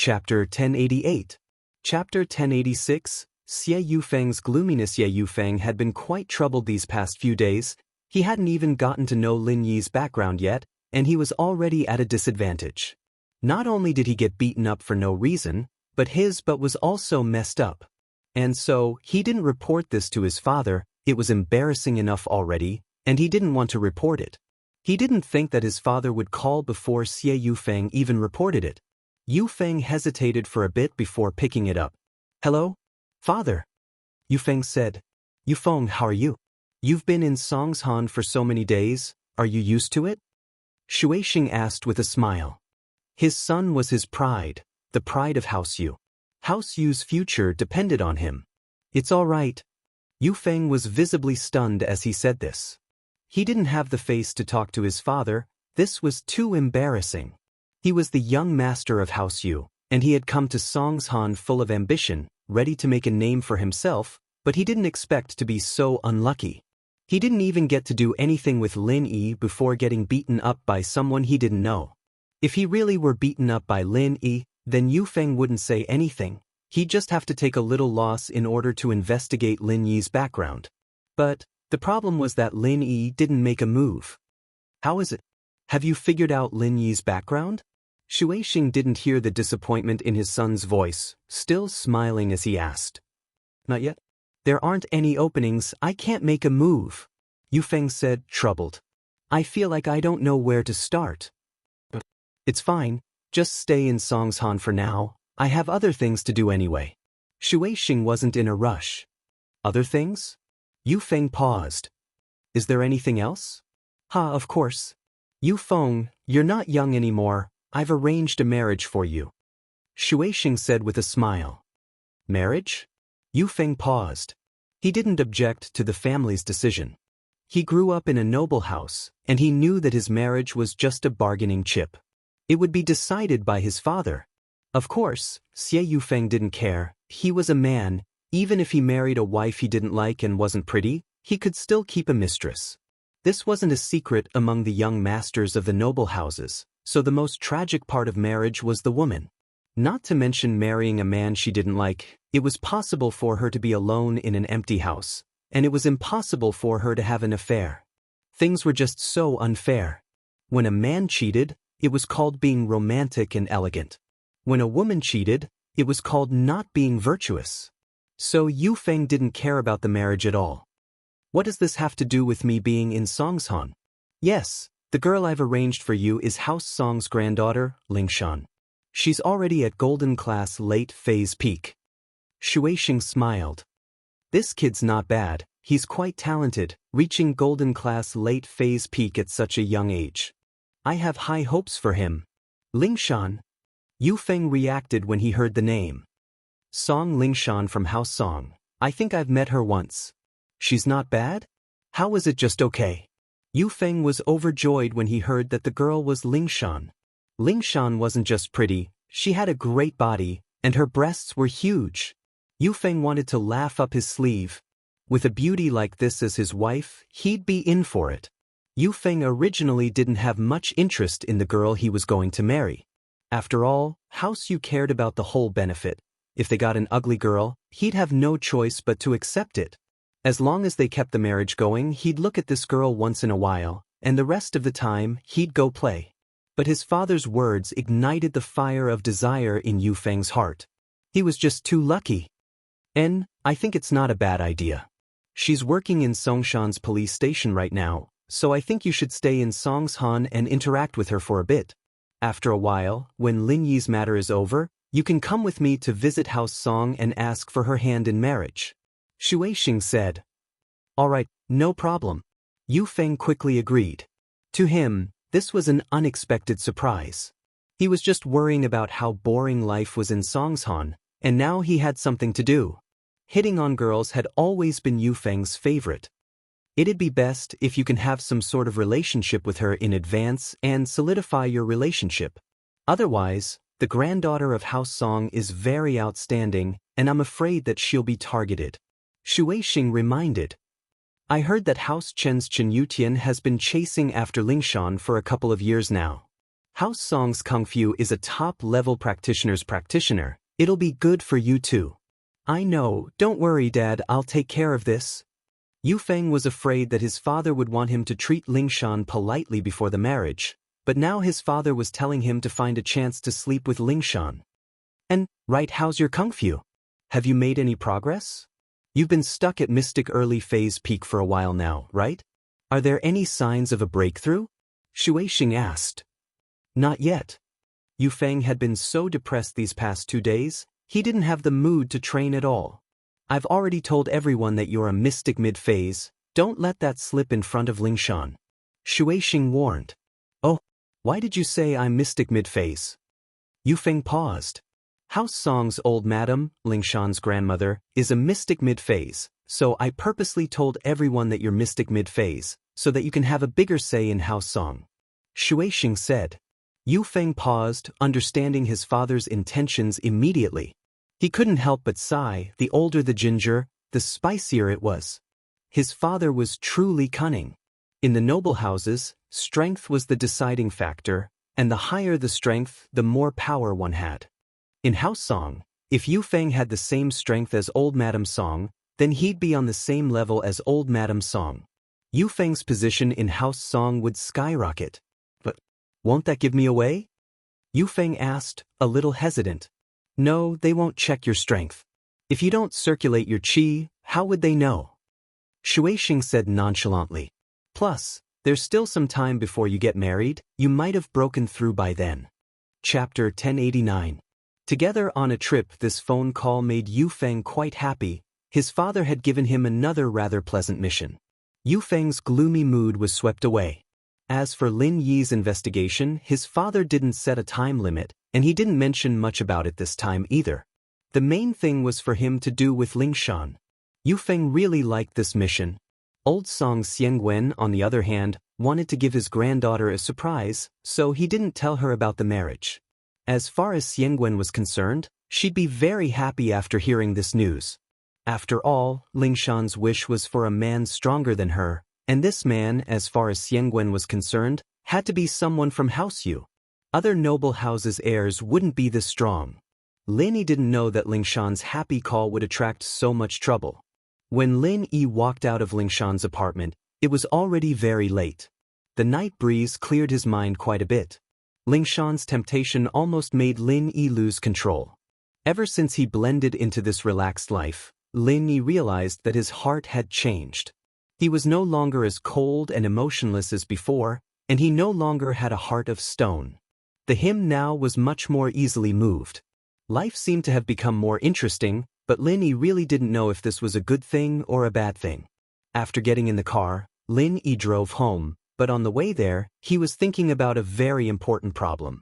Chapter 1088. Chapter 1086, Xie Yufeng's gloominess. Xie Yufeng had been quite troubled these past few days. He hadn't even gotten to know Lin Yi's background yet, and he was already at a disadvantage. Not only did he get beaten up for no reason, but his butt was also messed up. And so, he didn't report this to his father. It was embarrassing enough already, and he didn't want to report it. He didn't think that his father would call before Xie Yufeng even reported it. Yufeng hesitated for a bit before picking it up. "Hello? Father?" Yufeng said. "Yufeng, how are you? You've been in Songshan for so many days, are you used to it?" Shuixing asked with a smile. His son was his pride, the pride of House Yu. House Yu's future depended on him. "It's all right." Yufeng was visibly stunned as he said this. He didn't have the face to talk to his father. This was too embarrassing. He was the young master of House Yu, and he had come to Songshan full of ambition, ready to make a name for himself, but he didn't expect to be so unlucky. He didn't even get to do anything with Lin Yi before getting beaten up by someone he didn't know. If he really were beaten up by Lin Yi, then Yufeng wouldn't say anything. He'd just have to take a little loss in order to investigate Lin Yi's background. But the problem was that Lin Yi didn't make a move. "How is it? Have you figured out Lin Yi's background?" Shuixing didn't hear the disappointment in his son's voice, still smiling as he asked. "Not yet. There aren't any openings. I can't make a move," Yufeng said, troubled. "I feel like I don't know where to start." "It's fine. Just stay in Songshan for now. I have other things to do anyway." Shuixing wasn't in a rush. "Other things?" Yufeng paused. "Is there anything else?" Of course. Yufeng, you're not young anymore. I've arranged a marriage for you," Shuixing said with a smile. "Marriage?" Yufeng paused. He didn't object to the family's decision. He grew up in a noble house, and he knew that his marriage was just a bargaining chip. It would be decided by his father. Of course, Xie Yufeng didn't care. He was a man. Even if he married a wife he didn't like and wasn't pretty, he could still keep a mistress. This wasn't a secret among the young masters of the noble houses. So the most tragic part of marriage was the woman. Not to mention marrying a man she didn't like, it was possible for her to be alone in an empty house, and it was impossible for her to have an affair. Things were just so unfair. When a man cheated, it was called being romantic and elegant. When a woman cheated, it was called not being virtuous. So Yufeng didn't care about the marriage at all. "What does this have to do with me being in Songshan?" "Yes. The girl I've arranged for you is House Song's granddaughter, Lingshan. She's already at Golden Class Late Phase Peak." Shuixing smiled. "This kid's not bad. He's quite talented, reaching Golden Class Late Phase Peak at such a young age. I have high hopes for him." "Lingshan?" Yufeng reacted when he heard the name. "Song Lingshan from House Song. I think I've met her once." "She's not bad? How is it just okay?" Yufeng was overjoyed when he heard that the girl was Lingshan. Lingshan wasn't just pretty, she had a great body, and her breasts were huge. Yufeng wanted to laugh up his sleeve. With a beauty like this as his wife, he'd be in for it. Yufeng originally didn't have much interest in the girl he was going to marry. After all, House Yu cared about the whole benefit. If they got an ugly girl, he'd have no choice but to accept it. As long as they kept the marriage going, he'd look at this girl once in a while, and the rest of the time, he'd go play. But his father's words ignited the fire of desire in Yufeng's heart. He was just too lucky. I think it's not a bad idea. She's working in Songshan's police station right now, so I think you should stay in Songshan and interact with her for a bit. After a while, when Lin Yi's matter is over, you can come with me to visit House Song and ask for her hand in marriage," Shuixing said. "All right, no problem." Yufeng quickly agreed. To him, this was an unexpected surprise. He was just worrying about how boring life was in Songshan, and now he had something to do. Hitting on girls had always been Yufeng's favorite. It'd be best if you can have some sort of relationship with her in advance and solidify your relationship. Otherwise, the granddaughter of House Song is very outstanding, and I'm afraid that she'll be targeted," Shuixing reminded. "I heard that House Chen's Chen Yutian has been chasing after Lingshan for a couple of years now." House Song's Kung Fu is a top-level practitioner's practitioner. It'll be good for you too. I know, don't worry Dad, I'll take care of this. Yu Feng was afraid that his father would want him to treat Lingshan politely before the marriage, but now his father was telling him to find a chance to sleep with Lingshan. And, right, how's your Kung Fu? Have you made any progress? You've been stuck at Mystic Early Phase Peak for a while now, right? Are there any signs of a breakthrough? Shui Xing asked. Not yet. Yu Feng had been so depressed these past 2 days, he didn't have the mood to train at all. I've already told everyone that you're a mystic mid-phase, don't let that slip in front of Lingshan. Shui Xing warned. Oh, why did you say I'm mystic mid-phase? Yu Feng paused. House Song's old madam, Lingshan's grandmother, is a mystic mid-phase, so I purposely told everyone that you're mystic mid-phase, so that you can have a bigger say in House Song. Shui Xing said. Yu Feng paused, understanding his father's intentions immediately. He couldn't help but sigh. The older the ginger, the spicier it was. His father was truly cunning. In the noble houses, strength was the deciding factor, and the higher the strength, the more power one had. In House Song, if Yu Feng had the same strength as old Madam Song, then he'd be on the same level as old Madam Song. Yu Feng's position in House Song would skyrocket. But won't that give me away? Yu Feng asked, a little hesitant. No, they won't check your strength. If you don't circulate your qi, how would they know? Shui Xing said nonchalantly. Plus, there's still some time before you get married, you might have broken through by then. Chapter 1089. Together on a trip, this phone call made Yu Feng quite happy. His father had given him another rather pleasant mission. Yu Feng's gloomy mood was swept away. As for Lin Yi's investigation, his father didn't set a time limit, and he didn't mention much about it this time either. The main thing was for him to do with Lingshan. Yu Feng really liked this mission. Old Song Xiangwen, on the other hand, wanted to give his granddaughter a surprise, so he didn't tell her about the marriage. As far as Xiangwen was concerned, she'd be very happy after hearing this news. After all, Lingshan's wish was for a man stronger than her, and this man, as far as Xiangwen was concerned, had to be someone from House Yu. Other noble houses' heirs wouldn't be this strong. Lin Yi didn't know that Lingshan's happy call would attract so much trouble. When Lin Yi walked out of Lingshan's apartment, it was already very late. The night breeze cleared his mind quite a bit. Lingshan's temptation almost made Lin Yi lose control. Ever since he blended into this relaxed life, Lin Yi realized that his heart had changed. He was no longer as cold and emotionless as before, and he no longer had a heart of stone. The him now was much more easily moved. Life seemed to have become more interesting, but Lin Yi really didn't know if this was a good thing or a bad thing. After getting in the car, Lin Yi drove home, but on the way there, he was thinking about a very important problem.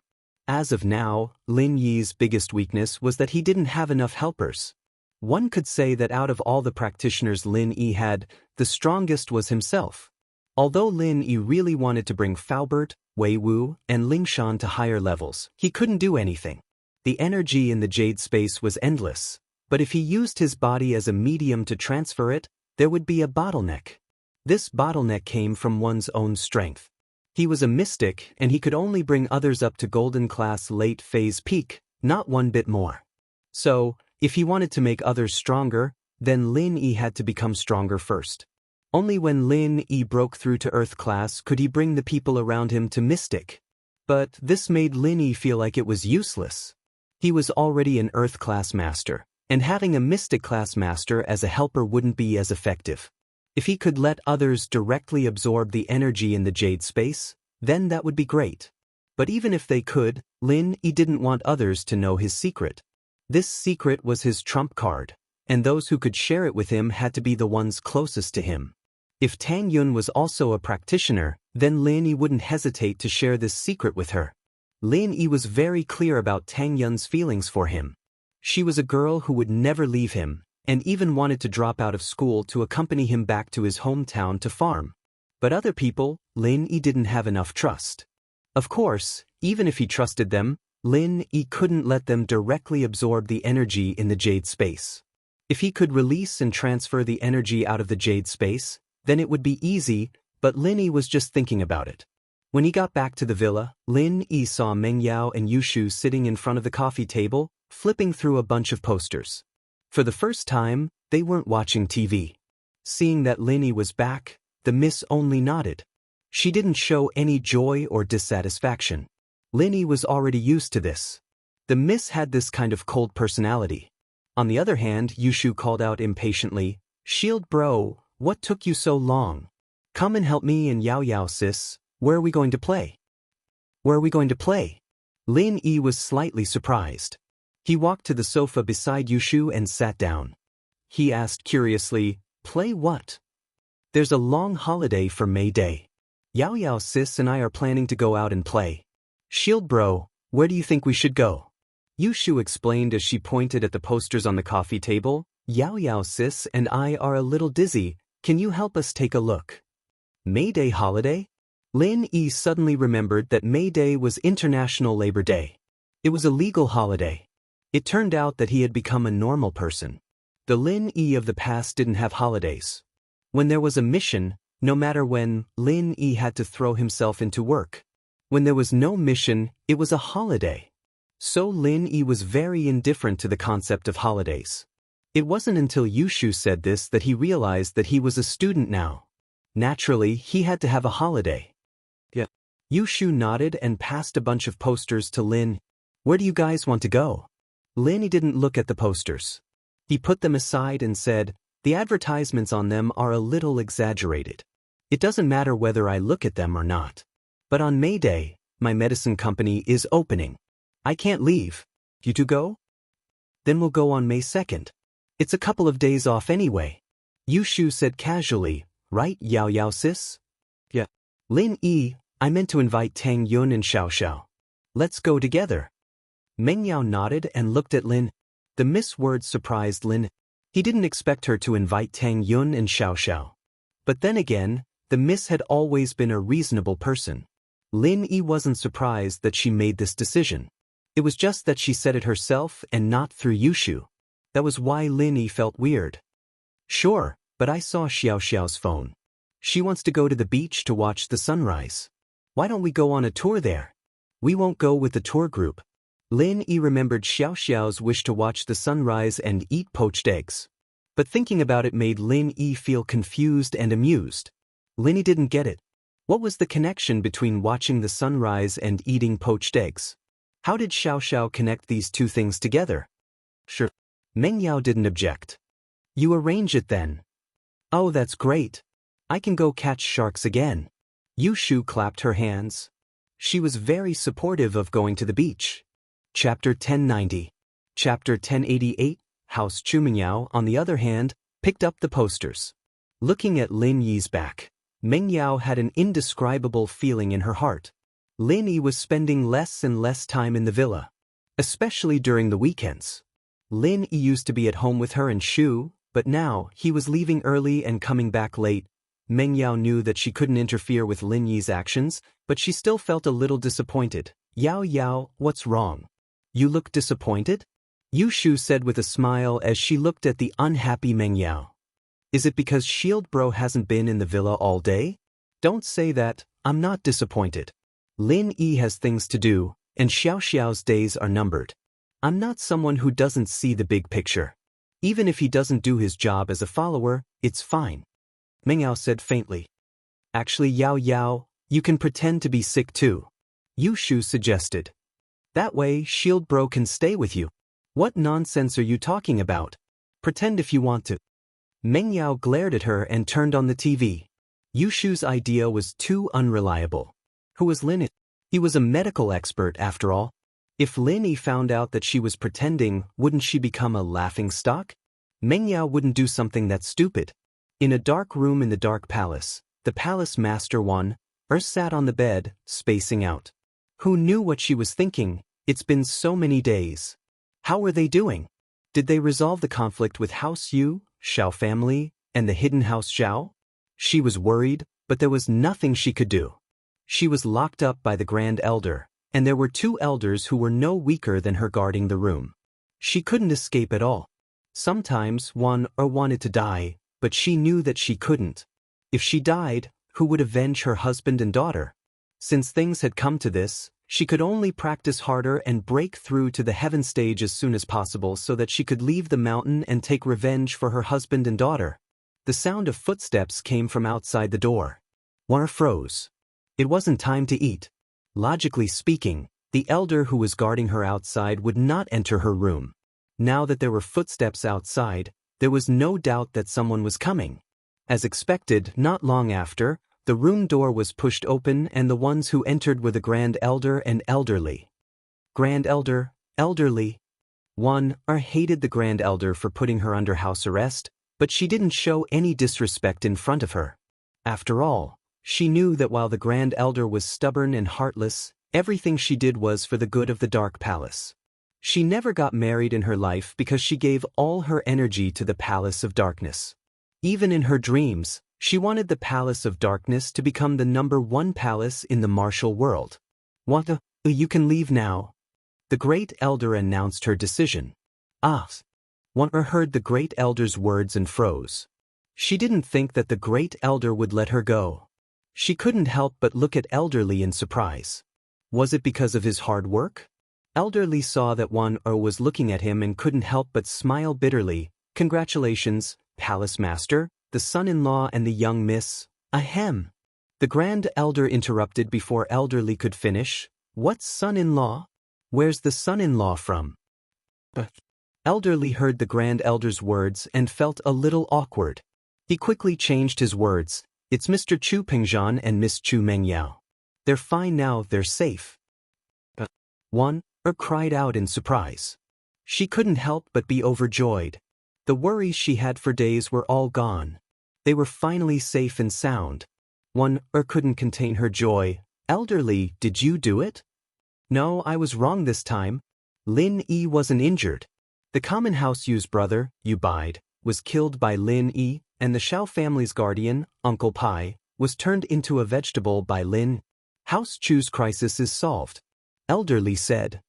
As of now, Lin Yi's biggest weakness was that he didn't have enough helpers. One could say that out of all the practitioners Lin Yi had, the strongest was himself. Although Lin Yi really wanted to bring Faubert, Wei Wu, and Lingshan to higher levels, he couldn't do anything. The energy in the jade space was endless, but if he used his body as a medium to transfer it, there would be a bottleneck. This bottleneck came from one's own strength. He was a mystic, and he could only bring others up to golden class late phase peak, not one bit more. So, if he wanted to make others stronger, then Lin Yi had to become stronger first. Only when Lin Yi broke through to Earth class could he bring the people around him to mystic. But this made Lin Yi feel like it was useless. He was already an Earth class master, and having a mystic class master as a helper wouldn't be as effective. If he could let others directly absorb the energy in the jade space, then that would be great. But even if they could, Lin Yi didn't want others to know his secret. This secret was his trump card, and those who could share it with him had to be the ones closest to him. If Tang Yun was also a practitioner, then Lin Yi wouldn't hesitate to share this secret with her. Lin Yi was very clear about Tang Yun's feelings for him. She was a girl who would never leave him, and even wanted to drop out of school to accompany him back to his hometown to farm. But other people, Lin Yi didn't have enough trust. Of course, even if he trusted them, Lin Yi couldn't let them directly absorb the energy in the jade space. If he could release and transfer the energy out of the jade space, then it would be easy, but Lin Yi was just thinking about it. When he got back to the villa, Lin Yi saw Meng Yao and Yushu sitting in front of the coffee table, flipping through a bunch of posters. For the first time, they weren't watching TV. Seeing that Lin Yi was back, the miss only nodded. She didn't show any joy or dissatisfaction. Lin Yi was already used to this. The miss had this kind of cold personality. On the other hand, Yushu called out impatiently, "Shield bro, what took you so long? Come and help me and Yao Yao sis, where are we going to play?" "Where are we going to play?" Lin Yi was slightly surprised. He walked to the sofa beside Yushu and sat down. He asked curiously, "Play what?" "There's a long holiday for May Day. Yao Yao sis and I are planning to go out and play. Shield bro, where do you think we should go?" Yushu explained as she pointed at the posters on the coffee table. "Yao Yao sis and I are a little dizzy, can you help us take a look?" May Day holiday? Lin Yi suddenly remembered that May Day was International Labor Day. It was a legal holiday. It turned out that he had become a normal person. The Lin Yi of the past didn't have holidays. When there was a mission, no matter when, Lin Yi had to throw himself into work. When there was no mission, it was a holiday. So Lin Yi was very indifferent to the concept of holidays. It wasn't until Yushu said this that he realized that he was a student now. Naturally, he had to have a holiday. Yeah. Yushu nodded and passed a bunch of posters to Lin. "Where do you guys want to go?" Lin Yi didn't look at the posters. He put them aside and said, "The advertisements on them are a little exaggerated. It doesn't matter whether I look at them or not. But on May Day, my medicine company is opening. I can't leave. You two go? Then we'll go on May 2nd. It's a couple of days off anyway." Yushu said casually, "Right, Yao Yao sis?" "Yeah." "Lin Yi, I meant to invite Tang Yun and Xiao Xiao. Let's go together." Meng Yao nodded and looked at Lin. The miss word surprised Lin. He didn't expect her to invite Tang Yun and Xiao Xiao. But then again, the miss had always been a reasonable person. Lin Yi wasn't surprised that she made this decision. It was just that she said it herself and not through Yushu. That was why Lin Yi felt weird. "Sure, but I saw Xiao Xiao's phone. She wants to go to the beach to watch the sunrise. Why don't we go on a tour there?" "We won't go with the tour group." Lin Yi remembered Xiao Xiao's wish to watch the sunrise and eat poached eggs. But thinking about it made Lin Yi feel confused and amused. Lin Yi didn't get it. What was the connection between watching the sunrise and eating poached eggs? How did Xiao Xiao connect these two things together? "Sure." Meng Yao didn't object. "You arrange it then." "Oh, that's great. I can go catch sharks again." Yushu clapped her hands. She was very supportive of going to the beach. Chapter 1090. Chapter 1088, House Chumingyao, on the other hand, picked up the posters. Looking at Lin Yi's back, Meng Yao had an indescribable feeling in her heart. Lin Yi was spending less and less time in the villa, especially during the weekends. Lin Yi used to be at home with her and Shu, but now he was leaving early and coming back late. Meng Yao knew that she couldn't interfere with Lin Yi's actions, but she still felt a little disappointed. "Yao Yao, what's wrong? You look disappointed?" Yushu said with a smile as she looked at the unhappy Meng Yao. "Is it because Shield Bro hasn't been in the villa all day?" "Don't say that, I'm not disappointed. Lin Yi has things to do, and Xiao Xiao's days are numbered. I'm not someone who doesn't see the big picture. Even if he doesn't do his job as a follower, it's fine." Meng Yao said faintly. "Actually, Yao Yao, you can pretend to be sick too," Yushu suggested. "That way, Shield Bro can stay with you." "What nonsense are you talking about? Pretend if you want to." Meng Yao glared at her and turned on the TV. Yushu's idea was too unreliable. Who was Lin Yi? He was a medical expert after all. If Lin Yi found out that she was pretending, wouldn't she become a laughingstock? Meng Yao wouldn't do something that stupid. In a dark room in the dark palace, the palace master sat on the bed, spacing out. Who knew what she was thinking? It's been so many days. How were they doing? Did they resolve the conflict with House Yu, Xiao family, and the hidden House Xiao? She was worried, but there was nothing she could do. She was locked up by the Grand Elder, and there were two elders who were no weaker than her guarding the room. She couldn't escape at all. Sometimes one wanted to die, but she knew that she couldn't. If she died, who would avenge her husband and daughter? Since things had come to this, she could only practice harder and break through to the heaven stage as soon as possible so that she could leave the mountain and take revenge for her husband and daughter. The sound of footsteps came from outside the door. War froze. It wasn't time to eat. Logically speaking, the elder who was guarding her outside would not enter her room. Now that there were footsteps outside, there was no doubt that someone was coming. As expected, not long after, the room door was pushed open and the ones who entered were the Grand Elder and Elderly. Grand Elder, Elderly. One hated the Grand Elder for putting her under house arrest, but she didn't show any disrespect in front of her. After all, she knew that while the Grand Elder was stubborn and heartless, everything she did was for the good of the Dark Palace. She never got married in her life because she gave all her energy to the Palace of Darkness. Even in her dreams, she wanted the Palace of Darkness to become the #1 palace in the martial world. What the? You can leave now. The Great Elder announced her decision. One heard the Great Elder's words and froze. She didn't think that the Great Elder would let her go. She couldn't help but look at Elderly in surprise. Was it because of his hard work? Elderly saw that one was looking at him and couldn't help but smile bitterly. Congratulations, Palace Master, the son-in-law and the young miss. Ahem. The Grand Elder interrupted before Elderly could finish. What son-in-law? Where's the son-in-law from? Elderly heard the Grand Elder's words and felt a little awkward. He quickly changed his words. It's Mr. Chu Pengzhan and Miss Chu Mengyao. They're fine now, they're safe. One cried out in surprise. She couldn't help but be overjoyed. The worries she had for days were all gone. They were finally safe and sound. One couldn't contain her joy. Elderly, did you do it? No, I was wrong this time. Lin Yi wasn't injured. The common house Yu's brother, Yu Bide, was killed by Lin Yi, and the Shao family's guardian, Uncle Pai, was turned into a vegetable by Lin. House Chu's crisis is solved. Elderly said.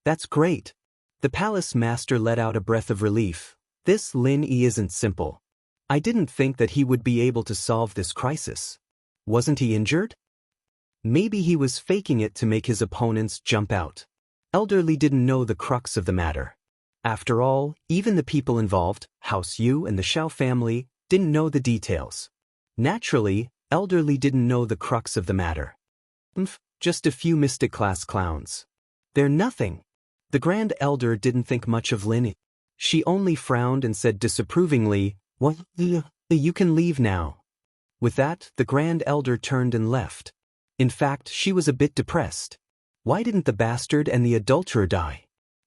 That's great. The palace master let out a breath of relief. This Lin Yi isn't simple. I didn't think that he would be able to solve this crisis. Wasn't he injured? Maybe he was faking it to make his opponents jump out. Elderly didn't know the crux of the matter. After all, even the people involved, House Yu and the Shao family, didn't know the details. Naturally, Elderly didn't know the crux of the matter. Just a few mystic class clowns. They're nothing. The Grand Elder didn't think much of Lin. She only frowned and said disapprovingly, "What? You can leave now." With that, the Grand Elder turned and left. In fact, she was a bit depressed. Why didn't the bastard and the adulterer die?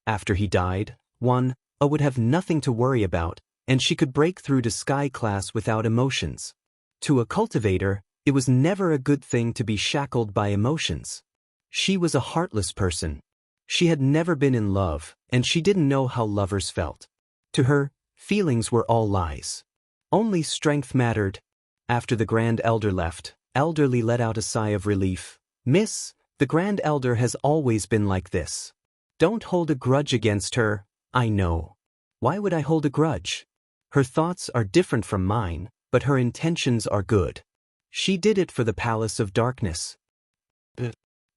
After he died, one would have nothing to worry about, and she could break through to sky class without emotions. To a cultivator, it was never a good thing to be shackled by emotions. She was a heartless person. She had never been in love, and she didn't know how lovers felt. To her, feelings were all lies. Only strength mattered. After the Grand Elder left, Elderly let out a sigh of relief. Miss, the Grand Elder has always been like this. Don't hold a grudge against her. I know. Why would I hold a grudge? Her thoughts are different from mine, but her intentions are good. She did it for the Palace of Darkness.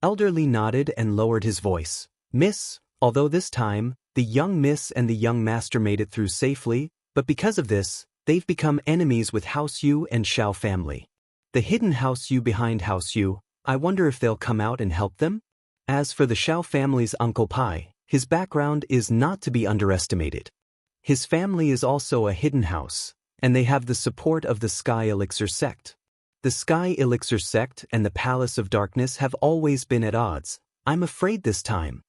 Elderly nodded and lowered his voice. Miss, although this time, the young miss and the young master made it through safely, but because of this, they've become enemies with House Yu and Shao family. The hidden House Yu behind House Yu, I wonder if they'll come out and help them? As for the Shao family's Uncle Pai, his background is not to be underestimated. His family is also a hidden house, and they have the support of the Sky Elixir sect. The Sky Elixir sect and the Palace of Darkness have always been at odds. I'm afraid this time.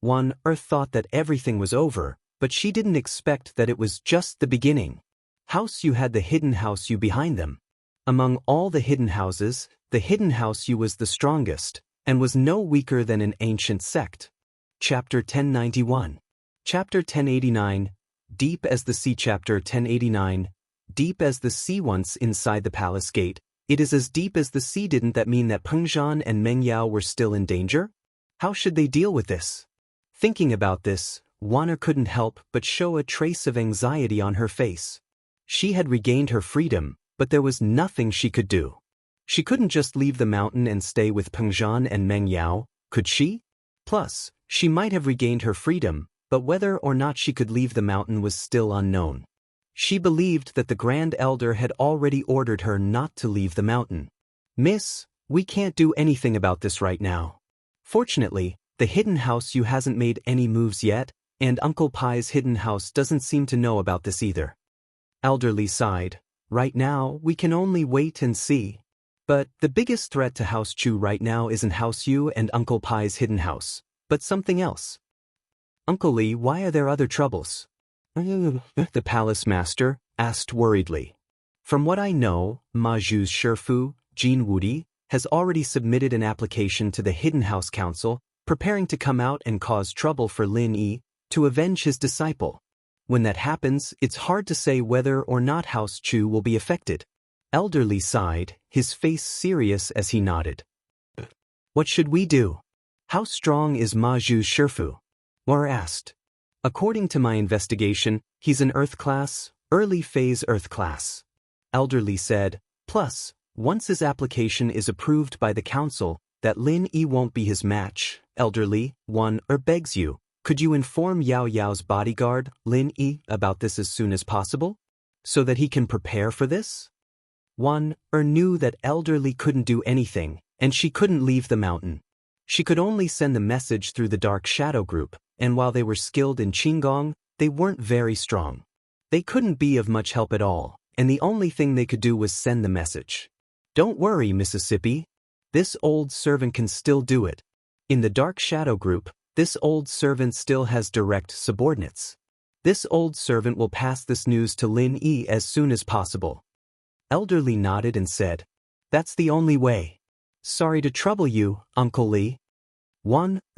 One thought that everything was over, but she didn't expect that it was just the beginning. House Yu had the hidden House Yu behind them. Among all the hidden houses, the hidden House Yu was the strongest, and was no weaker than an ancient sect. Chapter 1091. Chapter 1089. Deep as the sea. Chapter 1089. Deep as the sea. Once inside the palace gate, it is as deep as the sea. Didn't that mean that Pengzhan and Mengyao were still in danger? How should they deal with this? Thinking about this, Wana couldn't help but show a trace of anxiety on her face. She had regained her freedom, but there was nothing she could do. She couldn't just leave the mountain and stay with Pengzhan and Meng Yao, could she? Plus, she might have regained her freedom, but whether or not she could leave the mountain was still unknown. She believed that the Grand Elder had already ordered her not to leave the mountain. "Miss, we can't do anything about this right now. Fortunately, the hidden house you hasn't made any moves yet, and Uncle Pai's hidden house doesn't seem to know about this either." Elderly sighed. "Right now, we can only wait and see. But the biggest threat to House Chu right now isn't House Yu and Uncle Pai's hidden house, but something else." "Uncle Li, why are there other troubles?" The palace master asked worriedly. "From what I know, Ma Zhu's Shifu, Jin Wudi, has already submitted an application to the Hidden House Council, preparing to come out and cause trouble for Lin Yi, to avenge his disciple. When that happens, it's hard to say whether or not House Chu will be affected." Elderly sighed, his face serious as he nodded. "What should we do? How strong is Ma Zhu's Shifu?" War asked. "According to my investigation, he's an Earth class, early phase Earth class." Elderly said, "Plus, once his application is approved by the council, that Lin Yi won't be his match. Elderly, begs you, could you inform Yao Yao's bodyguard, Lin Yi, about this as soon as possible? So that he can prepare for this?" Knew that Elderly couldn't do anything, and she couldn't leave the mountain. She could only send the message through the Dark Shadow Group, and while they were skilled in Qinggong, they weren't very strong. They couldn't be of much help at all, and the only thing they could do was send the message. "Don't worry, Mississippi. This old servant can still do it. In the Dark Shadow Group, this old servant still has direct subordinates. This old servant will pass this news to Lin Yi as soon as possible." Elderly nodded and said, "That's the only way." "Sorry to trouble you, Uncle Li,"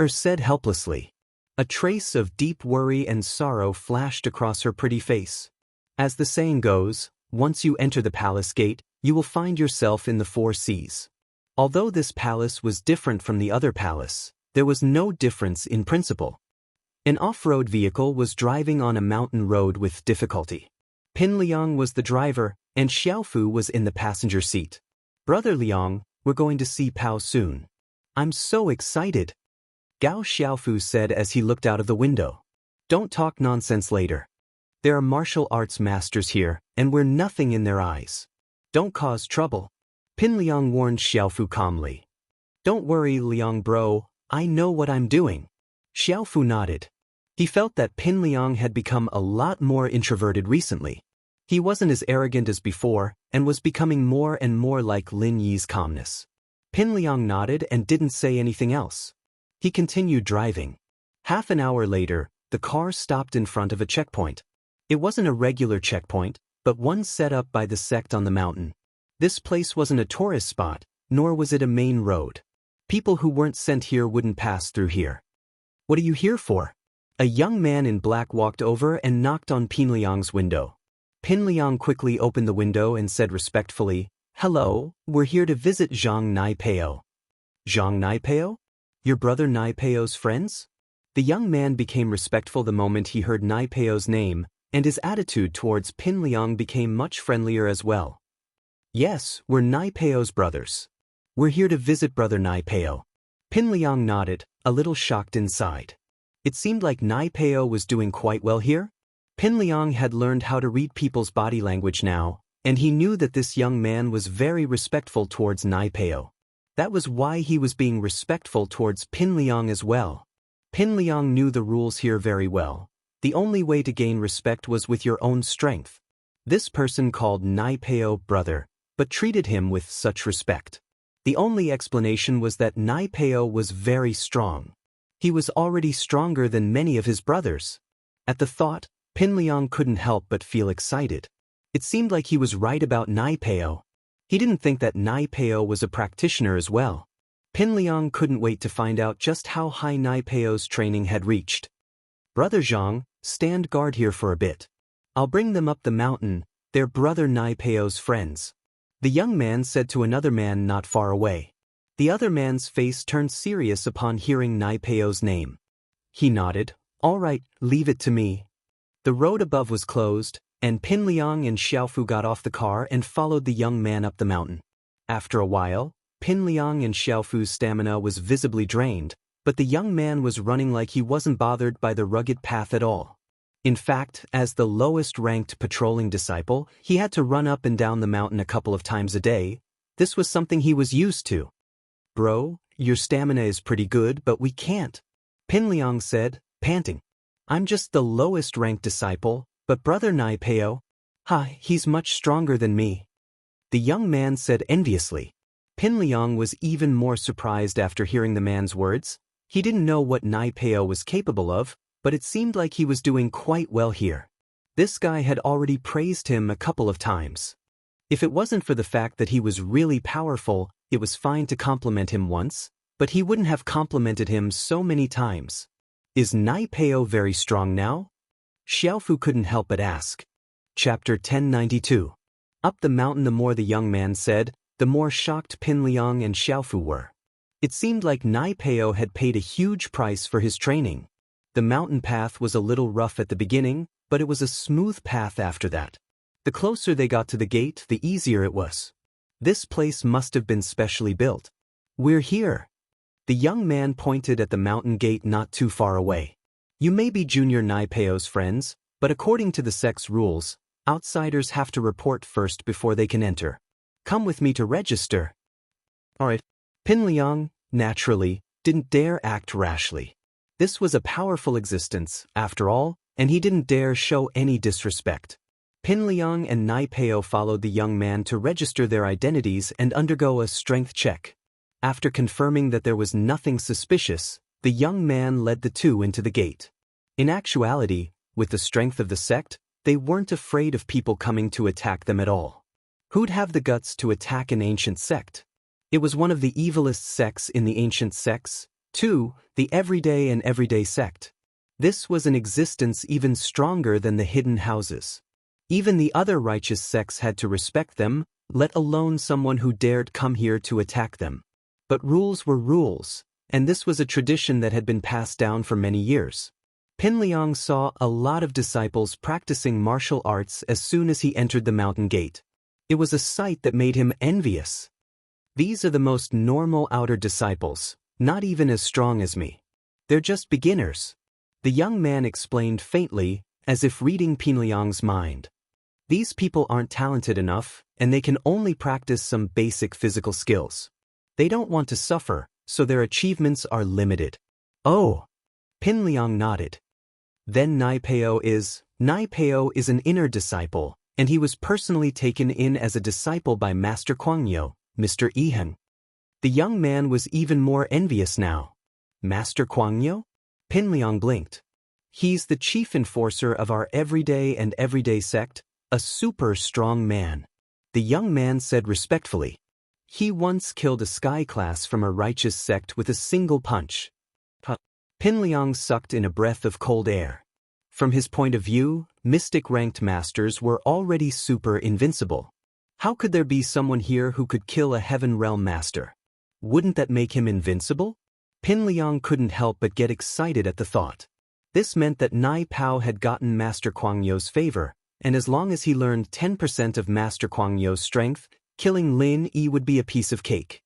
said helplessly. A trace of deep worry and sorrow flashed across her pretty face. As the saying goes, once you enter the palace gate, you will find yourself in the 4 seas. Although this palace was different from the other palace, there was no difference in principle. An off-road vehicle was driving on a mountain road with difficulty. Pin Liang was the driver, and Xiaofu was in the passenger seat. "Brother Liang, we're going to see Pao soon. I'm so excited," Gao Xiaofu said as he looked out of the window. "Don't talk nonsense later. There are martial arts masters here, and we're nothing in their eyes. Don't cause trouble," Pin Liang warned Xiaofu calmly. "Don't worry, Liang bro, I know what I'm doing." Xiaofu nodded. He felt that Pin Liang had become a lot more introverted recently. He wasn't as arrogant as before, and was becoming more and more like Lin Yi's calmness. Pin Liang nodded and didn't say anything else. He continued driving. Half an hour later, the car stopped in front of a checkpoint. It wasn't a regular checkpoint, but one set up by the sect on the mountain. This place wasn't a tourist spot, nor was it a main road. People who weren't sent here wouldn't pass through here. "What are you here for?" A young man in black walked over and knocked on Pin Liang's window. Pin Liang quickly opened the window and said respectfully, "Hello, we're here to visit Zhang Naipeo." "Zhang Naipeo? Your brother Naipeo's friends?" The young man became respectful the moment he heard Naipeo's name, and his attitude towards Pin Liang became much friendlier as well. "Yes, we're Naipeo's brothers. We're here to visit Brother Naipeo." Pin Liang nodded, a little shocked inside. It seemed like Naipeo was doing quite well here. Pin Liang had learned how to read people's body language now, and he knew that this young man was very respectful towards Naipeo. That was why he was being respectful towards Pin Liang as well. Pin Liang knew the rules here very well. The only way to gain respect was with your own strength. This person called Naipeo brother, but treated him with such respect. The only explanation was that Naipeo was very strong. He was already stronger than many of his brothers. At the thought, Pin Liang couldn't help but feel excited. It seemed like he was right about Naipeo. He didn't think that Naipeo was a practitioner as well. Pin Liang couldn't wait to find out just how high Naipeo's training had reached. "Brother Zhang, stand guard here for a bit. I'll bring them up the mountain, they're Brother Naipeo's friends," the young man said to another man not far away. The other man's face turned serious upon hearing Naipeo's name. He nodded, "All right, leave it to me." The road above was closed, and Pin Liang and Xiaofu got off the car and followed the young man up the mountain. After a while, Pin Liang and Xiaofu's stamina was visibly drained, but the young man was running like he wasn't bothered by the rugged path at all. In fact, as the lowest-ranked patrolling disciple, he had to run up and down the mountain a couple of times a day. This was something he was used to. "Bro, your stamina is pretty good, but we can't," Pin Liang said, panting. "I'm just the lowest-ranked disciple, but Brother Nai Peo, he's much stronger than me," the young man said enviously. Pin Liang was even more surprised after hearing the man's words. He didn't know what Nai Peo was capable of, but it seemed like he was doing quite well here. This guy had already praised him a couple of times. If it wasn't for the fact that he was really powerful, it was fine to compliment him once, but he wouldn't have complimented him so many times. "Is Nai Peo very strong now?" Xiaofu couldn't help but ask. Chapter 1092. Up the mountain, the more the young man said, the more shocked Pin Liang and Xiaofu were. It seemed like Nai Peo had paid a huge price for his training. The mountain path was a little rough at the beginning, but it was a smooth path after that. The closer they got to the gate, the easier it was. This place must have been specially built. "We're here." The young man pointed at the mountain gate not too far away. "You may be Junior Nai Peo's friends, but according to the sect's rules, outsiders have to report first before they can enter. Come with me to register." "Alright." Pin Liang, naturally, didn't dare act rashly. This was a powerful existence, after all, and he didn't dare show any disrespect. Pin Liang and Nai Peo followed the young man to register their identities and undergo a strength check. After confirming that there was nothing suspicious, the young man led the two into the gate. In actuality, with the strength of the sect, they weren't afraid of people coming to attack them at all. Who'd have the guts to attack an ancient sect? It was one of the evilest sects in the ancient sects, too, the everyday and everyday sect. This was an existence even stronger than the hidden houses. Even the other righteous sects had to respect them, let alone someone who dared come here to attack them. But rules were rules, and this was a tradition that had been passed down for many years. Pin Liang saw a lot of disciples practicing martial arts as soon as he entered the mountain gate. It was a sight that made him envious. "These are the most normal outer disciples, not even as strong as me. They're just beginners," the young man explained faintly, as if reading Pin Liang's mind. "These people aren't talented enough, and they can only practice some basic physical skills. They don't want to suffer, so their achievements are limited." "Oh." Pin Liang nodded. "Then Nai Peo is an inner disciple, and he was personally taken in as a disciple by Master Kuangyo, Mr. Ihan." The young man was even more envious now. "Master Kuangyo?" Pin Liang blinked. "He's the chief enforcer of our everyday sect, a super strong man," the young man said respectfully. "He once killed a sky class from a righteous sect with a single punch." Pin Liang sucked in a breath of cold air. From his point of view, mystic-ranked masters were already super invincible. How could there be someone here who could kill a Heaven Realm master? Wouldn't that make him invincible? Pin Liang couldn't help but get excited at the thought. This meant that Nai Pao had gotten Master Kuangyo's favor, and as long as he learned 10% of Master Kuangyo's strength, killing Lin Yi would be a piece of cake.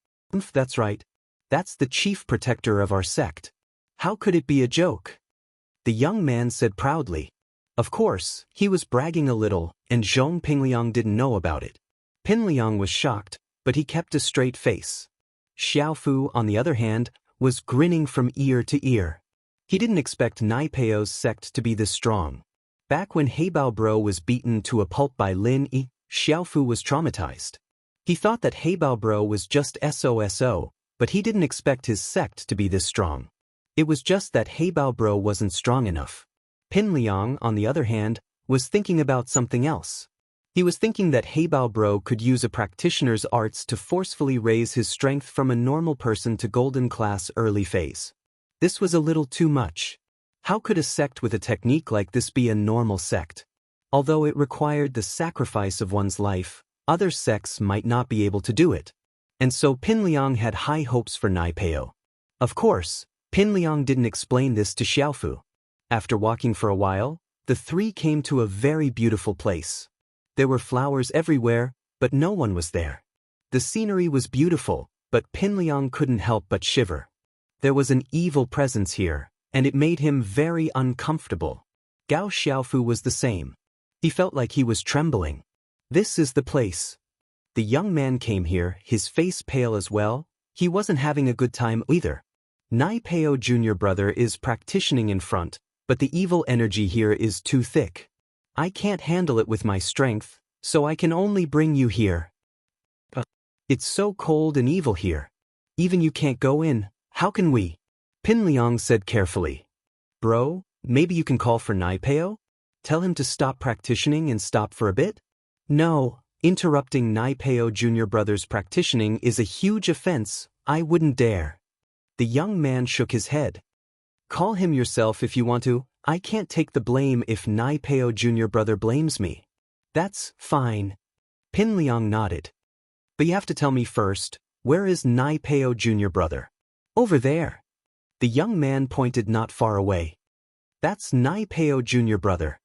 That's right. That's the chief protector of our sect. How could it be a joke?" the young man said proudly. Of course, he was bragging a little, and Zhong Pin Liang didn't know about it. Pin Liang was shocked, but he kept a straight face. Xiaofu, on the other hand, was grinning from ear to ear. He didn't expect Nai Peo's sect to be this strong. Back when Heibao Bro was beaten to a pulp by Lin Yi, Xiaofu was traumatized. He thought that Heibao Bro was just SOSO, but he didn't expect his sect to be this strong. It was just that Heibao Bro wasn't strong enough. Pin Liang, on the other hand, was thinking about something else. He was thinking that Heibao Bro could use a practitioner's arts to forcefully raise his strength from a normal person to golden class early phase. This was a little too much. How could a sect with a technique like this be a normal sect? Although it required the sacrifice of one's life, other sects might not be able to do it. And so Pin Liang had high hopes for Nai Peo. Of course, Pin Liang didn't explain this to Xiaofu. After walking for a while, the three came to a very beautiful place. There were flowers everywhere, but no one was there. The scenery was beautiful, but Pinliang couldn't help but shiver. There was an evil presence here, and it made him very uncomfortable. Gao Xiaofu was the same. He felt like he was trembling. This is the place. The young man came here, his face pale as well. He wasn't having a good time either. Nai Peo junior brother is practicing in front, but the evil energy here is too thick. I can't handle it with my strength, so I can only bring you here. It's so cold and evil here. Even you can't go in, how can we? Pinliang said carefully. Bro, maybe you can call for Nai Peo? Tell him to stop practicing and stop for a bit? No, interrupting Nai Peo junior brother's practicing is a huge offense, I wouldn't dare. The young man shook his head. Call him yourself if you want to, I can't take the blame if Nai Peo junior brother blames me. That's fine. Pinliang nodded. But you have to tell me first, where is Nai Peo junior brother? Over there. The young man pointed not far away. That's Nai Peo junior brother.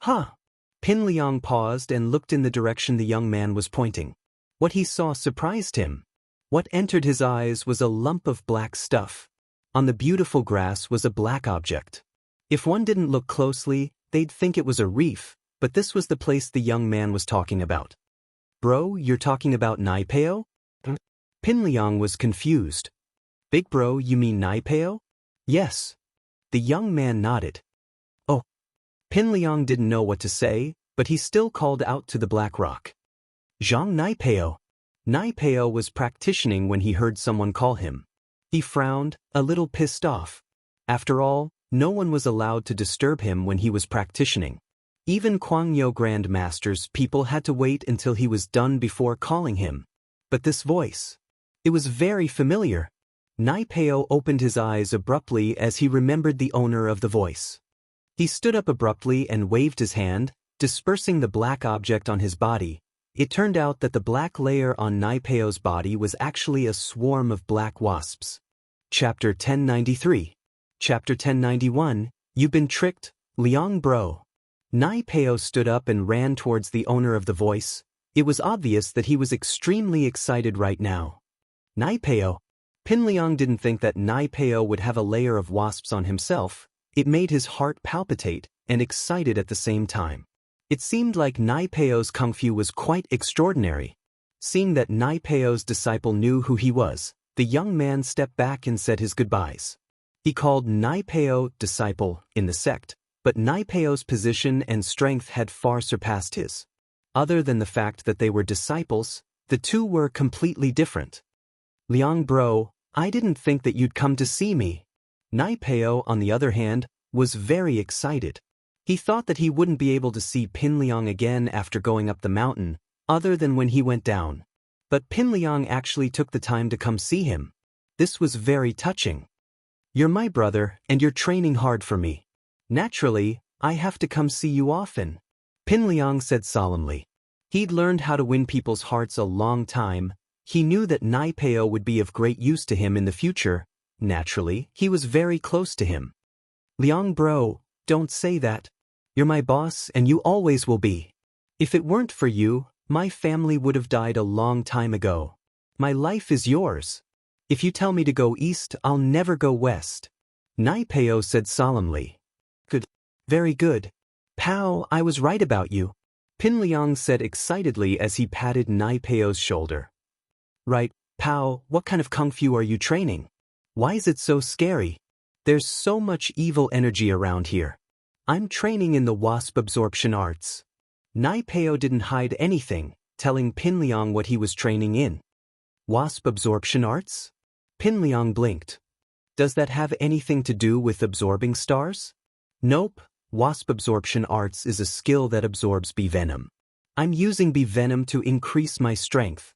Huh. Pinliang paused and looked in the direction the young man was pointing. What he saw surprised him. What entered his eyes was a lump of black stuff. On the beautiful grass was a black object. If one didn't look closely, they'd think it was a reef, but this was the place the young man was talking about. Bro, you're talking about Nai Peo? Pinliang was confused. Big bro, you mean Nai Peo? Yes. The young man nodded. Oh. Pinliang didn't know what to say, but he still called out to the black rock. Zhang Nai Peo. Nai Peo was practicing when he heard someone call him. He frowned, a little pissed off. After all, no one was allowed to disturb him when he was practicing. Even Guangyo Grand Master's people had to wait until he was done before calling him. But this voice. It was very familiar. Nai Peo opened his eyes abruptly as he remembered the owner of the voice. He stood up abruptly and waved his hand, dispersing the black object on his body. It turned out that the black layer on Nai Peo's body was actually a swarm of black wasps. Chapter 1093. Chapter 1091, You've been tricked, Liang bro. Nai Peo stood up and ran towards the owner of the voice. It was obvious that he was extremely excited right now. Nai Peo. Pinliang didn't think that Nai Peo would have a layer of wasps on himself. It made his heart palpitate and excited at the same time. It seemed like Nai Peo's kung fu was quite extraordinary. Seeing that Nai Peo's disciple knew who he was, the young man stepped back and said his goodbyes. He called Nai Peo disciple in the sect, but Nai Peo's position and strength had far surpassed his. Other than the fact that they were disciples, the two were completely different. Liang bro, I didn't think that you'd come to see me. Nai Peo, on the other hand, was very excited. He thought that he wouldn't be able to see Pinliang again after going up the mountain, other than when he went down. But Pinliang actually took the time to come see him. This was very touching. You're my brother, and you're training hard for me. Naturally, I have to come see you often. Pinliang said solemnly. He'd learned how to win people's hearts a long time. He knew that Nai Peo would be of great use to him in the future. Naturally, he was very close to him. Liang bro, don't say that. You're my boss and you always will be. If it weren't for you, my family would have died a long time ago. My life is yours. If you tell me to go east, I'll never go west. Nai Peo said solemnly. Good. Very good. Pow, I was right about you. Pinliang said excitedly as he patted Nai Peo's shoulder. Right, Pow, what kind of kung fu are you training? Why is it so scary? There's so much evil energy around here. I'm training in the wasp absorption arts. Nai Peo didn't hide anything, telling Pinliang what he was training in. Wasp absorption arts? Pinliang blinked. Does that have anything to do with absorbing stars? Nope, wasp absorption arts is a skill that absorbs bee venom. I'm using bee venom to increase my strength.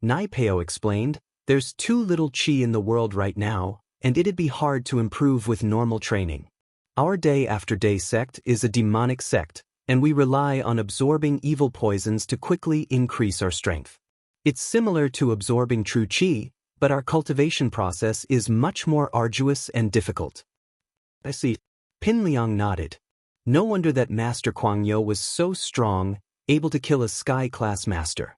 Nai Peo explained, there's too little qi in the world right now, and it'd be hard to improve with normal training. Our day after day sect is a demonic sect, and we rely on absorbing evil poisons to quickly increase our strength. It's similar to absorbing true qi, but our cultivation process is much more arduous and difficult. I see. Pinliang nodded. No wonder that Master Guangyo was so strong, able to kill a sky-class master.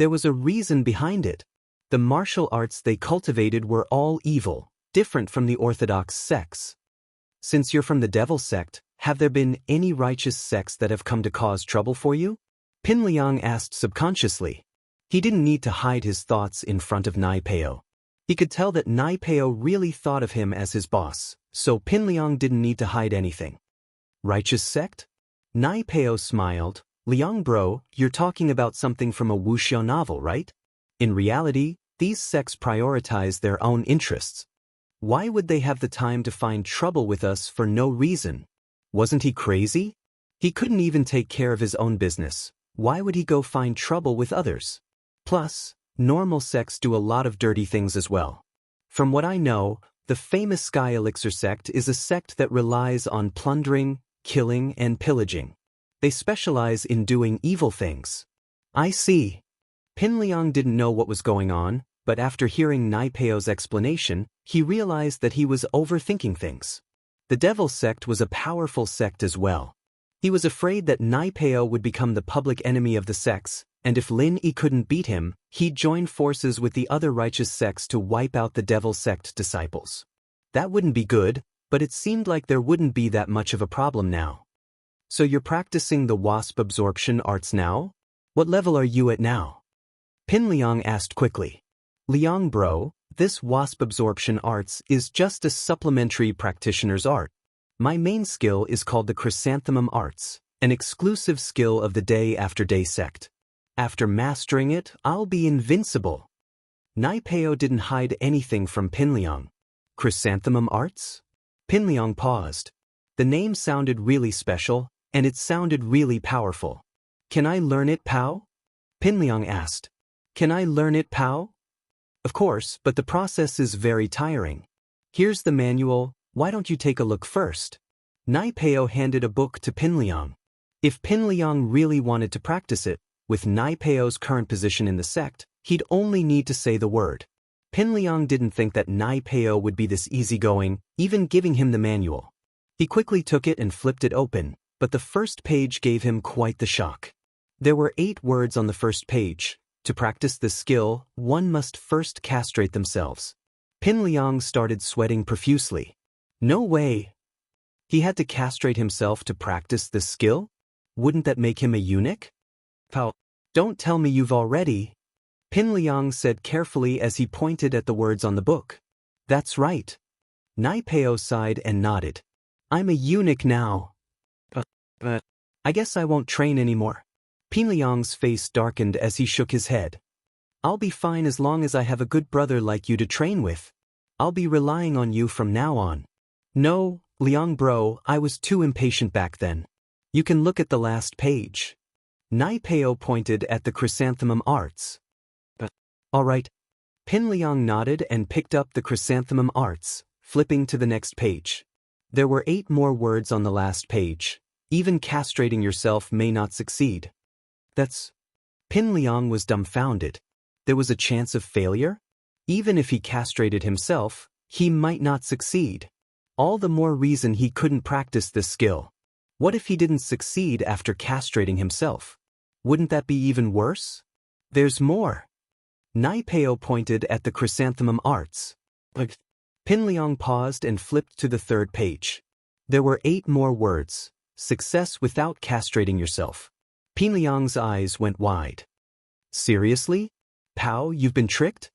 There was a reason behind it. The martial arts they cultivated were all evil, different from the orthodox sects. Since you're from the devil sect, have there been any righteous sects that have come to cause trouble for you? Pin Liang asked subconsciously. He didn't need to hide his thoughts in front of Nai Peo. He could tell that Nai Peo really thought of him as his boss, so Pin Liang didn't need to hide anything. Righteous sect? Nai Peo smiled. Liang bro, you're talking about something from a wuxia novel, right? In reality, these sects prioritize their own interests. Why would they have the time to find trouble with us for no reason? Wasn't he crazy? He couldn't even take care of his own business. Why would he go find trouble with others? Plus, normal sects do a lot of dirty things as well. From what I know, the famous Sky Elixir sect is a sect that relies on plundering, killing, and pillaging. They specialize in doing evil things. I see. Pin Liang didn't know what was going on, but after hearing Nai Peo's explanation, he realized that he was overthinking things. The devil sect was a powerful sect as well. He was afraid that Nai Peo would become the public enemy of the sects, and if Lin Yi couldn't beat him, he'd join forces with the other righteous sects to wipe out the devil sect disciples. That wouldn't be good, but it seemed like there wouldn't be that much of a problem now. So you're practicing the wasp absorption arts now? What level are you at now? Pin Liang asked quickly. Liang bro, this wasp absorption arts is just a supplementary practitioner's art. My main skill is called the chrysanthemum arts, an exclusive skill of the day after day sect. After mastering it, I'll be invincible. Nai Peo didn't hide anything from Pin Liang. Chrysanthemum arts? Pin Liang paused. The name sounded really special, and it sounded really powerful. Can I learn it, Pao? Pin Liang asked. Can I learn it, Pao? Of course, but the process is very tiring. Here's the manual, why don't you take a look first? Nai Peo handed a book to Pin Liang. If Pin Liang really wanted to practice it, with Nai Peo's current position in the sect, he'd only need to say the word. Pin Liang didn't think that Nai Peo would be this easygoing, even giving him the manual. He quickly took it and flipped it open, but the first page gave him quite the shock. There were 8 words on the first page. To practice this skill, one must first castrate themselves. Pin Liang started sweating profusely. No way! He had to castrate himself to practice this skill? Wouldn't that make him a eunuch? Pao, don't tell me you've already. Pin Liang said carefully as he pointed at the words on the book. That's right. Nai Peo sighed and nodded. I'm a eunuch now. But I guess I won't train anymore. Pin Liang's face darkened as he shook his head. I'll be fine as long as I have a good brother like you to train with. I'll be relying on you from now on. No, Liang bro, I was too impatient back then. You can look at the last page. Nai Peo pointed at the chrysanthemum arts. All right. Pin Liang nodded and picked up the chrysanthemum arts, flipping to the next page. There were 8 more words on the last page. Even castrating yourself may not succeed. That's... Pin Liang was dumbfounded. There was a chance of failure? Even if he castrated himself, he might not succeed. All the more reason he couldn't practice this skill. What if he didn't succeed after castrating himself? Wouldn't that be even worse? There's more. Nai Peo pointed at the chrysanthemum arts. Pin Liang paused and flipped to the 3rd page. There were 8 more words. Success without castrating yourself. Pin Liang's eyes went wide. Seriously? Pao, you've been tricked?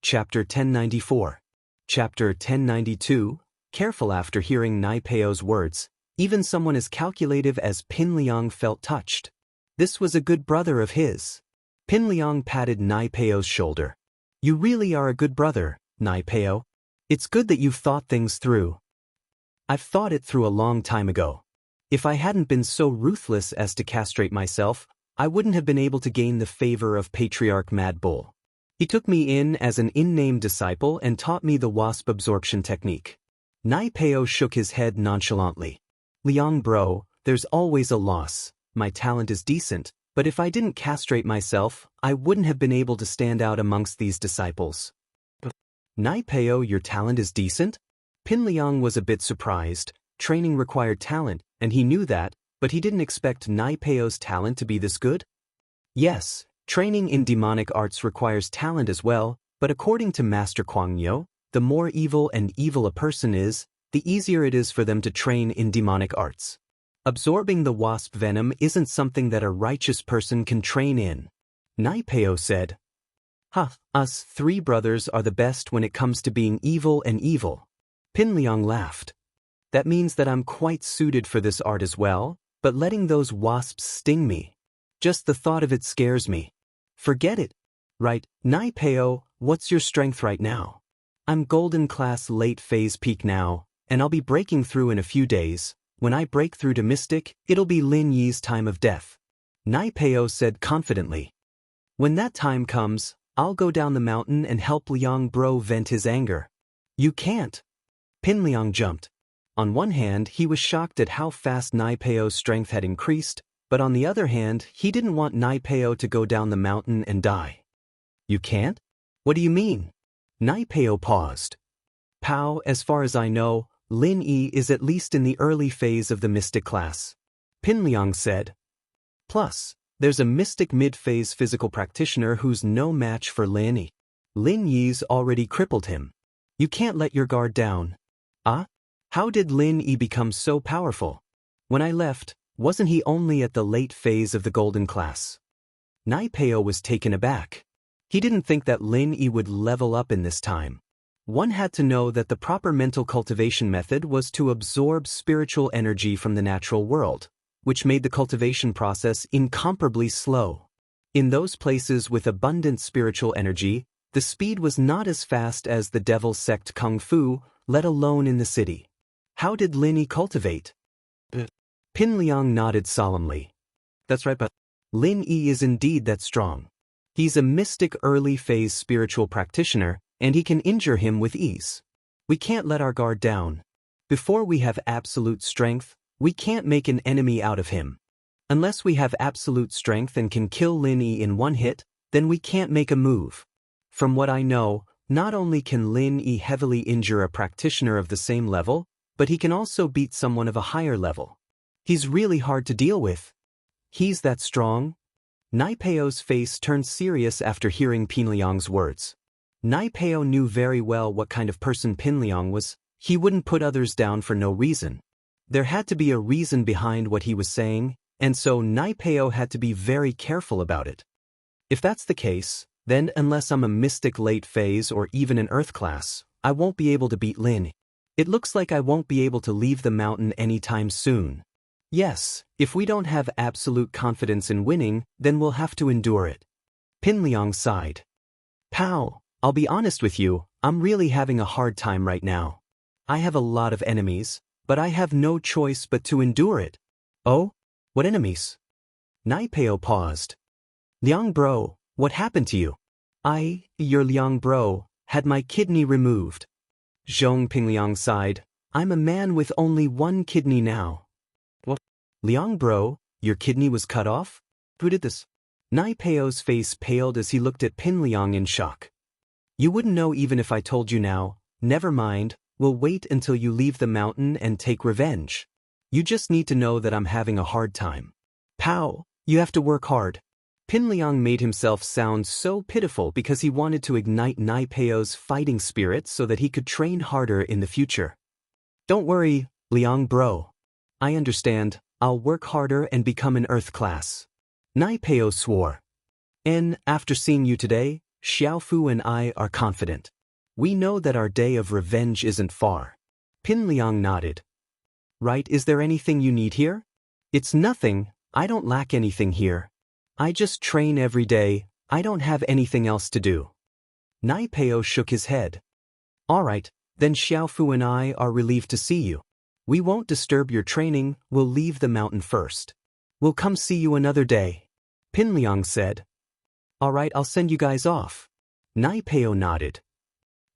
Chapter 1094. Chapter 1092. Careful after hearing Nai Peo's words, even someone as calculative as Pin Liang felt touched. This was a good brother of his. Pin Liang patted Nai Peo's shoulder. You really are a good brother, Nai Peo. It's good that you've thought things through. I've thought it through a long time ago. If I hadn't been so ruthless as to castrate myself, I wouldn't have been able to gain the favor of Patriarch Mad Bull. He took me in as an in-name disciple and taught me the wasp absorption technique. Nai Peo shook his head nonchalantly. Liang bro, there's always a loss. My talent is decent, but if I didn't castrate myself, I wouldn't have been able to stand out amongst these disciples. Nai Peo, your talent is decent? Pin Liang was a bit surprised. Training required talent, and he knew that, but he didn't expect Nai Peo's talent to be this good. Yes, Training in demonic arts requires talent as well, but according to Master Kuang Yu, the more evil a person is, the easier it is for them to train in demonic arts. Absorbing the wasp venom isn't something that a righteous person can train in. Nai Peo said, us 3 brothers are the best when it comes to being evil and evil. Pin Liang laughed. That means that I'm quite suited for this art as well, but letting those wasps sting me. Just the thought of it scares me. Forget it. Right, Nai Peo, what's your strength right now? I'm golden class late phase peak now, and I'll be breaking through in a few days. When I break through to mystic, it'll be Lin Yi's time of death. Nai Peo said confidently. When that time comes, I'll go down the mountain and help Liang Bro vent his anger. You can't. Pin Liang jumped. On one hand, he was shocked at how fast Nai Peo's strength had increased, but on the other hand, he didn't want Nai Peo to go down the mountain and die. You can't? What do you mean? Nai Peo paused. Pow, as far as I know, Lin Yi is at least in the early phase of the mystic class. Pin Liang said. Plus, there's a mystic mid-phase physical practitioner who's no match for Lin Yi. Lin Yi's already crippled him. You can't let your guard down. Ah? How did Lin Yi become so powerful? When I left, wasn't he only at the late phase of the golden class? Nai Peo was taken aback. He didn't think that Lin Yi would level up in this time. One had to know that the proper mental cultivation method was to absorb spiritual energy from the natural world, which made the cultivation process incomparably slow. In those places with abundant spiritual energy, the speed was not as fast as the Devil's Sect Kung Fu, let alone in the city. How did Lin Yi cultivate? Pin Liang nodded solemnly. That's right, but Lin Yi is indeed that strong. He's a mystic early phase spiritual practitioner, and he can injure him with ease. We can't let our guard down. Before we have absolute strength, we can't make an enemy out of him. Unless we have absolute strength and can kill Lin Yi in one hit, then we can't make a move. From what I know, not only can Lin Yi heavily injure a practitioner of the same level, but he can also beat someone of a higher level. He's really hard to deal with. He's that strong? Nai Peo's face turned serious after hearing Pin Liang's words. Nai Peo knew very well what kind of person Pin Liang was. He wouldn't put others down for no reason. There had to be a reason behind what he was saying, and so Nai Peo had to be very careful about it. If that's the case, then unless I'm a mystic late phase or even an earth class, I won't be able to beat Lin. It looks like I won't be able to leave the mountain anytime soon. Yes, if we don't have absolute confidence in winning, then we'll have to endure it. Pin Liang sighed. Pow, I'll be honest with you, I'm really having a hard time right now. I have a lot of enemies, but I have no choice but to endure it. Oh? What enemies? Nai Peo paused. Liang Bro, what happened to you? Your Liang Bro, had my kidney removed. Zhong Ping Liang sighed. I'm a man with only one kidney now. What? Liang Bro, your kidney was cut off? Who did this? Nai Peo's face paled as he looked at Pin Liang in shock. You wouldn't know even if I told you now. Never mind, we'll wait until you leave the mountain and take revenge. You just need to know that I'm having a hard time. Pow, you have to work hard. Pin Liang made himself sound so pitiful because he wanted to ignite Nai Peo's fighting spirit so that he could train harder in the future. Don't worry, Liang Bro. I understand, I'll work harder and become an earth class. Nai Peo swore. And after seeing you today, Xiaofu and I are confident. We know that our day of revenge isn't far. Pin Liang nodded. Right, is there anything you need here? It's nothing, I don't lack anything here. I just train every day, I don't have anything else to do. Nai Peo shook his head. Alright, then Xiaofu and I are relieved to see you. We won't disturb your training, we'll leave the mountain first. We'll come see you another day. Pin Liang said. Alright, I'll send you guys off. Nai Peo nodded.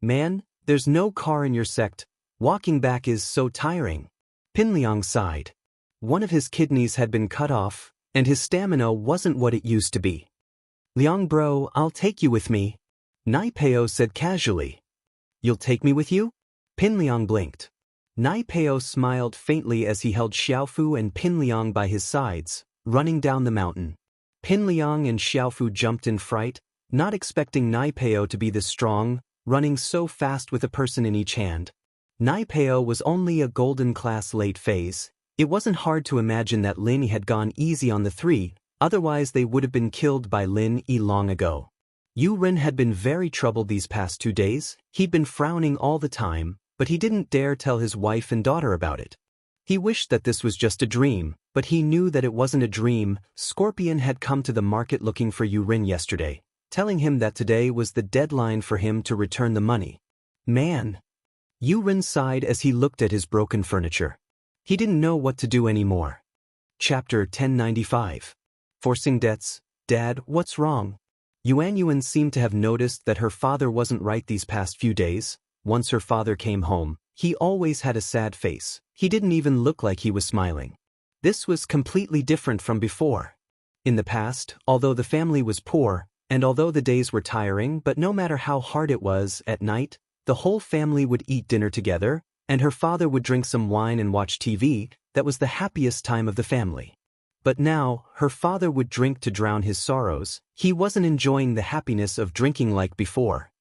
Man, there's no car in your sect. Walking back is so tiring. Pin Liang sighed. One of his kidneys had been cut off, and his stamina wasn't what it used to be. Liang Bro, I'll take you with me. Nai Peo said casually. You'll take me with you? Pin Liang blinked. Nai Peo smiled faintly as he held Xiaofu and Pin Liang by his sides, running down the mountain. Pin Liang and Xiaofu jumped in fright, not expecting Nai Peo to be this strong, running so fast with a person in each hand. Nai Peo was only a golden class late phase. It wasn't hard to imagine that Lin Yi had gone easy on the three, otherwise they would have been killed by Lin Yi long ago. Yu Ren had been very troubled these past 2 days. He'd been frowning all the time, but he didn't dare tell his wife and daughter about it. He wished that this was just a dream, but he knew that it wasn't a dream. Scorpion had come to the market looking for Yu Ren yesterday, telling him that today was the deadline for him to return the money. Man! Yu Ren sighed as he looked at his broken furniture. He didn't know what to do anymore. Chapter 1095. Forcing debts. Dad, what's wrong? Yuan seemed to have noticed that her father wasn't right these past few days. Once her father came home, he always had a sad face. He didn't even look like he was smiling. This was completely different from before. In the past, although the family was poor, and although the days were tiring, but no matter how hard it was, at night, the whole family would eat dinner together, and her father would drink some wine and watch TV. That was the happiest time of the family. But now, her father would drink to drown his sorrows. He wasn't enjoying the happiness of drinking like before.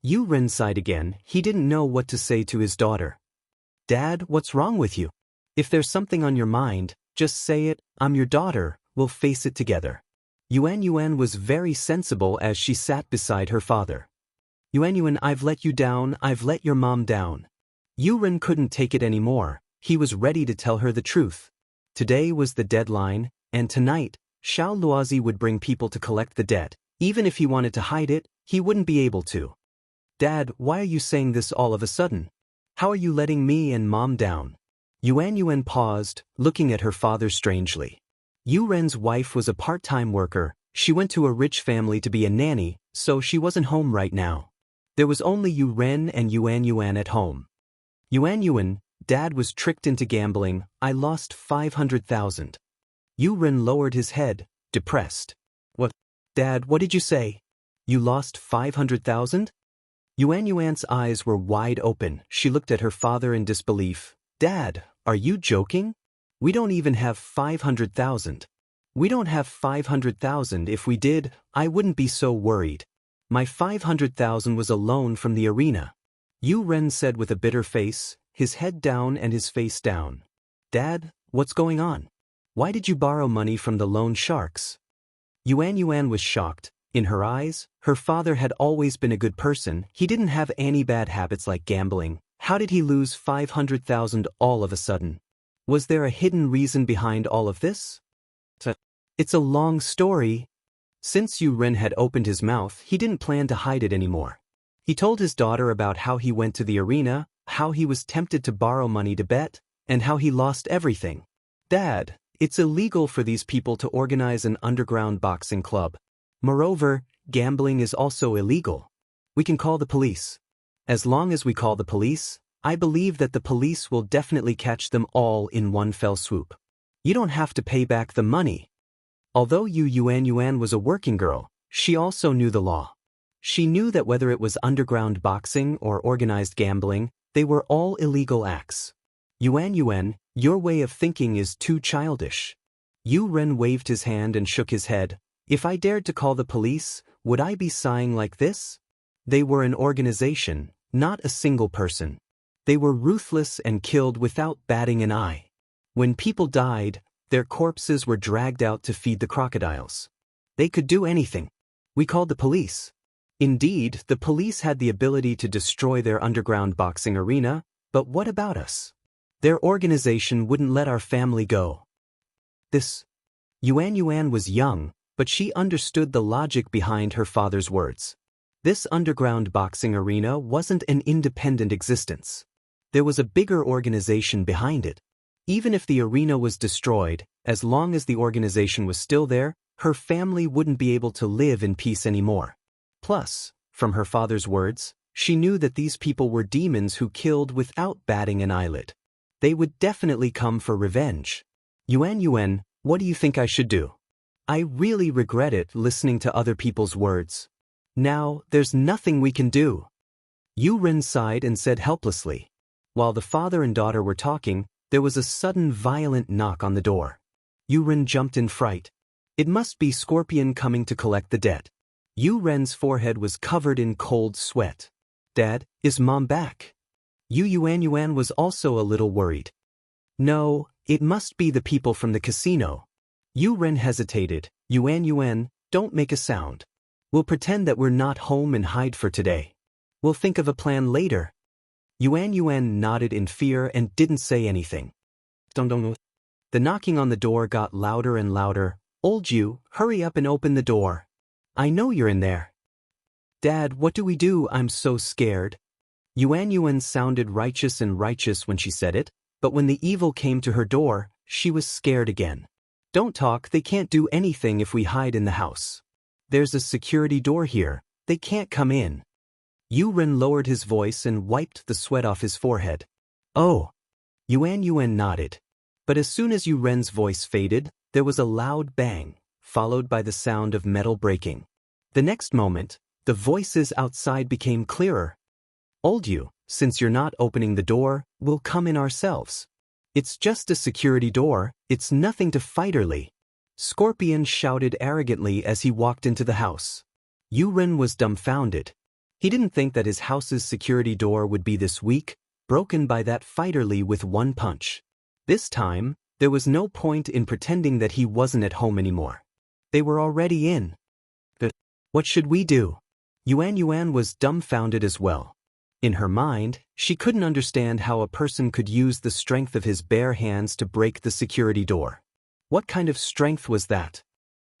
Yu Ren sighed again. He didn't know what to say to his daughter. Dad, what's wrong with you? If there's something on your mind, just say it. I'm your daughter. We'll face it together. Yuan was very sensible as she sat beside her father. Yuan, I've let you down. I've let your mom down. Yu Ren couldn't take it anymore. He was ready to tell her the truth. Today was the deadline, and tonight, Xiao Luozi would bring people to collect the debt. Even if he wanted to hide it, he wouldn't be able to. Dad, why are you saying this all of a sudden? How are you letting me and Mom down? Yuan paused, looking at her father strangely. Yu Ren's wife was a part-time worker. She went to a rich family to be a nanny, so she wasn't home right now. There was only Yu Ren and Yuan at home. Yuan, Dad was tricked into gambling. I lost 500,000. Yu Ren lowered his head, depressed. What? Dad, what did you say? You lost 500,000? Yuan's eyes were wide open. She looked at her father in disbelief. Dad, are you joking? We don't even have 500,000. We don't have 500,000. If we did, I wouldn't be so worried. My 500,000 was a loan from the arena. Yu Ren said with a bitter face, his head down and his face down. Dad, what's going on? Why did you borrow money from the loan sharks? Yuan was shocked. In her eyes, her father had always been a good person. He didn't have any bad habits like gambling. How did he lose 500,000 all of a sudden? Was there a hidden reason behind all of this? It's a long story. Since Yu Ren had opened his mouth, he didn't plan to hide it anymore. He told his daughter about how he went to the arena, how he was tempted to borrow money to bet, and how he lost everything. Dad, it's illegal for these people to organize an underground boxing club. Moreover, gambling is also illegal. We can call the police. As long as we call the police, I believe that the police will definitely catch them all in one fell swoop. You don't have to pay back the money. Although Yuan was a working girl, she also knew the law. She knew that whether it was underground boxing or organized gambling, they were all illegal acts. Yuan, your way of thinking is too childish. Yu Ren waved his hand and shook his head. If I dared to call the police, would I be sighing like this? They were an organization, not a single person. They were ruthless and killed without batting an eye. When people died, their corpses were dragged out to feed the crocodiles. They could do anything. We called the police. Indeed, the police had the ability to destroy their underground boxing arena, but what about us? Their organization wouldn't let our family go. Yuan was young, but she understood the logic behind her father's words. This underground boxing arena wasn't an independent existence. There was a bigger organization behind it. Even if the arena was destroyed, as long as the organization was still there, her family wouldn't be able to live in peace anymore. Plus, from her father's words, she knew that these people were demons who killed without batting an eyelid. They would definitely come for revenge. Yuan, what do you think I should do? I really regret it listening to other people's words. Now, there's nothing we can do. Yu Ren sighed and said helplessly. While the father and daughter were talking, there was a sudden violent knock on the door. Yu Ren jumped in fright. It must be Scorpion coming to collect the debt. Yu Ren's forehead was covered in cold sweat. Dad, is Mom back? Yuan was also a little worried. No, it must be the people from the casino. Yu Ren hesitated. Yuan, don't make a sound. We'll pretend that we're not home and hide for today. We'll think of a plan later. Yuan nodded in fear and didn't say anything. The knocking on the door got louder and louder. Old Yu, hurry up and open the door. I know you're in there. Dad, what do we do? I'm so scared. Yuan sounded righteous when she said it, but when the evil came to her door, she was scared again. Don't talk, they can't do anything if we hide in the house. There's a security door here, they can't come in. Yu Ren lowered his voice and wiped the sweat off his forehead. Oh. Yuan nodded. But as soon as Yu Ren's voice faded, there was a loud bang, followed by the sound of metal breaking. The next moment, the voices outside became clearer. Old Yu, since you're not opening the door, we'll come in ourselves. It's just a security door, it's nothing to fight early. Scorpion shouted arrogantly as he walked into the house. Yu Ren was dumbfounded. He didn't think that his house's security door would be this weak, broken by that fighterly with one punch. This time, there was no point in pretending that he wasn't at home anymore. They were already in. What should we do? Yuan was dumbfounded as well. In her mind, she couldn't understand how a person could use the strength of his bare hands to break the security door. What kind of strength was that?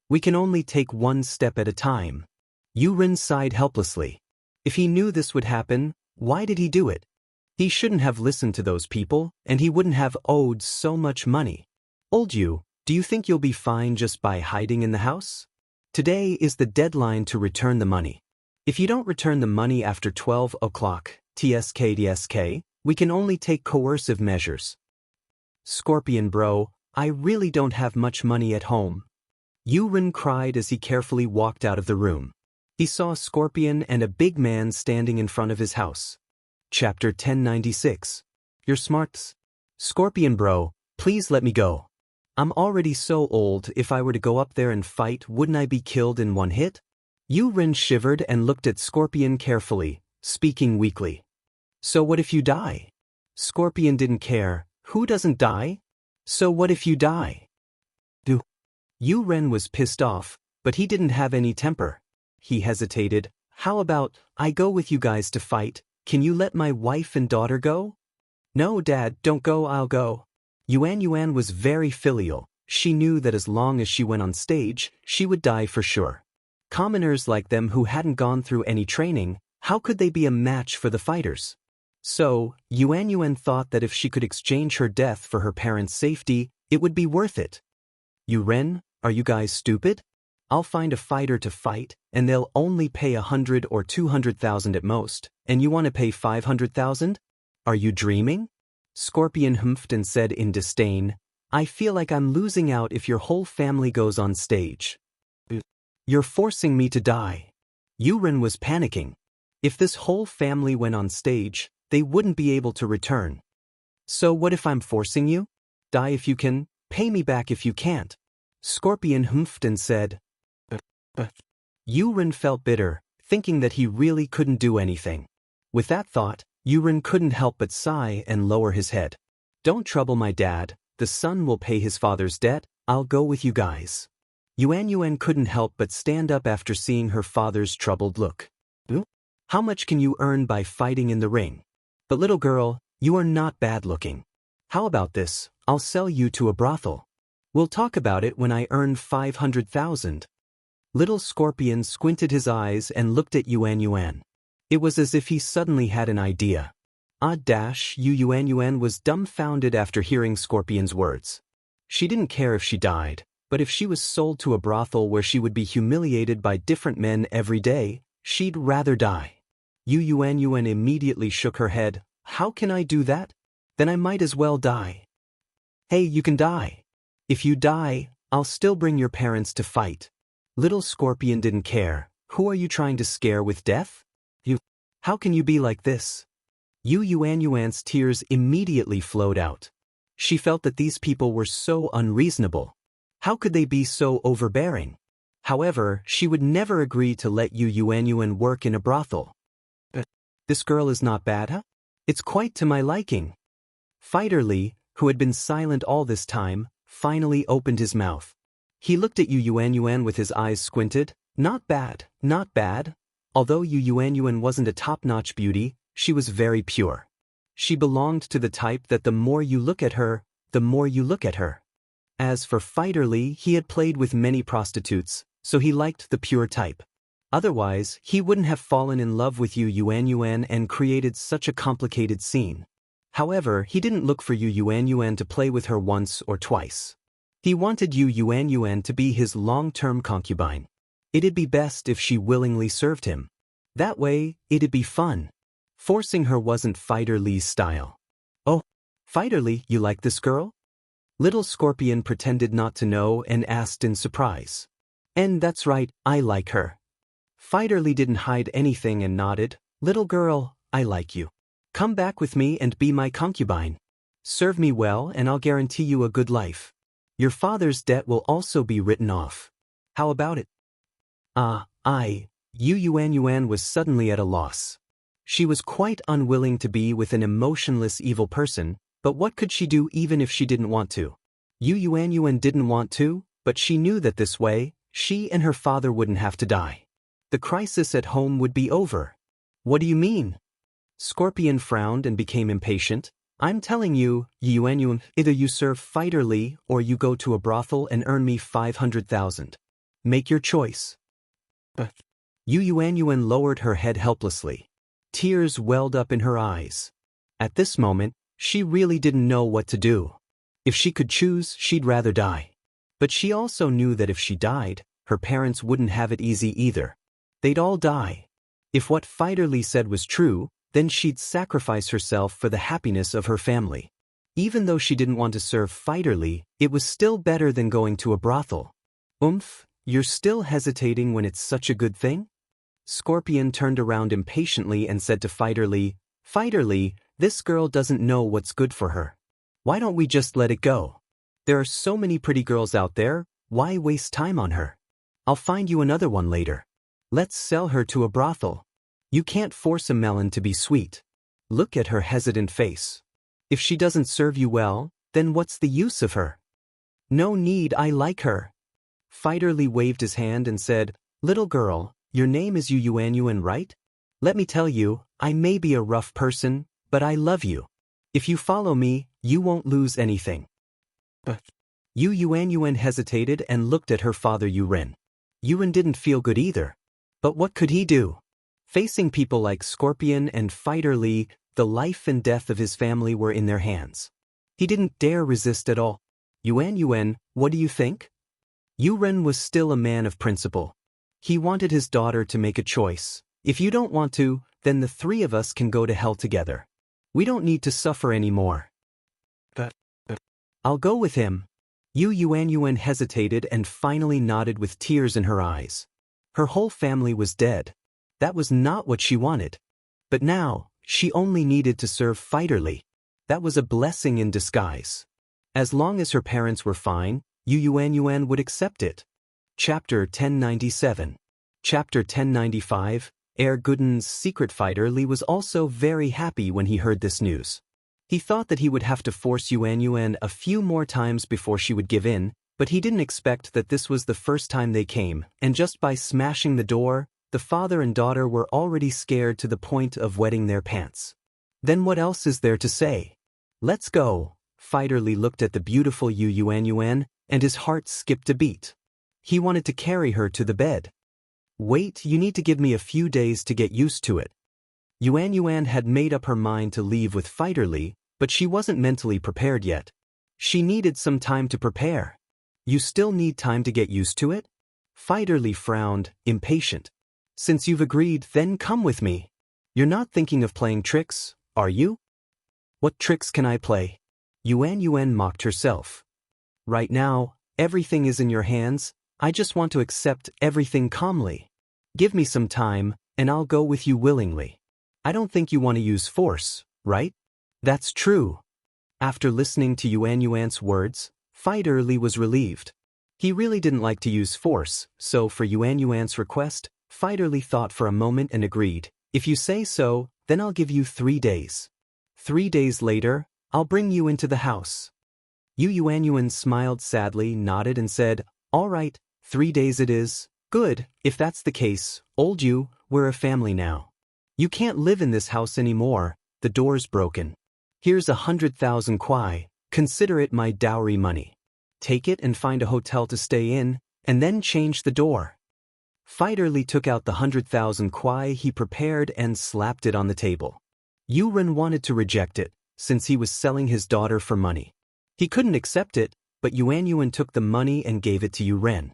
We can only take one step at a time. Yu Ren sighed helplessly. If he knew this would happen, why did he do it? He shouldn't have listened to those people, and he wouldn't have owed so much money. Old Yu, do you think you'll be fine just by hiding in the house? Today is the deadline to return the money. If you don't return the money after 12 o'clock, TSK, we can only take coercive measures. Scorpion bro, I really don't have much money at home. Yu Ren cried as he carefully walked out of the room. He saw Scorpion and a big man standing in front of his house. Chapter 1096. You're smart. Scorpion bro, please let me go. I'm already so old, if I were to go up there and fight, wouldn't I be killed in one hit? Yu Ren shivered and looked at Scorpion carefully, speaking weakly. So what if you die? Scorpion didn't care. Who doesn't die? So what if you die? Yu Ren was pissed off, but he didn't have any temper. He hesitated. How about, I go with you guys to fight, can you let my wife and daughter go? No Dad, don't go, I'll go. Yuan was very filial. She knew that as long as she went on stage, she would die for sure. Commoners like them who hadn't gone through any training, how could they be a match for the fighters? So, Yuan thought that if she could exchange her death for her parents' safety, it would be worth it. Yu Ren, are you guys stupid? I'll find a fighter to fight, and they'll only pay 100 or 200,000 at most, and you want to pay 500,000? Are you dreaming? Scorpion humphed and said in disdain, I feel like I'm losing out if your whole family goes on stage. You're forcing me to die. Yu Ren was panicking. If this whole family went on stage, they wouldn't be able to return. So what if I'm forcing you? Die if you can, pay me back if you can't. Scorpion humphed and said. Yu Ren felt bitter, thinking that he really couldn't do anything. With that thought, Yu Ren couldn't help but sigh and lower his head. Don't trouble my dad, the son will pay his father's debt, I'll go with you guys. Yuan couldn't help but stand up after seeing her father's troubled look. How much can you earn by fighting in the ring? But little girl, you are not bad looking. How about this, I'll sell you to a brothel. We'll talk about it when I earn 500,000. Little Scorpion squinted his eyes and looked at Yuan. It was as if he suddenly had an idea. Yuan was dumbfounded after hearing Scorpion's words. She didn't care if she died, but if she was sold to a brothel where she would be humiliated by different men every day, she'd rather die. Yuan immediately shook her head. How can I do that? Then I might as well die. Hey, you can die. If you die, I'll still bring your parents to fight. Little Scorpion didn't care. Who are you trying to scare with death? How can you be like this? Yuan's tears immediately flowed out. She felt that these people were so unreasonable. How could they be so overbearing? However, she would never agree to let Yu Yuanyuan work in a brothel. But this girl is not bad, huh? It's quite to my liking. Fighter Li, who had been silent all this time, finally opened his mouth. He looked at Yu Yuanyuan with his eyes squinted. Not bad, not bad. Although Yu Yuanyuan wasn't a top-notch beauty, she was very pure. She belonged to the type that the more you look at her, the more you look at her. As for Fighter Li, he had played with many prostitutes, so he liked the pure type. Otherwise, he wouldn't have fallen in love with Yu Yuanyuan and created such a complicated scene. However, he didn't look for Yu Yuanyuan to play with her once or twice. He wanted Yu Yuanyuan to be his long-term concubine. It'd be best if she willingly served him. That way, it'd be fun. Forcing her wasn't Fighter Li's style. Oh, Fighter Li, you like this girl? Little Scorpion pretended not to know and asked in surprise. And that's right, I like her. Fighter Li didn't hide anything and nodded. Little girl, I like you. Come back with me and be my concubine. Serve me well and I'll guarantee you a good life. Your father's debt will also be written off. How about it? Yu Yuanyuan was suddenly at a loss. She was quite unwilling to be with an emotionless evil person, but what could she do even if she didn't want to? Yu Yuanyuan didn't want to, but she knew that this way, she and her father wouldn't have to die. The crisis at home would be over. What do you mean? Scorpion frowned and became impatient. I'm telling you, Yu Yuanyuan, either you serve Fighter Li or you go to a brothel and earn me 500,000. Make your choice. But Yu Yuanyuan lowered her head helplessly. Tears welled up in her eyes. At this moment, she really didn't know what to do. If she could choose, she'd rather die. But she also knew that if she died, her parents wouldn't have it easy either. They'd all die. If what Fighter Li said was true, then she'd sacrifice herself for the happiness of her family. Even though she didn't want to serve Fighter Li, it was still better than going to a brothel. You're still hesitating when it's such a good thing? Scorpion turned around impatiently and said to Fighter Li, this girl doesn't know what's good for her. Why don't we just let it go? There are so many pretty girls out there, why waste time on her? I'll find you another one later. Let's sell her to a brothel. You can't force a melon to be sweet. Look at her hesitant face. If she doesn't serve you well, then what's the use of her? No need, I like her. Fighter Li waved his hand and said, little girl, your name is Yu Yuanyuan, right? Let me tell you, I may be a rough person, but I love you. If you follow me, you won't lose anything. But Yu Yuanyuan hesitated and looked at her father Yuren. Yuren didn't feel good either. But what could he do? Facing people like Scorpion and Fighter Li, the life and death of his family were in their hands. He didn't dare resist at all. Yuanyuan, what do you think? Yuren was still a man of principle. He wanted his daughter to make a choice. If you don't want to, then the three of us can go to hell together. We don't need to suffer anymore. But I'll go with him. Yu Yuanyuan hesitated and finally nodded with tears in her eyes. Her whole family was dead. That was not what she wanted. But now, she only needed to serve Fighter Li. That was a blessing in disguise. As long as her parents were fine, Yu Yuanyuan would accept it. Chapter 1097. Chapter 1095. Gooden's secret Fighter Li was also very happy when he heard this news. He thought that he would have to force Yuanyuan a few more times before she would give in, but he didn't expect that this was the first time they came, and just by smashing the door, the father and daughter were already scared to the point of wetting their pants. Then what else is there to say? Let's go. Fighter Li looked at the beautiful Yu Yuanyuan, and his heart skipped a beat. He wanted to carry her to the bed. Wait, you need to give me a few days to get used to it. Yuanyuan had made up her mind to leave with Fighter Li, but she wasn't mentally prepared yet. She needed some time to prepare. You still need time to get used to it? Fighter Li frowned, impatient. Since you've agreed, then come with me. You're not thinking of playing tricks, are you? What tricks can I play? Yuanyuan mocked herself. Right now, everything is in your hands. I just want to accept everything calmly. Give me some time, and I'll go with you willingly. I don't think you want to use force, right? That's true. After listening to Yuanyuan's words, Fighter Li was relieved. He really didn't like to use force, so for Yuan Yuan's request, Fighter Li thought for a moment and agreed. If you say so, then I'll give you 3 days. 3 days later, I'll bring you into the house. Yuan Yuan smiled sadly, nodded and said, all right, 3 days it is. Good, if that's the case, old Yu, we're a family now. You can't live in this house anymore, the door's broken. Here's 100,000 kuai, consider it my dowry money. Take it and find a hotel to stay in, and then change the door. Fighter Li took out the 100,000 kuai he prepared and slapped it on the table. Yu Ren wanted to reject it, since he was selling his daughter for money. He couldn't accept it, but Yuan Yuan took the money and gave it to Yu Ren.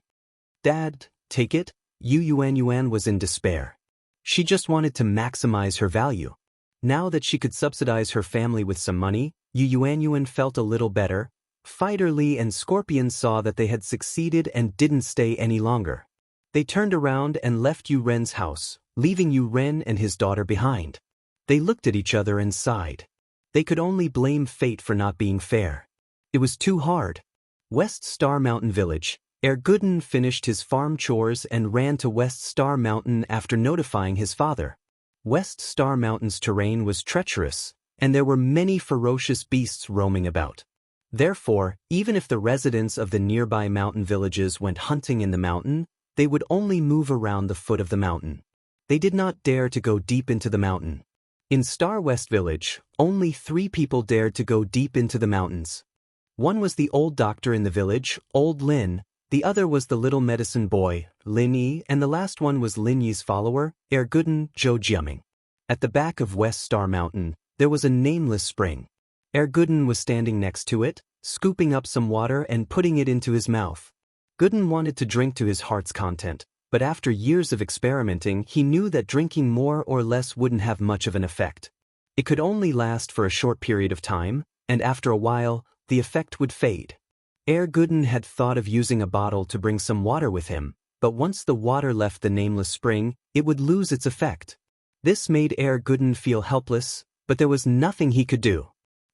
Dad, take it? Yuan Yuan was in despair. She just wanted to maximize her value. Now that she could subsidize her family with some money, Yuan Yuan felt a little better. Fighter Li and Scorpion saw that they had succeeded and didn't stay any longer. They turned around and left Yu Ren's house, leaving Yu Ren and his daughter behind. They looked at each other and sighed. They could only blame fate for not being fair. It was too hard. West Star Mountain Village. Gooden finished his farm chores and ran to West Star Mountain after notifying his father. West Star Mountain's terrain was treacherous, and there were many ferocious beasts roaming about. Therefore, even if the residents of the nearby mountain villages went hunting in the mountain, they would only move around the foot of the mountain. They did not dare to go deep into the mountain. In Star West Village, only 3 people dared to go deep into the mountains. One was the old doctor in the village, Old Lin. The other was the little medicine boy, Lin Yi, and the last one was Lin Yi's follower, Gooden, Zhou Jiaming. At the back of West Star Mountain, there was a nameless spring. Gooden was standing next to it, scooping up some water and putting it into his mouth. Gooden wanted to drink to his heart's content, but after years of experimenting, he knew that drinking more or less wouldn't have much of an effect. It could only last for a short period of time, and after a while, the effect would fade. Gooden had thought of using a bottle to bring some water with him, but once the water left the nameless spring, it would lose its effect. This made Gooden feel helpless, but there was nothing he could do.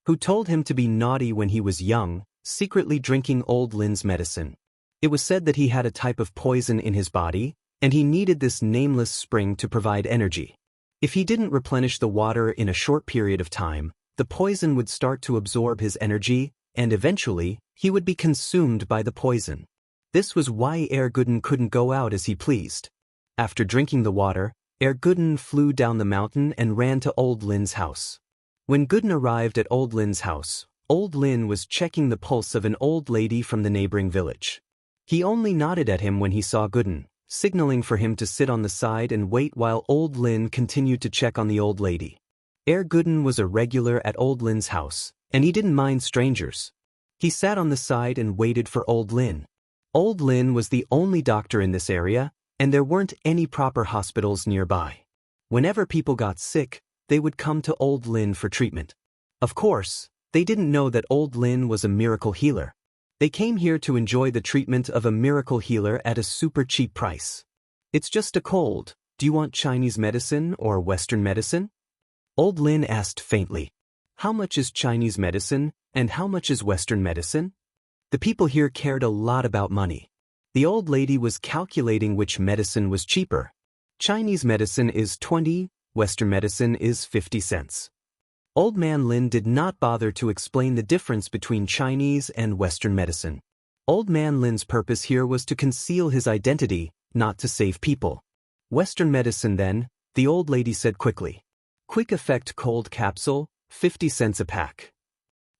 Who told him to be naughty when he was young, secretly drinking Old Lin's medicine? It was said that he had a type of poison in his body, and he needed this nameless spring to provide energy. If he didn't replenish the water in a short period of time, the poison would start to absorb his energy, and eventually, he would be consumed by the poison. This was why Gooden couldn't go out as he pleased. After drinking the water, Gooden flew down the mountain and ran to Old Lin's house. When Gooden arrived at Old Lin's house, Old Lin was checking the pulse of an old lady from the neighboring village. He only nodded at him when he saw Gooden, signaling for him to sit on the side and wait while Old Lin continued to check on the old lady. Gooden was a regular at Old Lin's house, and he didn't mind strangers. He sat on the side and waited for Old Lin. Old Lin was the only doctor in this area, and there weren't any proper hospitals nearby. Whenever people got sick, they would come to Old Lin for treatment. Of course, they didn't know that Old Lin was a miracle healer. They came here to enjoy the treatment of a miracle healer at a super cheap price. It's just a cold. Do you want Chinese medicine or Western medicine? Old Lin asked faintly. How much is Chinese medicine, and how much is Western medicine? The people here cared a lot about money. The old lady was calculating which medicine was cheaper. Chinese medicine is 20, Western medicine is 50 cents. Old Man Lin did not bother to explain the difference between Chinese and Western medicine. Old Man Lin's purpose here was to conceal his identity, not to save people. Western medicine then, the old lady said quickly. Quick Effect Cold Capsule, 50 cents a pack.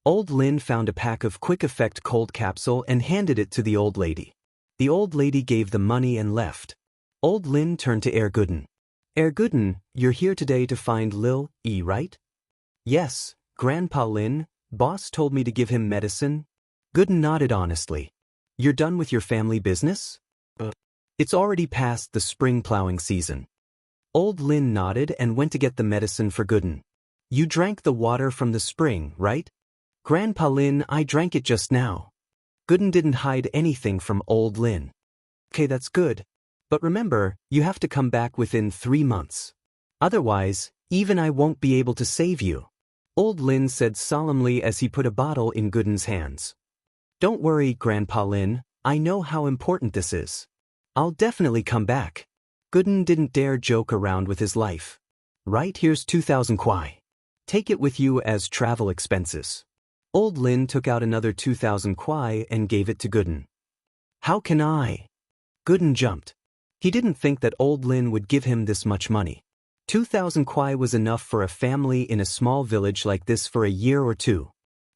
Old Lin found a pack of Quick Effect Cold Capsule and handed it to the old lady. The old lady gave the money and left. Old Lin turned to Gooden. Gooden, you're here today to find Lil Yi, right? Yes, Grandpa Lin, boss told me to give him medicine. Gooden nodded honestly. You're done with your family business? It's already past the spring plowing season. Old Lin nodded and went to get the medicine for Gooden. You drank the water from the spring, right? Grandpa Lin, I drank it just now. Gooden didn't hide anything from Old Lin. Okay, that's good. But remember, you have to come back within 3 months. Otherwise, even I won't be able to save you. Old Lin said solemnly as he put a bottle in Gooden's hands. Don't worry, Grandpa Lin, I know how important this is. I'll definitely come back. Gooden didn't dare joke around with his life. Right, here's 2,000 kwai. Take it with you as travel expenses. Old Lin took out another 2,000 kwai and gave it to Gooden. How can I? Gooden jumped. He didn't think that Old Lin would give him this much money. 2,000 kwai was enough for a family in a small village like this for a year or two.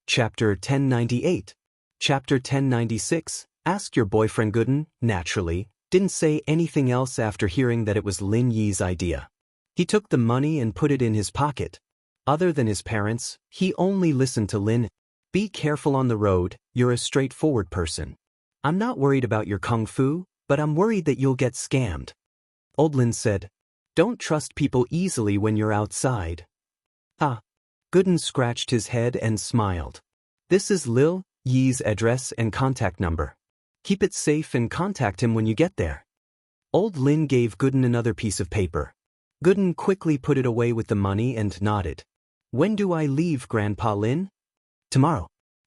Chapter 1098. Chapter 1096. Ask your boyfriend. Gooden, naturally, didn't say anything else after hearing that it was Lin Yi's idea. He took the money and put it in his pocket. Other than his parents, he only listened to Lin. Be careful on the road, you're a straightforward person. I'm not worried about your kung fu, but I'm worried that you'll get scammed. Old Lin said, don't trust people easily when you're outside. Ah. Gooden scratched his head and smiled. This is Lil Yi's address and contact number. Keep it safe and contact him when you get there. Old Lin gave Gooden another piece of paper. Gooden quickly put it away with the money and nodded. When do I leave, Grandpa Lin? Tomorrow.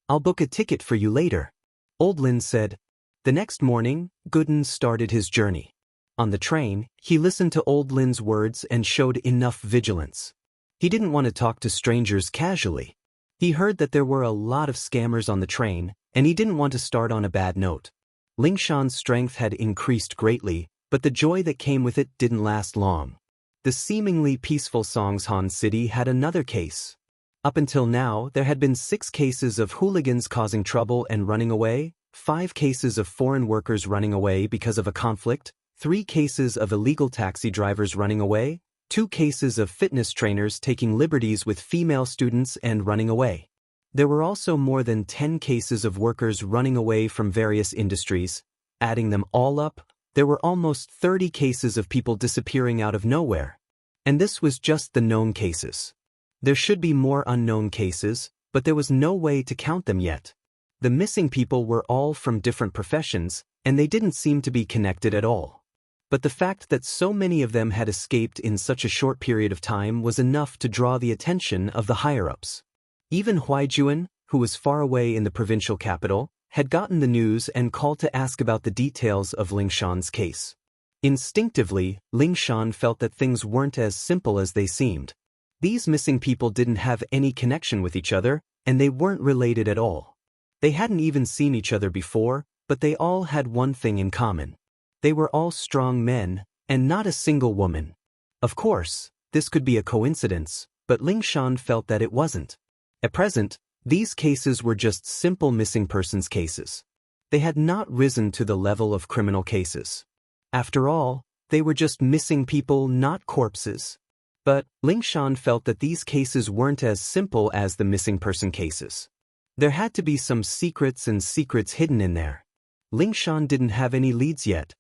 I'll book a ticket for you later. Old Lin said. The next morning, Gooden started his journey. On the train, he listened to Old Lin's words and showed enough vigilance. He didn't want to talk to strangers casually. He heard that there were a lot of scammers on the train, and he didn't want to start on a bad note. Lingshan's strength had increased greatly, but the joy that came with it didn't last long. The seemingly peaceful Songshan City had another case. Up until now, there had been 6 cases of hooligans causing trouble and running away, 5 cases of foreign workers running away because of a conflict, 3 cases of illegal taxi drivers running away, 2 cases of fitness trainers taking liberties with female students and running away. There were also more than 10 cases of workers running away from various industries. Adding them all up, there were almost 30 cases of people disappearing out of nowhere. And this was just the known cases. There should be more unknown cases, but there was no way to count them yet. The missing people were all from different professions, and they didn't seem to be connected at all. But the fact that so many of them had escaped in such a short period of time was enough to draw the attention of the higher-ups. Even Huaijuan, who was far away in the provincial capital, had gotten the news and called to ask about the details of Lingshan's case. Instinctively, Lingshan felt that things weren't as simple as they seemed. These missing people didn't have any connection with each other, and they weren't related at all. They hadn't even seen each other before, but they all had one thing in common. They were all strong men, and not a single woman. Of course, this could be a coincidence, but Lingshan felt that it wasn't. At present, these cases were just simple missing persons cases. They had not risen to the level of criminal cases. After all, they were just missing people, not corpses. But Lingshan felt that these cases weren't as simple as the missing person cases. There had to be some secrets and secrets hidden in there. Lingshan didn't have any leads yet.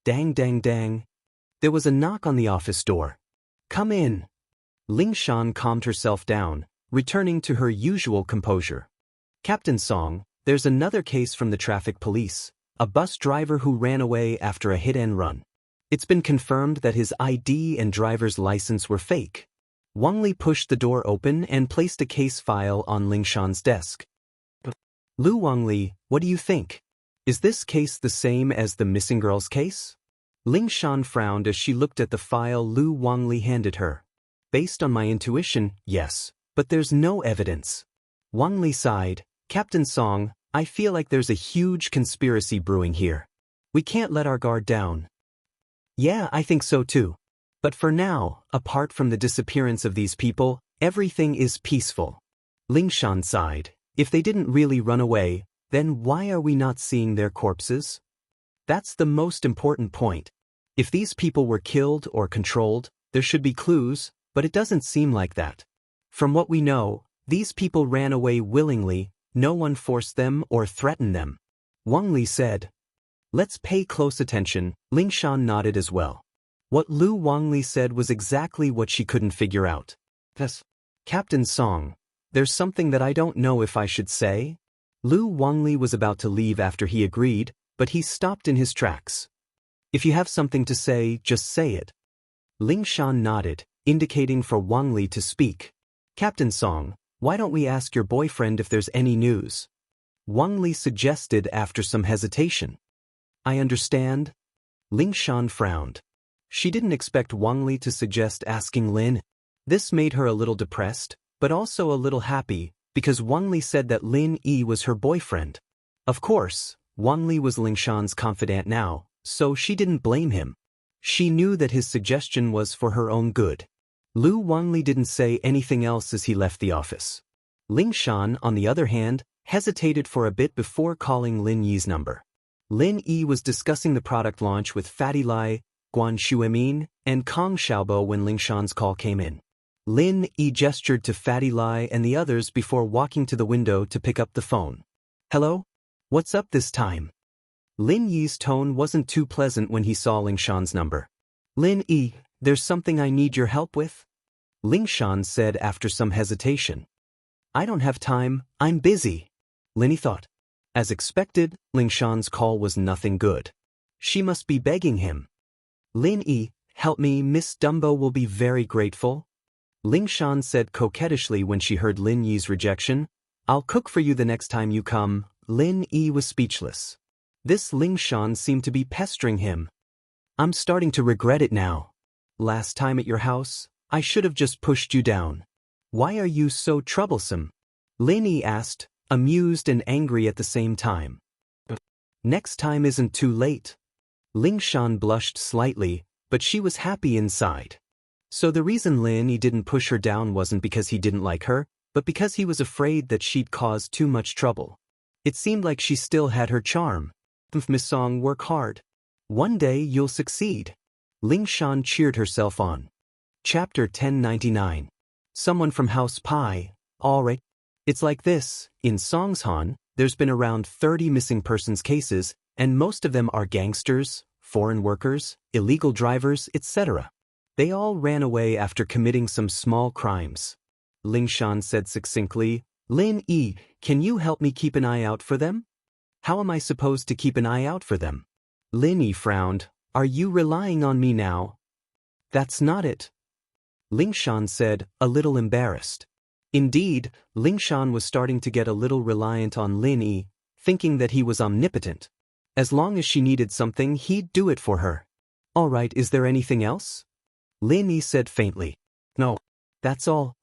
Dang dang dang. There was a knock on the office door. Come in. Lingshan calmed herself down, returning to her usual composure. Captain Song, there's another case from the traffic police, a bus driver who ran away after a hit-and-run. It's been confirmed that his ID and driver's license were fake. Wang Li pushed the door open and placed a case file on Lingshan's desk. Lu Wang Li, what do you think? Is this case the same as the missing girl's case? Lingshan frowned as she looked at the file Lu Wang Li handed her. Based on my intuition, yes, but there's no evidence. Wang Li sighed. Captain Song, I feel like there's a huge conspiracy brewing here. We can't let our guard down. Yeah, I think so too. But for now, apart from the disappearance of these people, everything is peaceful. Lingshan sighed. If they didn't really run away, then why are we not seeing their corpses? That's the most important point. If these people were killed or controlled, there should be clues, but it doesn't seem like that. From what we know, these people ran away willingly, no one forced them or threatened them. Wang Li said. Let's pay close attention. Lingshan nodded as well. What Lu Wang Li said was exactly what she couldn't figure out. Yes. Captain Song, there's something that I don't know if I should say. Lu Wang Li was about to leave after he agreed, but he stopped in his tracks. If you have something to say, just say it. Lingshan nodded, indicating for Wang Li to speak. Captain Song, why don't we ask your boyfriend if there's any news? Wang Li suggested after some hesitation. I understand. Ling Shan frowned. She didn't expect Wang Li to suggest asking Lin. This made her a little depressed, but also a little happy, because Wang Li said that Lin Yi was her boyfriend. Of course, Wang Li was Ling Shan's confidant now, so she didn't blame him. She knew that his suggestion was for her own good. Wang Li didn't say anything else as he left the office. Ling Shan, on the other hand, hesitated for a bit before calling Lin Yi's number. Lin Yi was discussing the product launch with Fatty Lai, Guan Shuemin, and Kong Xiaobo when Ling Shan's call came in. Lin Yi gestured to Fatty Lai and the others before walking to the window to pick up the phone. Hello? What's up this time? Lin Yi's tone wasn't too pleasant when he saw Ling Shan's number. Lin Yi, there's something I need your help with? Ling Shan said after some hesitation. I don't have time, I'm busy. Lin Yi thought. As expected, Ling Shan's call was nothing good. She must be begging him. Lin Yi, help me, Miss Dumbo will be very grateful. Ling Shan said coquettishly when she heard Lin Yi's rejection. I'll cook for you the next time you come. Lin Yi was speechless. This Ling Shan seemed to be pestering him. I'm starting to regret it now. Last time at your house, I should have just pushed you down. Why are you so troublesome? Lin Yi asked, amused and angry at the same time. Next time isn't too late. Ling Shan blushed slightly, but she was happy inside. So the reason Lin Yi didn't push her down wasn't because he didn't like her, but because he was afraid that she'd cause too much trouble. It seemed like she still had her charm. Miss Song, work hard. One day you'll succeed. Ling Shan cheered herself on. Chapter 1099. Someone from House Pi. Alright. It's like this, in Songshan, there's been around 30 missing persons cases, and most of them are gangsters, foreign workers, illegal drivers, etc. They all ran away after committing some small crimes. Ling Shan said succinctly, Lin Yi, can you help me keep an eye out for them? How am I supposed to keep an eye out for them? Lin Yi frowned. Are you relying on me now? That's not it. Ling Shan said, a little embarrassed. Indeed, Ling Shan was starting to get a little reliant on Lin Yi, thinking that he was omnipotent. As long as she needed something, he'd do it for her. All right, is there anything else? Lin Yi said faintly. No, that's all.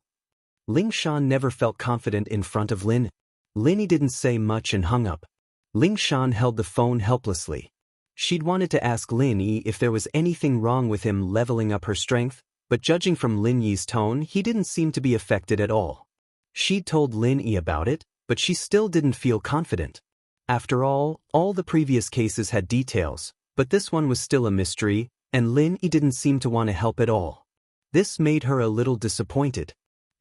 Ling Shan never felt confident in front of Lin. Lin Yi didn't say much and hung up. Ling Shan held the phone helplessly. She'd wanted to ask Lin Yi if there was anything wrong with him leveling up her strength, but judging from Lin Yi's tone, he didn't seem to be affected at all. She'd told Lin Yi about it, but she still didn't feel confident. After all the previous cases had details, but this one was still a mystery, and Lin Yi didn't seem to want to help at all. This made her a little disappointed.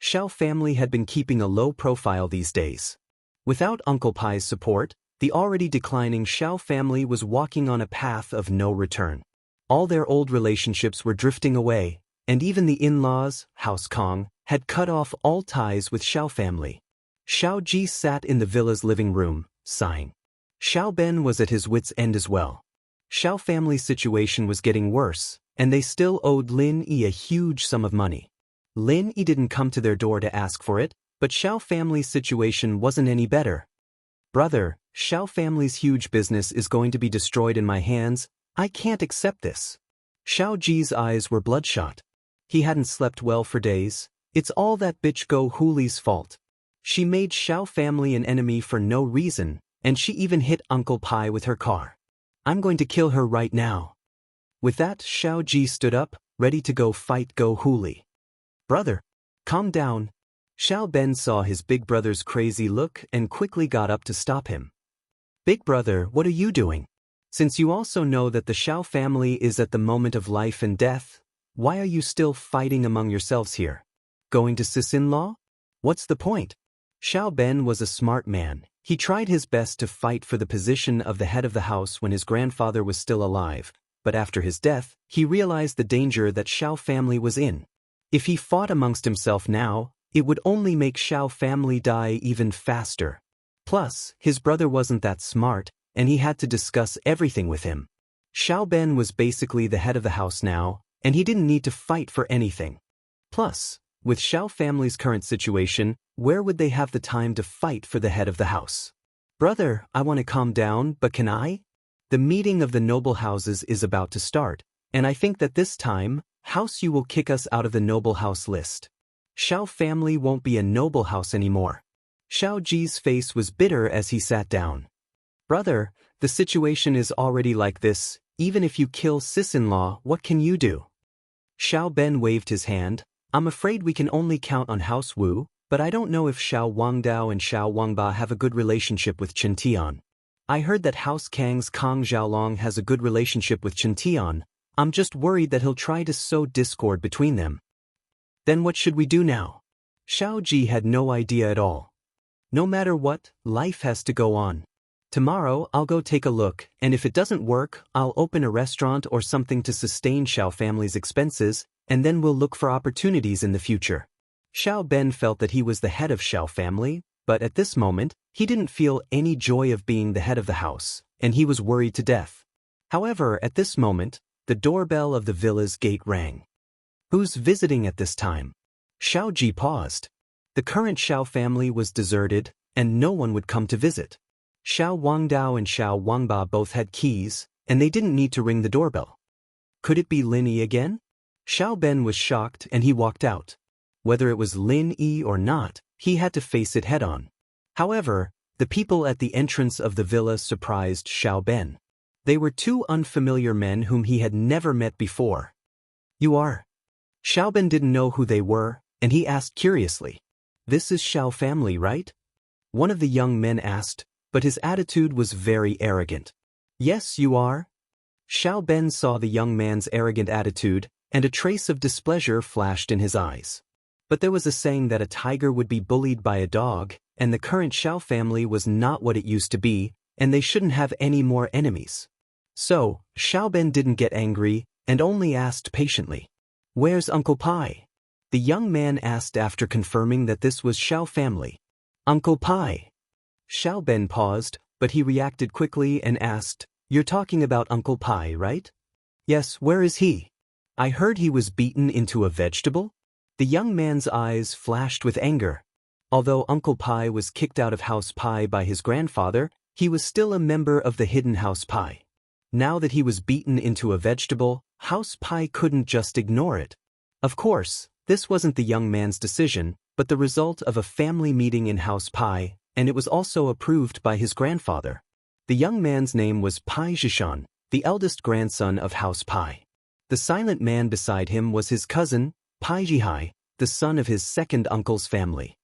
Xiao family had been keeping a low profile these days. Without Uncle Pai's support, the already declining Xiao family was walking on a path of no return. All their old relationships were drifting away, and even the in-laws, House Kong, had cut off all ties with Xiao family. Xiao Ji sat in the villa's living room, sighing. Xiao Ben was at his wits' end as well. Xiao family's situation was getting worse, and they still owed Lin Yi a huge sum of money. Lin Yi didn't come to their door to ask for it, but Xiao family's situation wasn't any better. Brother, Xiao family's huge business is going to be destroyed in my hands. I can't accept this. Xiao Ji's eyes were bloodshot. He hadn't slept well for days. It's all that bitch Go Huli's fault. She made Xiao family an enemy for no reason, and she even hit Uncle Pai with her car. I'm going to kill her right now. With that, Xiao Ji stood up, ready to go fight Go Huli. Brother, calm down. Xiao Ben saw his big brother's crazy look and quickly got up to stop him. Big brother, what are you doing? Since you also know that the Xiao family is at the moment of life and death, why are you still fighting among yourselves here? Going to sis-in-law? What's the point? Xiao Ben was a smart man. He tried his best to fight for the position of the head of the house when his grandfather was still alive, but after his death, he realized the danger that Xiao family was in. If he fought amongst himself now, it would only make Xiao family die even faster. Plus, his brother wasn't that smart, and he had to discuss everything with him. Xiao Ben was basically the head of the house now, and he didn't need to fight for anything. Plus, with Xiao family's current situation, where would they have the time to fight for the head of the house? Brother, I want to calm down, but can I? The meeting of the noble houses is about to start, and I think that this time, House Yu will kick us out of the noble house list. Xiao family won't be a noble house anymore. Xiao Ji's face was bitter as he sat down. Brother, the situation is already like this. Even if you kill sis-in-law, what can you do? Xiao Ben waved his hand. I'm afraid we can only count on House Wu, but I don't know if Xiao Wangdao and Xiao Wangba have a good relationship with Chen Tian. I heard that House Kang's Kang Xiaolong has a good relationship with Chen Tian. I'm just worried that he'll try to sow discord between them. Then what should we do now? Xiao Ji had no idea at all. No matter what, life has to go on. Tomorrow I'll go take a look, and if it doesn't work, I'll open a restaurant or something to sustain Xiao family's expenses, and then we'll look for opportunities in the future. Xiao Ben felt that he was the head of Xiao family, but at this moment, he didn't feel any joy of being the head of the house, and he was worried to death. However, at this moment, the doorbell of the villa's gate rang. Who's visiting at this time? Xiao Ji paused. The current Xiao family was deserted, and no one would come to visit. Xiao Wangdao and Xiao Wangba both had keys, and they didn't need to ring the doorbell. Could it be Lin Yi again? Xiao Ben was shocked and he walked out. Whether it was Lin Yi or not, he had to face it head-on. However, the people at the entrance of the villa surprised Xiao Ben. They were two unfamiliar men whom he had never met before. You are? Xiao Ben didn't know who they were, and he asked curiously. This is Xiao family, right? One of the young men asked, but his attitude was very arrogant. Yes, you are. Xiao Ben saw the young man's arrogant attitude, and a trace of displeasure flashed in his eyes. But there was a saying that a tiger would be bullied by a dog, and the current Xiao family was not what it used to be, and they shouldn't have any more enemies. So, Xiao Ben didn't get angry, and only asked patiently, "Where's Uncle Pai?" The young man asked after confirming that this was Xiao family. Uncle Pai. Xiao Ben paused, but he reacted quickly and asked, You're talking about Uncle Pai, right? Yes, where is he? I heard he was beaten into a vegetable? The young man's eyes flashed with anger. Although Uncle Pai was kicked out of House Pai by his grandfather, he was still a member of the hidden House Pai. Now that he was beaten into a vegetable, House Pai couldn't just ignore it. Of course, this wasn't the young man's decision, but the result of a family meeting in House Pai, and it was also approved by his grandfather. The young man's name was Pai Zhishan, the eldest grandson of House Pai. The silent man beside him was his cousin, Pai Zhihai, the son of his second uncle's family.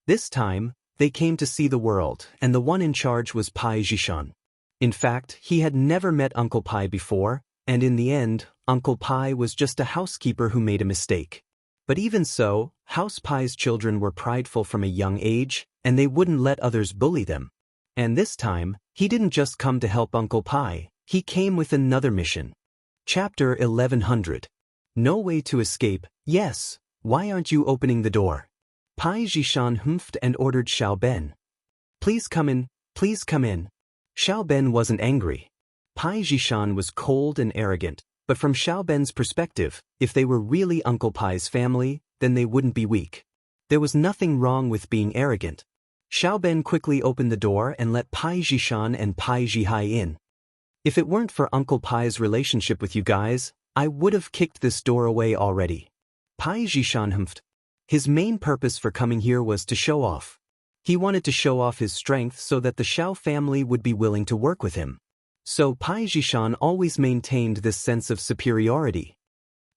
This time, they came to see the world, and the one in charge was Pai Zhishan. In fact, he had never met Uncle Pai before, and in the end, Uncle Pai was just a housekeeper who made a mistake. But even so, House Pai's children were prideful from a young age, and they wouldn't let others bully them. And this time, he didn't just come to help Uncle Pai, he came with another mission. Chapter 1100. No way to escape. Yes, why aren't you opening the door? Pai Zhishan humphed and ordered Xiao Ben. Please come in, please come in. Xiao Ben wasn't angry. Pai Zhishan was cold and arrogant, but from Xiao Ben's perspective, if they were really Uncle Pai's family, then they wouldn't be weak. There was nothing wrong with being arrogant. Xiao Ben quickly opened the door and let Pai Zhishan and Pai Zhihai in. If it weren't for Uncle Pai's relationship with you guys, I would have kicked this door away already. Pai Zhishan humphed. His main purpose for coming here was to show off. He wanted to show off his strength so that the Xiao family would be willing to work with him. So Pai Zhishan always maintained this sense of superiority.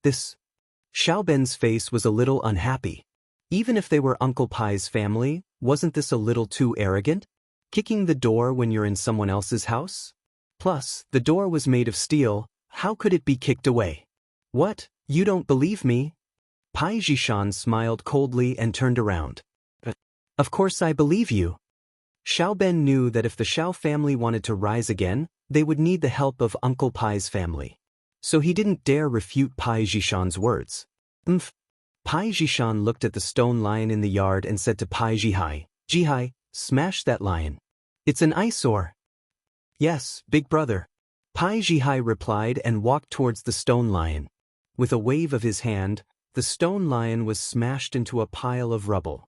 Xiao Ben's face was a little unhappy. Even if they were Uncle Pai's family, wasn't this a little too arrogant? Kicking the door when you're in someone else's house? Plus, the door was made of steel, how could it be kicked away? What, you don't believe me? Pai Zhishan smiled coldly and turned around. Of course I believe you. Xiao Ben knew that if the Xiao family wanted to rise again, they would need the help of Uncle Pai's family. So he didn't dare refute Pai Zhishan's words. Pai Zhishan looked at the stone lion in the yard and said to Pai Zhihai, Zhihai, smash that lion. It's an eyesore. Yes, big brother. Pai Zhihai replied and walked towards the stone lion. With a wave of his hand, the stone lion was smashed into a pile of rubble.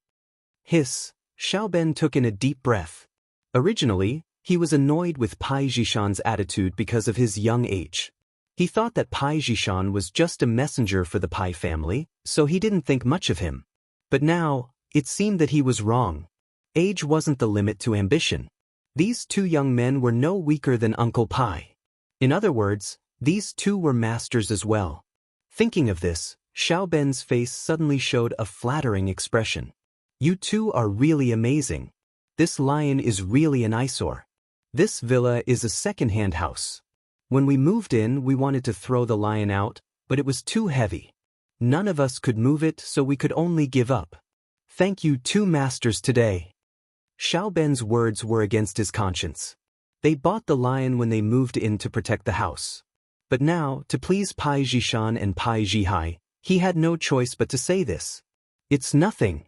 Hiss, Xiao Ben took in a deep breath. Originally, He was annoyed with Pai Jishan's attitude because of his young age. He thought that Pai Jishan was just a messenger for the Pai family, so he didn't think much of him. But now, it seemed that he was wrong. Age wasn't the limit to ambition. These two young men were no weaker than Uncle Pai. In other words, these two were masters as well. Thinking of this, Xiao Ben's face suddenly showed a flattering expression. You two are really amazing. This lion is really an eyesore. This villa is a second-hand house. When we moved in, we wanted to throw the lion out, but it was too heavy. None of us could move it, so we could only give up. Thank you two masters today. Xiao Ben's words were against his conscience. They bought the lion when they moved in to protect the house. But now, to please Pai Jishan and Pai Jihai, he had no choice but to say this. It's nothing.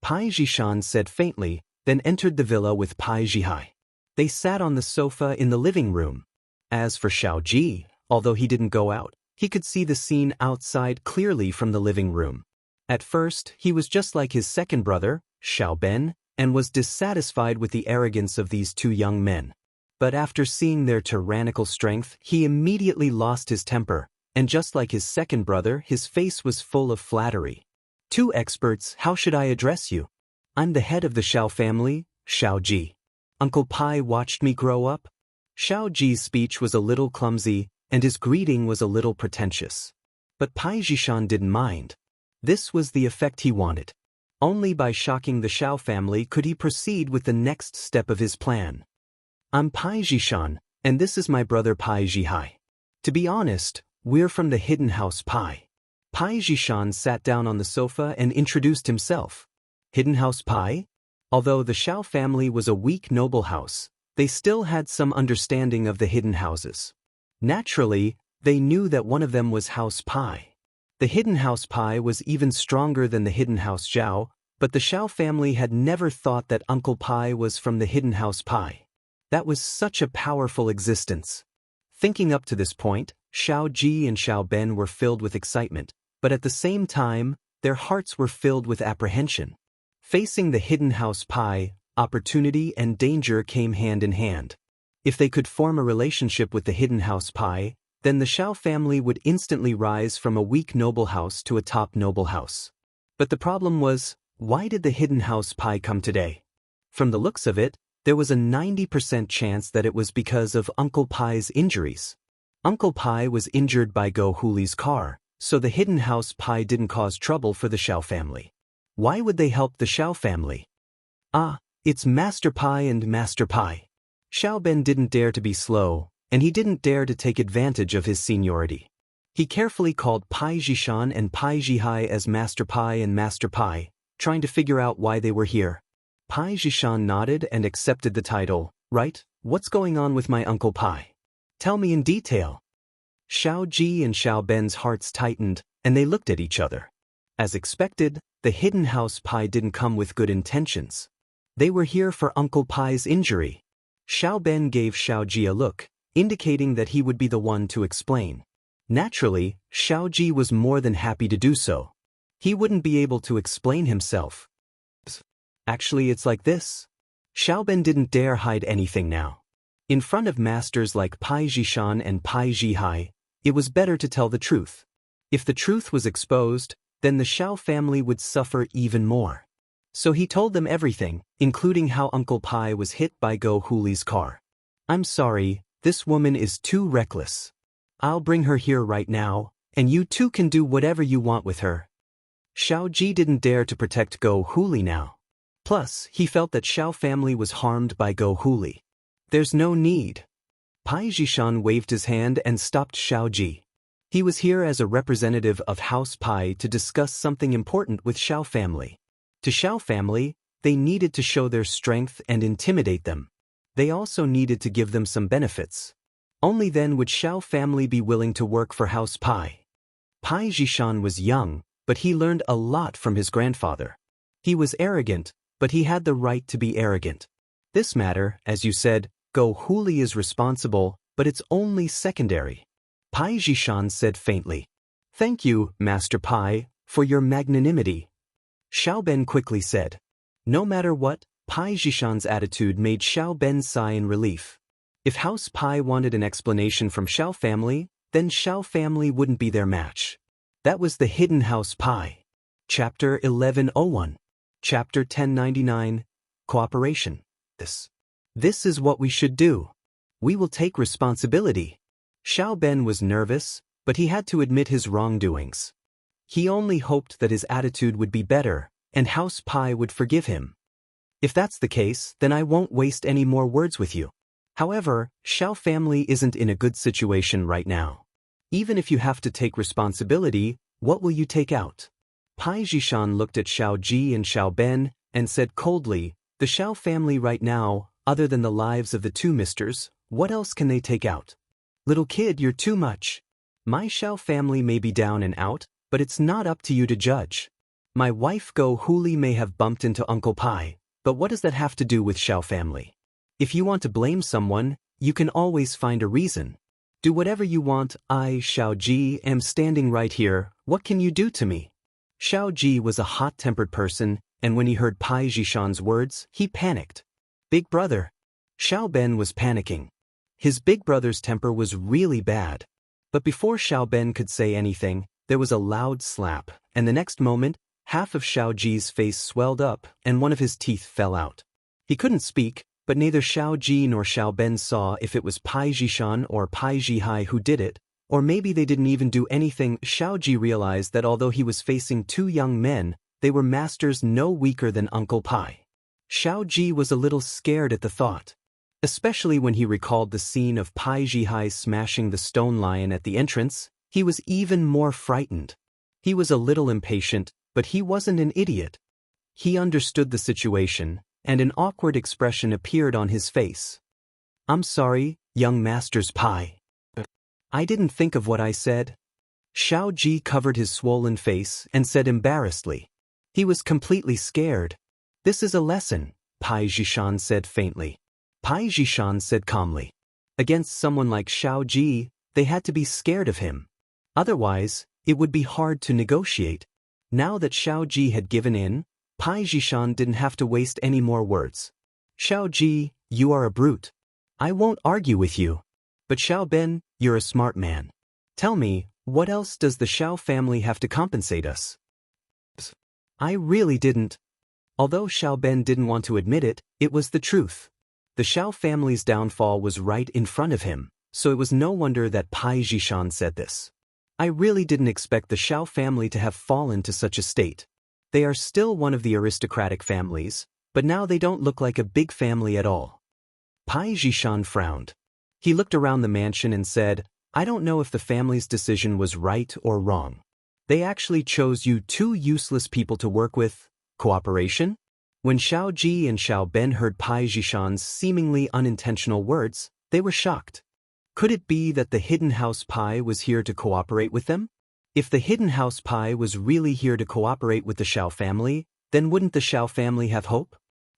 Pai Jishan said faintly, then entered the villa with Pai Jihai. They sat on the sofa in the living room. As for Xiao Ji, although he didn't go out, he could see the scene outside clearly from the living room. At first, he was just like his second brother, Xiao Ben, and was dissatisfied with the arrogance of these two young men. But after seeing their tyrannical strength, he immediately lost his temper, and just like his second brother, his face was full of flattery. Two experts, how should I address you? I'm the head of the Xiao family, Xiao Ji. Uncle Pai watched me grow up. Xiao Ji's speech was a little clumsy, and his greeting was a little pretentious. But Pai Jishan didn't mind. This was the effect he wanted. Only by shocking the Xiao family could he proceed with the next step of his plan. I'm Pai Jishan, and this is my brother Pai Jihai. To be honest, we're from the hidden house Pai. Pai Jishan sat down on the sofa and introduced himself. Hidden house Pai? Although the Xiao family was a weak noble house, they still had some understanding of the hidden houses. Naturally, they knew that one of them was House Pai. The hidden house Pai was even stronger than the hidden house Zhao, but the Xiao family had never thought that Uncle Pai was from the hidden house Pai. That was such a powerful existence. Thinking up to this point, Xiao Ji and Xiao Ben were filled with excitement, but at the same time, their hearts were filled with apprehension. Facing the hidden house Pai, opportunity and danger came hand in hand. If they could form a relationship with the hidden house Pai, then the Xiao family would instantly rise from a weak noble house to a top noble house. But the problem was, why did the hidden house Pai come today? From the looks of it, there was a 90% chance that it was because of Uncle Pai's injuries. Uncle Pai was injured by Go Huli's car, so the hidden house Pai didn't cause trouble for the Xiao family. Why would they help the Xiao family? Ah, it's Master Pai and Master Pai. Xiao Ben didn't dare to be slow, and he didn't dare to take advantage of his seniority. He carefully called Pai Jishan and Pai Jihai as Master Pai and Master Pai, trying to figure out why they were here. Pai Jishan nodded and accepted the title. Right, what's going on with my Uncle Pai? Tell me in detail. Xiao Ji and Xiao Ben's hearts tightened, and they looked at each other. As expected, the hidden house Pai didn't come with good intentions. They were here for Uncle Pai's injury. Xiao Ben gave Xiao Ji a look, indicating that he would be the one to explain. Naturally, Xiao Ji was more than happy to do so. He wouldn't be able to explain himself. Actually, it's like this. Xiao Ben didn't dare hide anything now. In front of masters like Pai Jishan and Pai Jihai, it was better to tell the truth. If the truth was exposed, then the Xiao family would suffer even more. So he told them everything, including how Uncle Pai was hit by Go Huli's car. I'm sorry, this woman is too reckless. I'll bring her here right now, and you two can do whatever you want with her. Xiao Ji didn't dare to protect Go Huli now. Plus, he felt that Xiao family was harmed by Go Huli. There's no need. Pai Jishan waved his hand and stopped Xiao Ji. He was here as a representative of House Pai to discuss something important with Xiao family. To Xiao family, they needed to show their strength and intimidate them. They also needed to give them some benefits. Only then would Xiao family be willing to work for House Pai. Pai Jishan was young, but he learned a lot from his grandfather. He was arrogant, but he had the right to be arrogant. This matter, as you said, Go Huli is responsible, but it's only secondary. Pai Jishan said faintly. Thank you, Master Pai, for your magnanimity. Xiao Ben quickly said. No matter what, Pai Zhishan's attitude made Xiao Ben sigh in relief. If House Pai wanted an explanation from Xiao family, then Xiao family wouldn't be their match. That was the hidden House Pai. Chapter 1101. Chapter 1099. Cooperation. This is what we should do. We will take responsibility. Xiao Ben was nervous, but he had to admit his wrongdoings. He only hoped that his attitude would be better, and House Pai would forgive him. If that's the case, then I won't waste any more words with you. However, Xiao family isn't in a good situation right now. Even if you have to take responsibility, what will you take out? Pai Zhishan looked at Xiao Ji and Xiao Ben, and said coldly, the Xiao family right now, other than the lives of the two misters, what else can they take out? Little kid, you're too much. My Xiao family may be down and out, but it's not up to you to judge. My wife Go Huli may have bumped into Uncle Pai, but what does that have to do with Xiao family? If you want to blame someone, you can always find a reason. Do whatever you want. I, Xiao Ji, am standing right here. What can you do to me? Xiao Ji was a hot-tempered person, and when he heard Pai Zhishan's words, he panicked. Big brother. Xiao Ben was panicking. His big brother's temper was really bad. But before Xiao Ben could say anything, there was a loud slap, and the next moment, half of Xiao Ji's face swelled up, and one of his teeth fell out. He couldn't speak, but neither Xiao Ji nor Xiao Ben saw if it was Pai Zhishan or Pai Zhihai who did it, or maybe they didn't even do anything. Xiao Ji realized that although he was facing two young men, they were masters no weaker than Uncle Pai. Xiao Ji was a little scared at the thought, especially when he recalled the scene of Pai Zhihai smashing the stone lion at the entrance. He was even more frightened. He was a little impatient, but he wasn't an idiot. He understood the situation, and an awkward expression appeared on his face. I'm sorry, young Masters Pai. I didn't think of what I said. Xiao Ji covered his swollen face and said embarrassedly. He was completely scared. This is a lesson, Pai Zhishan said faintly. Pai Zhishan said calmly. Against someone like Xiao Ji, they had to be scared of him. Otherwise, it would be hard to negotiate. Now that Xiao Ji had given in, Pai Zhishan didn't have to waste any more words. Xiao Ji, you are a brute. I won't argue with you. But Xiao Ben, you're a smart man. Tell me, what else does the Xiao family have to compensate us? I really didn't. Although Xiao Ben didn't want to admit it, it was the truth. The Xiao family's downfall was right in front of him, so it was no wonder that Pai Zhishan said this. I really didn't expect the Xiao family to have fallen to such a state. They are still one of the aristocratic families, but now they don't look like a big family at all. Pai Zhishan frowned. He looked around the mansion and said, I don't know if the family's decision was right or wrong. They actually chose you two useless people to work with. Cooperation? When Xiao Ji and Xiao Ben heard Pai Zhishan's seemingly unintentional words, they were shocked. Could it be that the hidden House Pai was here to cooperate with them? If the hidden House Pai was really here to cooperate with the Xiao family, then wouldn't the Xiao family have hope?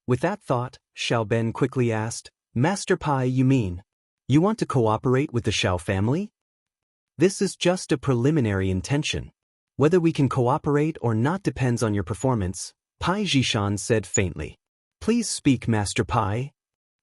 With that thought, Xiao Ben quickly asked, Master Pai, you mean? You want to cooperate with the Xiao family? This is just a preliminary intention. Whether we can cooperate or not depends on your performance, Pai Zhishan said faintly. Please speak, Master Pai.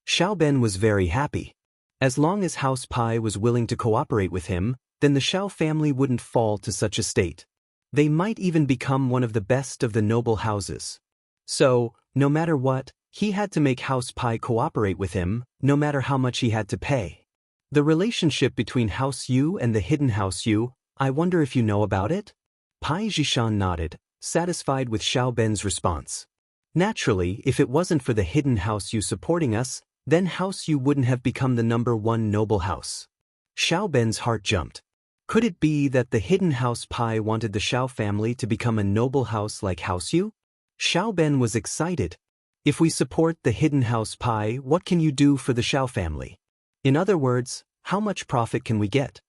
Xiao Ben was very happy. As long as House Pai was willing to cooperate with him, then the Xiao family wouldn't fall to such a state. They might even become one of the best of the noble houses. So, no matter what, he had to make House Pai cooperate with him, no matter how much he had to pay. The relationship between House Yu and the hidden House Yu, I wonder if you know about it? Pai Zhishan nodded, satisfied with Xiao Ben's response. Naturally, if it wasn't for the hidden House Yu supporting us, then House Yu wouldn't have become the #1 noble house. Xiao Ben's heart jumped. Could it be that the hidden House Pai wanted the Xiao family to become a noble house like House Yu? Xiao Ben was excited. If we support the hidden House Pai, what can you do for the Xiao family? In other words, how much profit can we get?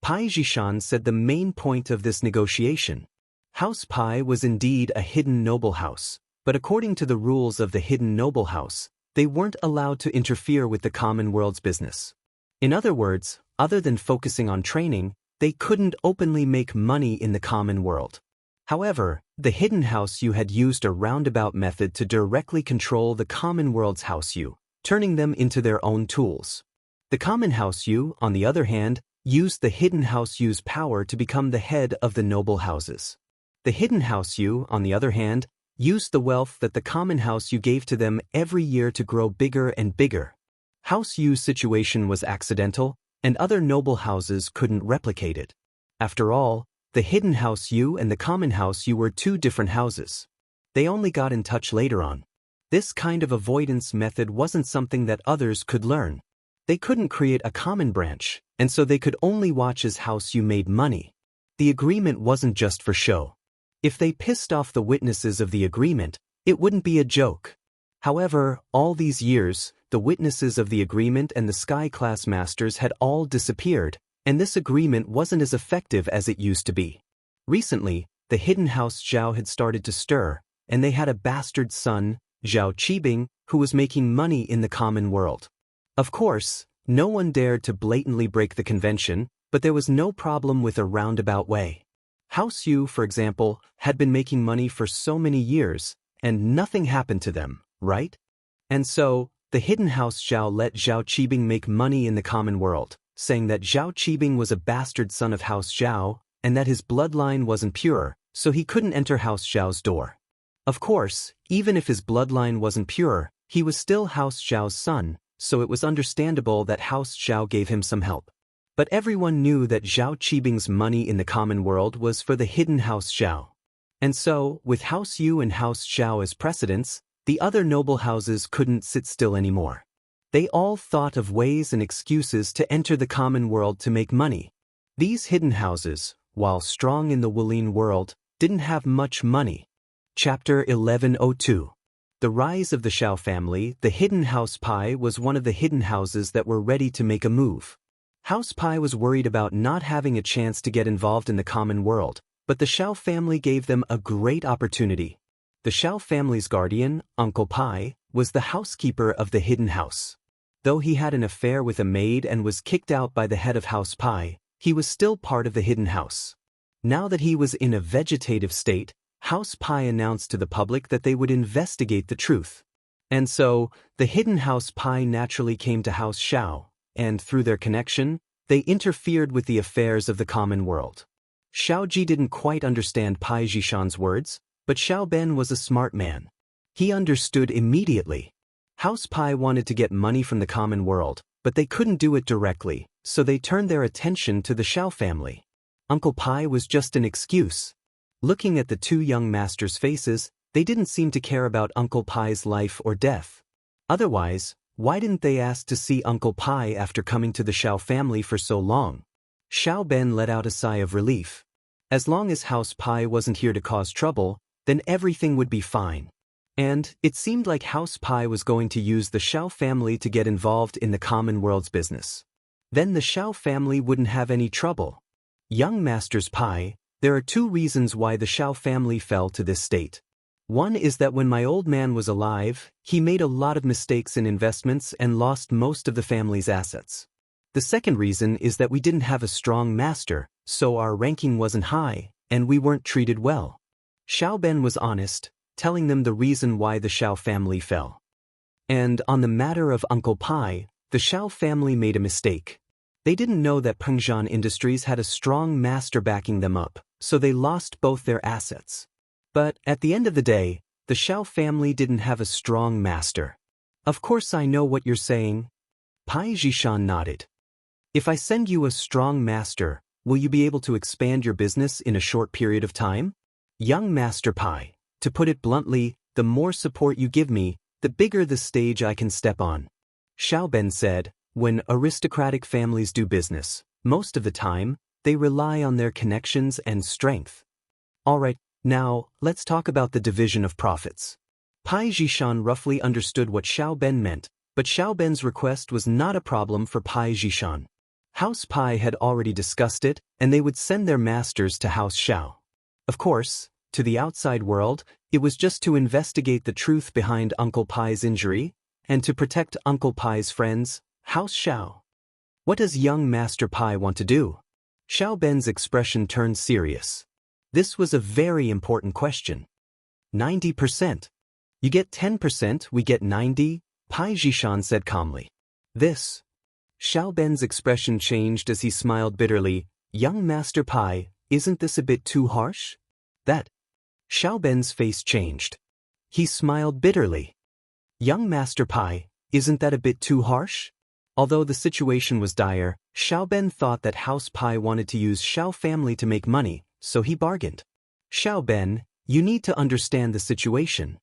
Pai Zhishan said the main point of this negotiation. House Pai was indeed a hidden noble house, but according to the rules of the hidden noble house, they weren't allowed to interfere with the common world's business. In other words, other than focusing on training, they couldn't openly make money in the common world. However, the hidden House Yu had used a roundabout method to directly control the common world's House Yu, turning them into their own tools. The common House Yu, on the other hand, used the hidden House Yu's power to become the head of the noble houses. The hidden House Yu, on the other hand, used the wealth that the common House Yu gave to them every year to grow bigger and bigger. House Yu's situation was accidental, and other noble houses couldn't replicate it. After all, the hidden House Yu and the common House Yu were two different houses. They only got in touch later on. This kind of avoidance method wasn't something that others could learn. They couldn't create a common branch, and so they could only watch as House Yu made money. The agreement wasn't just for show. If they pissed off the witnesses of the agreement, it wouldn't be a joke. However, all these years, the witnesses of the agreement and the Sky Class Masters had all disappeared, and this agreement wasn't as effective as it used to be. Recently, the hidden House Zhao had started to stir, and they had a bastard son, Zhao Qibing, who was making money in the common world. Of course, no one dared to blatantly break the convention, but there was no problem with a roundabout way. House Yu, for example, had been making money for so many years, and nothing happened to them, right? And so, the hidden House Zhao let Zhao Qibing make money in the common world, saying that Zhao Qibing was a bastard son of House Zhao, and that his bloodline wasn't pure, so he couldn't enter House Zhao's door. Of course, even if his bloodline wasn't pure, he was still House Zhao's son, so it was understandable that House Zhao gave him some help. But everyone knew that Zhao Qibing's money in the common world was for the hidden House Zhao. And so, with House Yu and House Zhao as precedents, the other noble houses couldn't sit still anymore. They all thought of ways and excuses to enter the common world to make money. These hidden houses, while strong in the Wulian world, didn't have much money. Chapter 1102. The Rise of the Shao Family. The hidden House Pai was one of the hidden houses that were ready to make a move. House Pai was worried about not having a chance to get involved in the common world, but the Shao family gave them a great opportunity. The Shao family's guardian, Uncle Pai, was the housekeeper of the hidden house. Though he had an affair with a maid and was kicked out by the head of House Pai, he was still part of the hidden house. Now that he was in a vegetative state, House Pai announced to the public that they would investigate the truth. And so, the hidden House Pai naturally came to House Shao, and through their connection, they interfered with the affairs of the common world. Xiaoji didn't quite understand Pai Zhishan's words, but Xiao Ben was a smart man. He understood immediately. House Pai wanted to get money from the common world, but they couldn't do it directly, so they turned their attention to the Shao family. Uncle Pai was just an excuse. Looking at the two young masters' faces, they didn't seem to care about Uncle Pai's life or death. Otherwise, why didn't they ask to see Uncle Pai after coming to the Shao family for so long? Xiao Ben let out a sigh of relief. As long as House Pai wasn't here to cause trouble, then everything would be fine. And it seemed like House Pai was going to use the Shao family to get involved in the common world's business. Then the Shao family wouldn't have any trouble. Young Masters Pai, there are two reasons why the Shao family fell to this state. One is that when my old man was alive, he made a lot of mistakes in investments and lost most of the family's assets. The second reason is that we didn't have a strong master, so our ranking wasn't high, and we weren't treated well. Xiao Ben was honest, telling them the reason why the Shao family fell. And on the matter of Uncle Pai, the Shao family made a mistake. They didn't know that Pengzhan Industries had a strong master backing them up, so they lost both their assets. But at the end of the day, the Shao family didn't have a strong master. Of course I know what you're saying. Pai Zhishan nodded. If I send you a strong master, will you be able to expand your business in a short period of time? Young Master Pai, to put it bluntly, the more support you give me, the bigger the stage I can step on. Xiao Ben said, when aristocratic families do business, most of the time, they rely on their connections and strength. Alright, now, let's talk about the division of profits. Pai Zhishan roughly understood what Xiao Ben meant, but Xiao Ben's request was not a problem for Pai Zhishan. House Pai had already discussed it, and they would send their masters to House Shao. Of course, to the outside world, it was just to investigate the truth behind Uncle Pai's injury, and to protect Uncle Pai's friends, House Shao. What does young Master Pai want to do? Xiao Ben's expression turned serious. This was a very important question. 90%. You get 10%, we get 90, Pai Jishan said calmly. This. Xiao Ben's expression changed as he smiled bitterly. Young Master Pai, isn't this a bit too harsh? That. Xiao Ben's face changed. He smiled bitterly. Young Master Pai, isn't that a bit too harsh? Although the situation was dire, Xiao Ben thought that House Pai wanted to use Xiao family to make money, so he bargained. Xiao Ben, you need to understand the situation.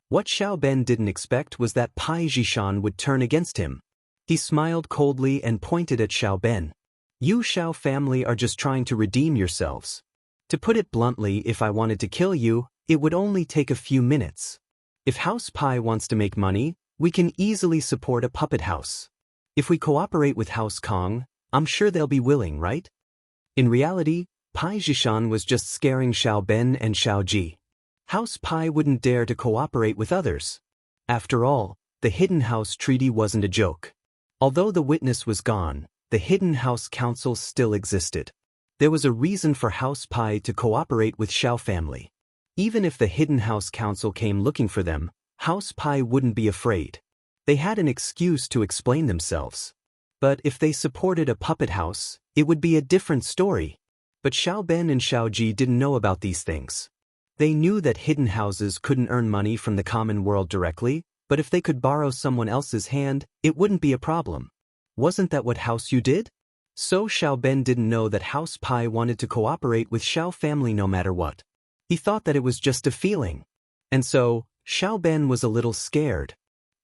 What Xiao Ben didn't expect was that Pai Jishan would turn against him. He smiled coldly and pointed at Xiao Ben. You Xiao family are just trying to redeem yourselves. To put it bluntly, if I wanted to kill you, it would only take a few minutes. If House Pai wants to make money, we can easily support a puppet house. If we cooperate with House Kong, I'm sure they'll be willing, right? In reality, Pai Jishan was just scaring Xiao Ben and Xiao Ji. House Pai wouldn't dare to cooperate with others. After all, the Hidden House Treaty wasn't a joke. Although the witness was gone, the Hidden House Council still existed. There was a reason for House Pai to cooperate with Xiao family. Even if the Hidden House Council came looking for them, House Pai wouldn't be afraid. They had an excuse to explain themselves. But if they supported a puppet house, it would be a different story. But Xiao Ben and Xiao Ji didn't know about these things. They knew that hidden houses couldn't earn money from the common world directly, but if they could borrow someone else's hand, it wouldn't be a problem. Wasn't that what House Yu did? So Xiao Ben didn't know that House Pai wanted to cooperate with Xiao family no matter what. He thought that it was just a feeling. And so, Xiao Ben was a little scared.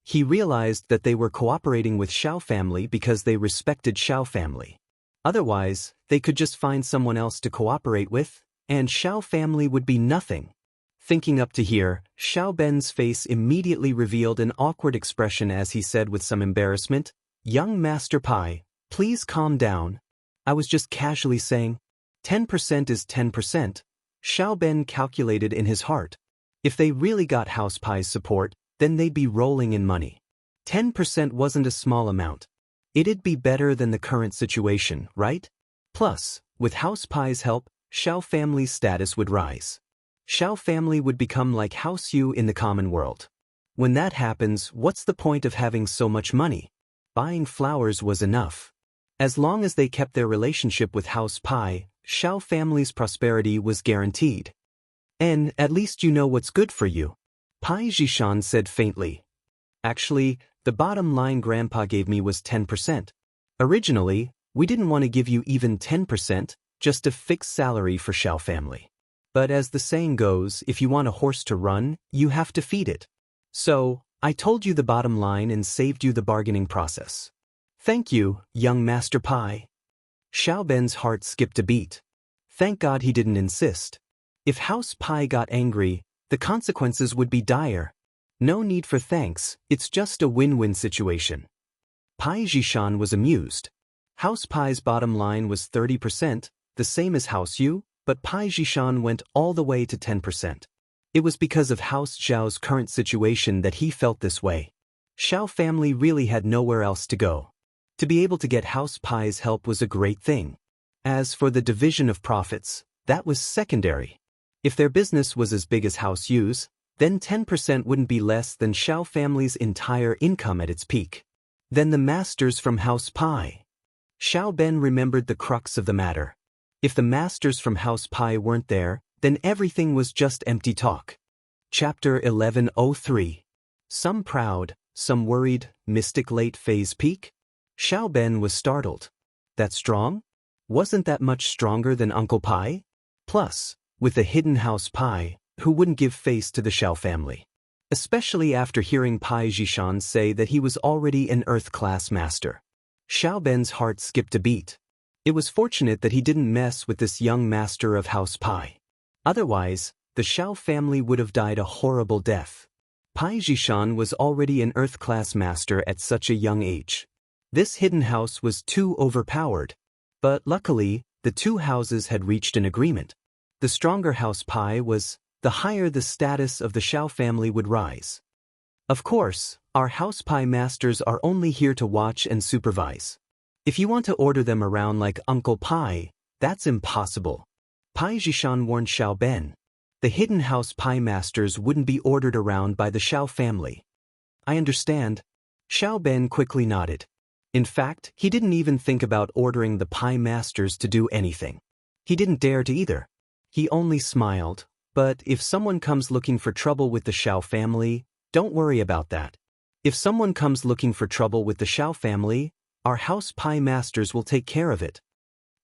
He realized that they were cooperating with Xiao family because they respected Xiao family. Otherwise, they could just find someone else to cooperate with, and Xiao family would be nothing. Thinking up to here, Xiao Ben's face immediately revealed an awkward expression as he said with some embarrassment, Young Master Pai, please calm down. I was just casually saying, 10% is 10%. Xiao Ben calculated in his heart. If they really got House Pai's support, then they'd be rolling in money. 10% wasn't a small amount. It'd be better than the current situation, right? Plus, with House Pai's help, Xiao family's status would rise. Xiao family would become like House Yu in the common world. When that happens, what's the point of having so much money? Buying flowers was enough. As long as they kept their relationship with House Pai, Xiao family's prosperity was guaranteed. And at least you know what's good for you. Pai Jishan said faintly. Actually, the bottom line Grandpa gave me was 10%. Originally, we didn't want to give you even 10%, just a fixed salary for Xiao family. But as the saying goes, if you want a horse to run, you have to feed it. So, I told you the bottom line and saved you the bargaining process. Thank you, young Master Pai. Xiao Ben's heart skipped a beat. Thank God he didn't insist. If House Pai got angry, the consequences would be dire. No need for thanks, it's just a win-win situation. Pai Jishan was amused. House Pai's bottom line was 30%, the same as House Yu, but Pai Jishan went all the way to 10%. It was because of House Zhao's current situation that he felt this way. Xiao family really had nowhere else to go. To be able to get House Pai's help was a great thing. As for the division of profits, that was secondary. If their business was as big as House Yu's, then 10% wouldn't be less than Xiao family's entire income at its peak. Then the masters from House Pai. Xiao Ben remembered the crux of the matter. If the masters from House Pai weren't there, then everything was just empty talk. Chapter 1103. Some proud, some worried, mystic late phase peak? Xiao Ben was startled. That strong? Wasn't that much stronger than Uncle Pai? Plus, with the hidden House Pai, who wouldn't give face to the Xiao family? Especially after hearing Pai Jishan say that he was already an Earth-class master. Xiao Ben's heart skipped a beat. It was fortunate that he didn't mess with this young master of House Pai. Otherwise, the Xiao family would have died a horrible death. Pai Jishan was already an Earth-class master at such a young age. This hidden house was too overpowered. But luckily, the two houses had reached an agreement. The stronger House Pai was, the higher the status of the Xiao family would rise. Of course, our House Pai masters are only here to watch and supervise. If you want to order them around like Uncle Pai, that's impossible. Pai Zhishan warned Xiao Ben. The hidden house pie masters wouldn't be ordered around by the Xiao family. I understand. Xiao Ben quickly nodded. In fact, he didn't even think about ordering the pie masters to do anything. He didn't dare to either. He only smiled, but if someone comes looking for trouble with the Xiao family, don't worry about that. If someone comes looking for trouble with the Xiao family, our house pie masters will take care of it.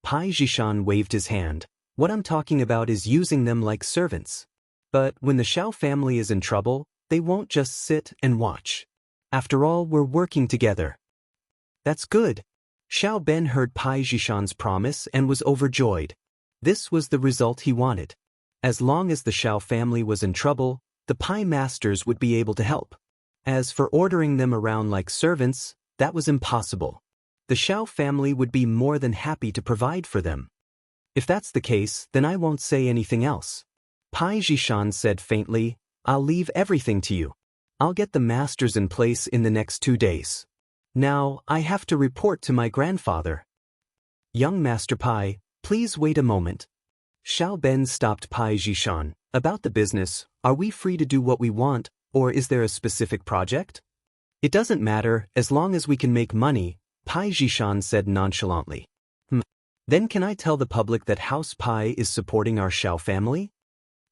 Pai Zhishan waved his hand. What I'm talking about is using them like servants. But when the Xiao family is in trouble, they won't just sit and watch. After all, we're working together. That's good. Xiao Ben heard Pai Zhishan's promise and was overjoyed. This was the result he wanted. As long as the Xiao family was in trouble, the pie masters would be able to help. As for ordering them around like servants, that was impossible. The Xiao family would be more than happy to provide for them. If that's the case, then I won't say anything else. Pai Zhishan said faintly, I'll leave everything to you. I'll get the masters in place in the next 2 days. Now, I have to report to my grandfather. Young Master Pai, please wait a moment. Xiao Ben stopped Pai Zhishan. About the business, are we free to do what we want, or is there a specific project? It doesn't matter, as long as we can make money, Pai Zhishan said nonchalantly. Then can I tell the public that House Pai is supporting our Xiao family?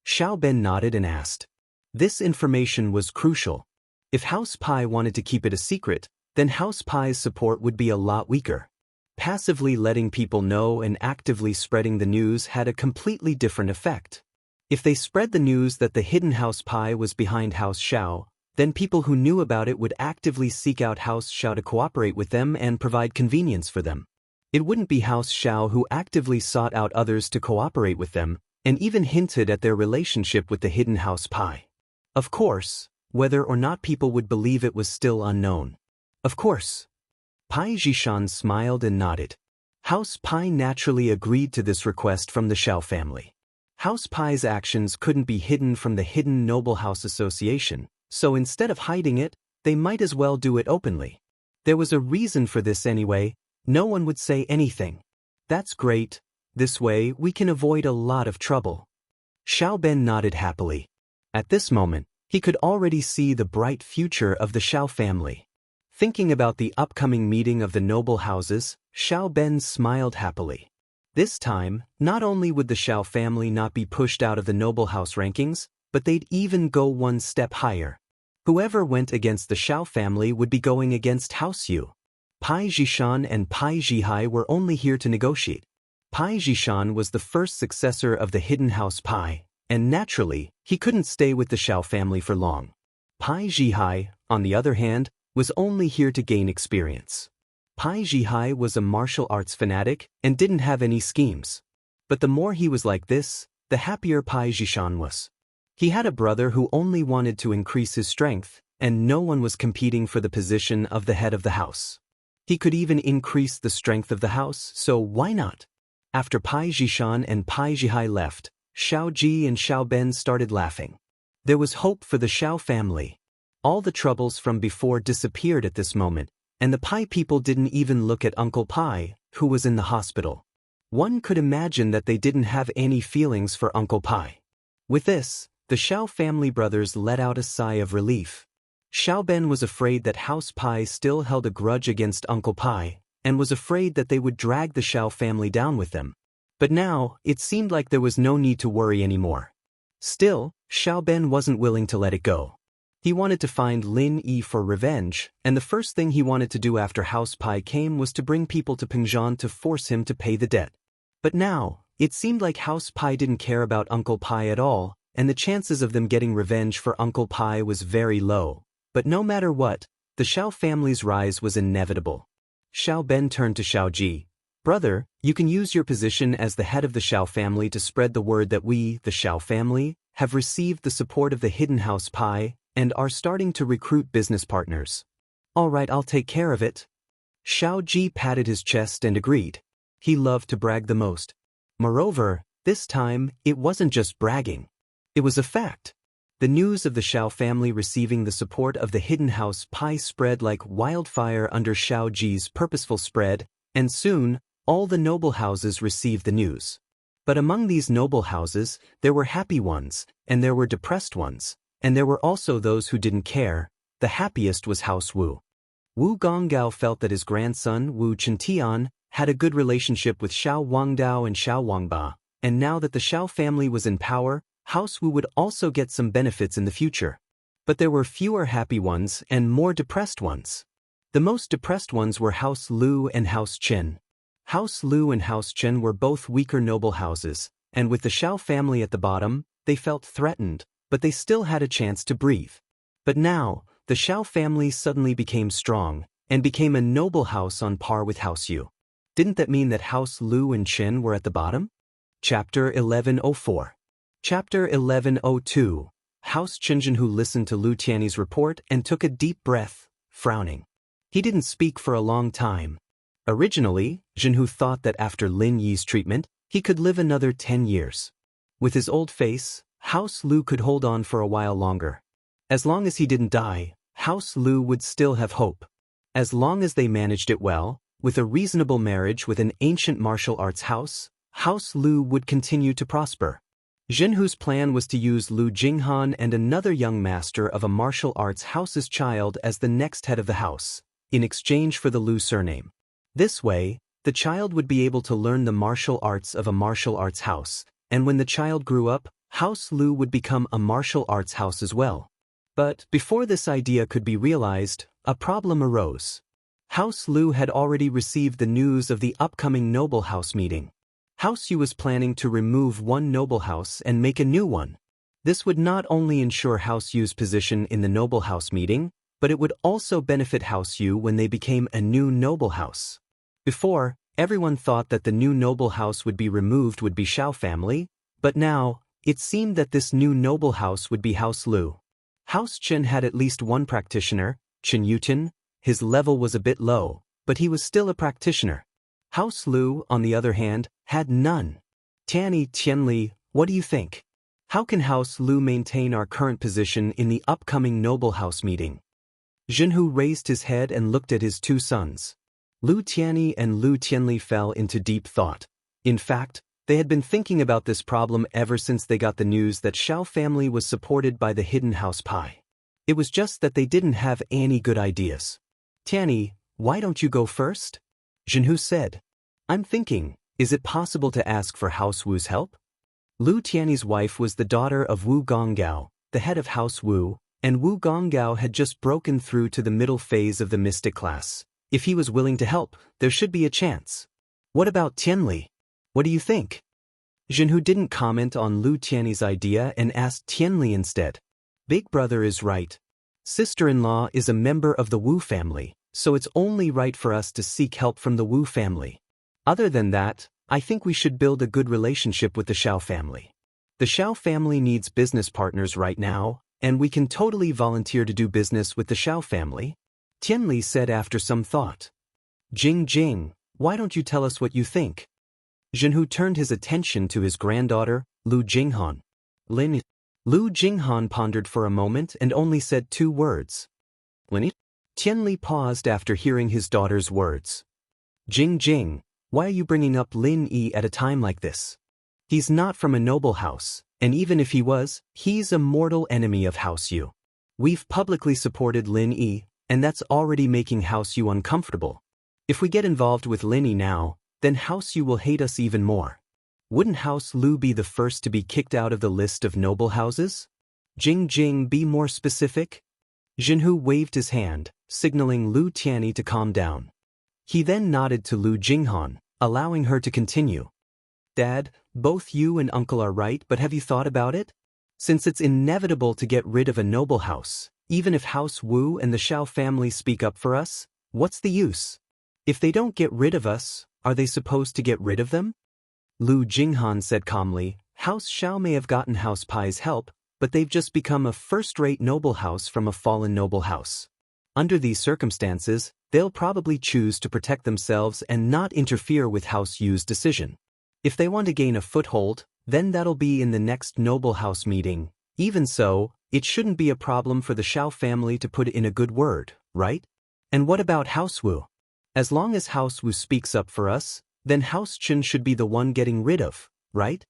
Xiao Ben nodded and asked. This information was crucial. If House Pai wanted to keep it a secret, then House Pai's support would be a lot weaker. Passively letting people know and actively spreading the news had a completely different effect. If they spread the news that the hidden House Pai was behind House Xiao, then people who knew about it would actively seek out House Xiao to cooperate with them and provide convenience for them. It wouldn't be House Xiao who actively sought out others to cooperate with them, and even hinted at their relationship with the hidden House Pai. Of course, whether or not people would believe it was still unknown. Of course. Pai Zhishan smiled and nodded. House Pai naturally agreed to this request from the Xiao family. House Pai's actions couldn't be hidden from the hidden Noble House Association, so instead of hiding it, they might as well do it openly. There was a reason for this anyway. No one would say anything. That's great. This way, we can avoid a lot of trouble. Xiao Ben nodded happily. At this moment, he could already see the bright future of the Xiao family. Thinking about the upcoming meeting of the noble houses, Xiao Ben smiled happily. This time, not only would the Xiao family not be pushed out of the noble house rankings, but they'd even go one step higher. Whoever went against the Xiao family would be going against House Yu. Pai Zhishan and Pai Zhihai were only here to negotiate. Pai Zhishan was the first successor of the hidden House Pai, and naturally, he couldn't stay with the Xiao family for long. Pai Zhihai, on the other hand, was only here to gain experience. Pai Zhihai was a martial arts fanatic and didn't have any schemes. But the more he was like this, the happier Pai Zhishan was. He had a brother who only wanted to increase his strength, and no one was competing for the position of the head of the house. He could even increase the strength of the house, so why not? After Pai Zhishan and Pai Zhihai left, Xiao Ji and Xiao Ben started laughing. There was hope for the Xiao family. All the troubles from before disappeared at this moment, and the Pai people didn't even look at Uncle Pai, who was in the hospital. One could imagine that they didn't have any feelings for Uncle Pai. With this, the Xiao family brothers let out a sigh of relief. Xiao Ben was afraid that House Pai still held a grudge against Uncle Pai, and was afraid that they would drag the Xiao family down with them. But now, it seemed like there was no need to worry anymore. Still, Xiao Ben wasn't willing to let it go. He wanted to find Lin Yi for revenge, and the first thing he wanted to do after House Pai came was to bring people to Pingzhan to force him to pay the debt. But now, it seemed like House Pai didn't care about Uncle Pai at all, and the chances of them getting revenge for Uncle Pai was very low. But no matter what, the Xiao family's rise was inevitable. Xiao Ben turned to Xiao Ji. Brother, you can use your position as the head of the Xiao family to spread the word that we, the Xiao family, have received the support of the hidden House Pai, and are starting to recruit business partners. All right, I'll take care of it. Xiao Ji patted his chest and agreed. He loved to brag the most. Moreover, this time, it wasn't just bragging. It was a fact. The news of the Xiao family receiving the support of the hidden House Pai spread like wildfire under Xiao Ji's purposeful spread, and soon, all the noble houses received the news. But among these noble houses, there were happy ones, and there were depressed ones, and there were also those who didn't care. The happiest was House Wu. Wu Gongao felt that his grandson, Wu Chintian, had a good relationship with Xiao Wangdao and Xiao Wangba, and now that the Xiao family was in power, House Wu would also get some benefits in the future. But there were fewer happy ones and more depressed ones. The most depressed ones were House Lu and House Qin. House Lu and House Qin were both weaker noble houses, and with the Xiao family at the bottom, they felt threatened, but they still had a chance to breathe. But now, the Xiao family suddenly became strong, and became a noble house on par with House Yu. Didn't that mean that House Lu and Qin were at the bottom? Chapter 1104. Chapter 1102. House Qinzhenhu listened to Lu Tiany's report and took a deep breath, frowning. He didn't speak for a long time. Originally, Zhenhu thought that after Lin Yi's treatment, he could live another 10 years. With his old face, House Lu could hold on for a while longer. As long as he didn't die, House Lu would still have hope. As long as they managed it well, with a reasonable marriage with an ancient martial arts house, House Lu would continue to prosper. Zhenhu's plan was to use Lu Jinghan and another young master of a martial arts house's child as the next head of the house, in exchange for the Lu surname. This way, the child would be able to learn the martial arts of a martial arts house, and when the child grew up, House Lu would become a martial arts house as well. But before this idea could be realized, a problem arose. House Lu had already received the news of the upcoming noble house meeting. House Yu was planning to remove one noble house and make a new one. This would not only ensure House Yu's position in the noble house meeting, but it would also benefit House Yu when they became a new noble house. Before, everyone thought that the new noble house would be Xiao family, but now, it seemed that this new noble house would be House Lu. House Qin had at least one practitioner, Qin Yutin. His level was a bit low, but he was still a practitioner. House Lu, on the other hand, had none. Tianli, what do you think? How can House Lu maintain our current position in the upcoming noble house meeting? Zhenhu raised his head and looked at his two sons. Lu Tianyi and Lu Tianli fell into deep thought. In fact, they had been thinking about this problem ever since they got the news that Xiao family was supported by the hidden house Pai. It was just that they didn't have any good ideas. Tianyi, why don't you go first? Zhenhu said. I'm thinking, is it possible to ask for House Wu's help? Lu Tiany's wife was the daughter of Wu Gongao, the head of House Wu, and Wu Gongao had just broken through to the middle phase of the mystic class. If he was willing to help, there should be a chance. What about Tianli? What do you think? Zhenhu didn't comment on Lu Tiany's idea and asked Tianli instead. Big brother is right. Sister-in-law is a member of the Wu family, so it's only right for us to seek help from the Wu family. Other than that, I think we should build a good relationship with the Xiao family. The Xiao family needs business partners right now, and we can totally volunteer to do business with the Xiao family, Tianli said after some thought. Jing, why don't you tell us what you think? Zhenhu turned his attention to his granddaughter, Lu Jinghan. Lu Jinghan pondered for a moment and only said 2 words. Lin. Tianli paused after hearing his daughter's words. Jing, why are you bringing up Lin Yi at a time like this? He's not from a noble house, and even if he was, he's a mortal enemy of House Yu. We've publicly supported Lin Yi, and that's already making House Yu uncomfortable. If we get involved with Lin Yi now, then House Yu will hate us even more. Wouldn't House Lu be the first to be kicked out of the list of noble houses? Jing, be more specific? Zhenhu waved his hand, signaling Lu Tianyi to calm down. He then nodded to Lu Jinghan, allowing her to continue. Dad, both you and Uncle are right, but have you thought about it? Since it's inevitable to get rid of a noble house, even if House Wu and the Xiao family speak up for us, what's the use? If they don't get rid of us, are they supposed to get rid of them? Lu Jinghan said calmly, House Xiao may have gotten House Pai's help, but they've just become a first-rate noble house from a fallen noble house. Under these circumstances, they'll probably choose to protect themselves and not interfere with House Yu's decision. If they want to gain a foothold, then that'll be in the next noble house meeting. Even so, it shouldn't be a problem for the Xiao family to put in a good word, right? And what about House Wu? As long as House Wu speaks up for us, then House Qin should be the one getting rid of. right?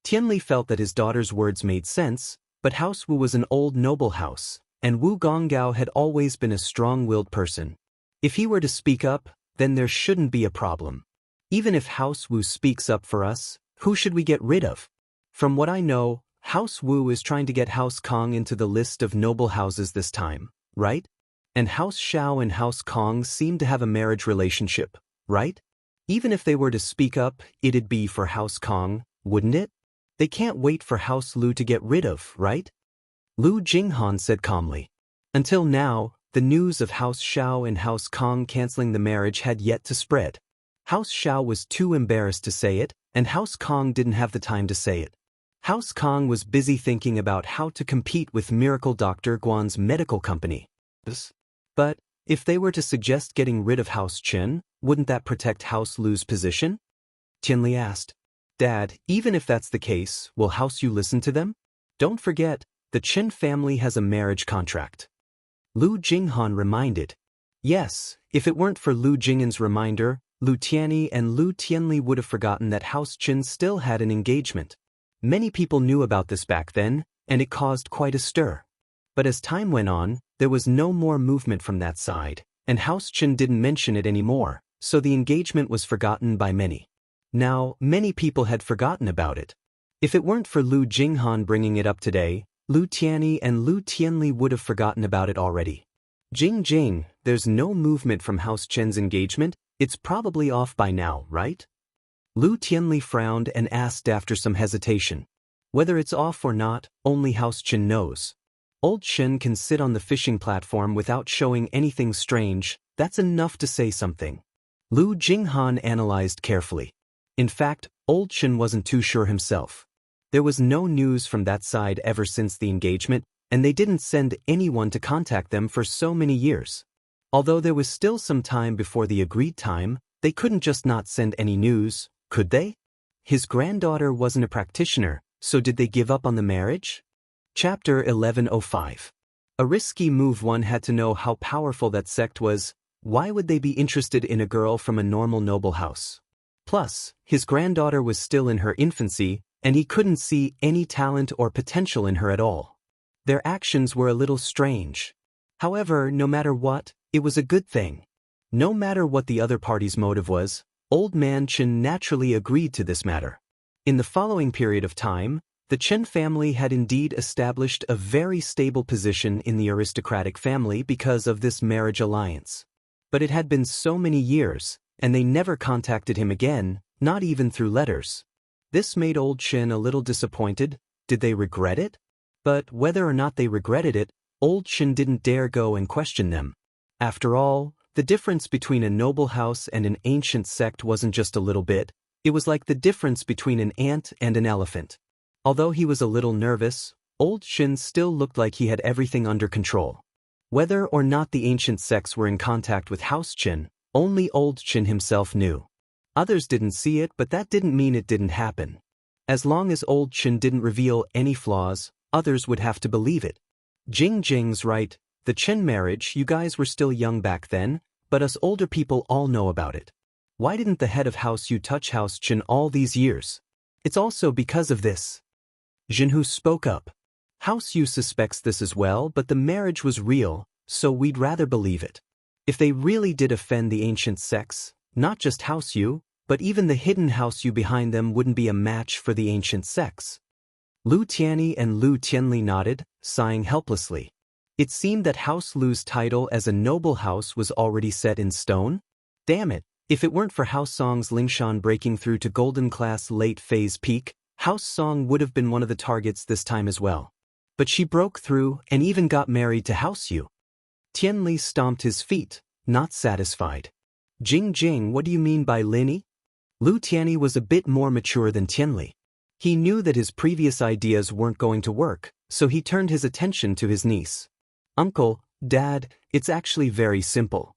Tianli felt that his daughter's words made sense, but House Wu was an old noble house, and Wu Gonggao had always been a strong-willed person. If he were to speak up, then there shouldn't be a problem. Even if House Wu speaks up for us, who should we get rid of? From what I know, House Wu is trying to get House Kong into the list of noble houses this time, right? And House Xiao and House Kong seem to have a marriage relationship, right? Even if they were to speak up, it'd be for House Kong, wouldn't it? They can't wait for House Lu to get rid of, right? Lu Jinghan said calmly. Until now, the news of House Xiao and House Kong canceling the marriage had yet to spread. House Xiao was too embarrassed to say it, and House Kong didn't have the time to say it. House Kong was busy thinking about how to compete with Miracle Dr. Guan's medical company. But, if they were to suggest getting rid of House Chen, wouldn't that protect House Lu's position? Tianli asked. Dad, even if that's the case, will House Yu listen to them? Don't forget, the Chen family has a marriage contract. Lu Jinghan reminded. Yes, if it weren't for Lu Jinghan's reminder, Lu Tianyi and Lu Tianli would have forgotten that House Chen still had an engagement. Many people knew about this back then, and it caused quite a stir. But as time went on, there was no more movement from that side, and House Chen didn't mention it anymore, so the engagement was forgotten by many. Now, many people had forgotten about it. If it weren't for Lu Jinghan bringing it up today, Lu Tianyi and Lu Tianli would have forgotten about it already. Jing, there's no movement from House Chen's engagement, it's probably off by now, right? Lu Tianli frowned and asked after some hesitation. Whether it's off or not, only House Chen knows. Old Chen can sit on the fishing platform without showing anything strange, that's enough to say something. Lu Jinghan analyzed carefully. In fact, Old Chen wasn't too sure himself. There was no news from that side ever since the engagement, and they didn't send anyone to contact them for so many years. Although there was still some time before the agreed time, they couldn't just not send any news, could they? His granddaughter wasn't a practitioner, so did they give up on the marriage? Chapter 1105. A risky move. One had to know how powerful that sect was. Why would they be interested in a girl from a normal noble house? Plus, his granddaughter was still in her infancy, and he couldn't see any talent or potential in her at all. Their actions were a little strange. However, no matter what, it was a good thing. No matter what the other party's motive was, Old Man Chen naturally agreed to this matter. In the following period of time, the Chen family had indeed established a very stable position in the aristocratic family because of this marriage alliance. But it had been so many years, and they never contacted him again, not even through letters. This made Old Chen a little disappointed. Did they regret it? But whether or not they regretted it, Old Chen didn't dare go and question them. After all, the difference between a noble house and an ancient sect wasn't just a little bit, it was like the difference between an ant and an elephant. Although he was a little nervous, Old Chen still looked like he had everything under control. Whether or not the ancient sects were in contact with House Chen, only Old Chen himself knew. Others didn't see it, but that didn't mean it didn't happen. As long as Old Chen didn't reveal any flaws, others would have to believe it. Jing's right, the Chen marriage, you guys were still young back then, but us older people all know about it. Why didn't the head of House Yu touch House Chen all these years? It's also because of this. Jinhu spoke up. House Yu suspects this as well, but the marriage was real, so we'd rather believe it. If they really did offend the ancient sects, not just House Yu, but even the hidden House Yu behind them wouldn't be a match for the ancient sects. Lu Tianyi and Lu Tianli nodded, sighing helplessly. It seemed that House Lu's title as a noble house was already set in stone. Damn it, if it weren't for House Song's Lingshan breaking through to Golden Class late phase peak, House Song would have been one of the targets this time as well. But she broke through and even got married to House Yu. Tianli stomped his feet, not satisfied. Jing, what do you mean by Linny? Lu Tianyi was a bit more mature than Tianli. He knew that his previous ideas weren't going to work, so he turned his attention to his niece. Uncle, Dad, it's actually very simple.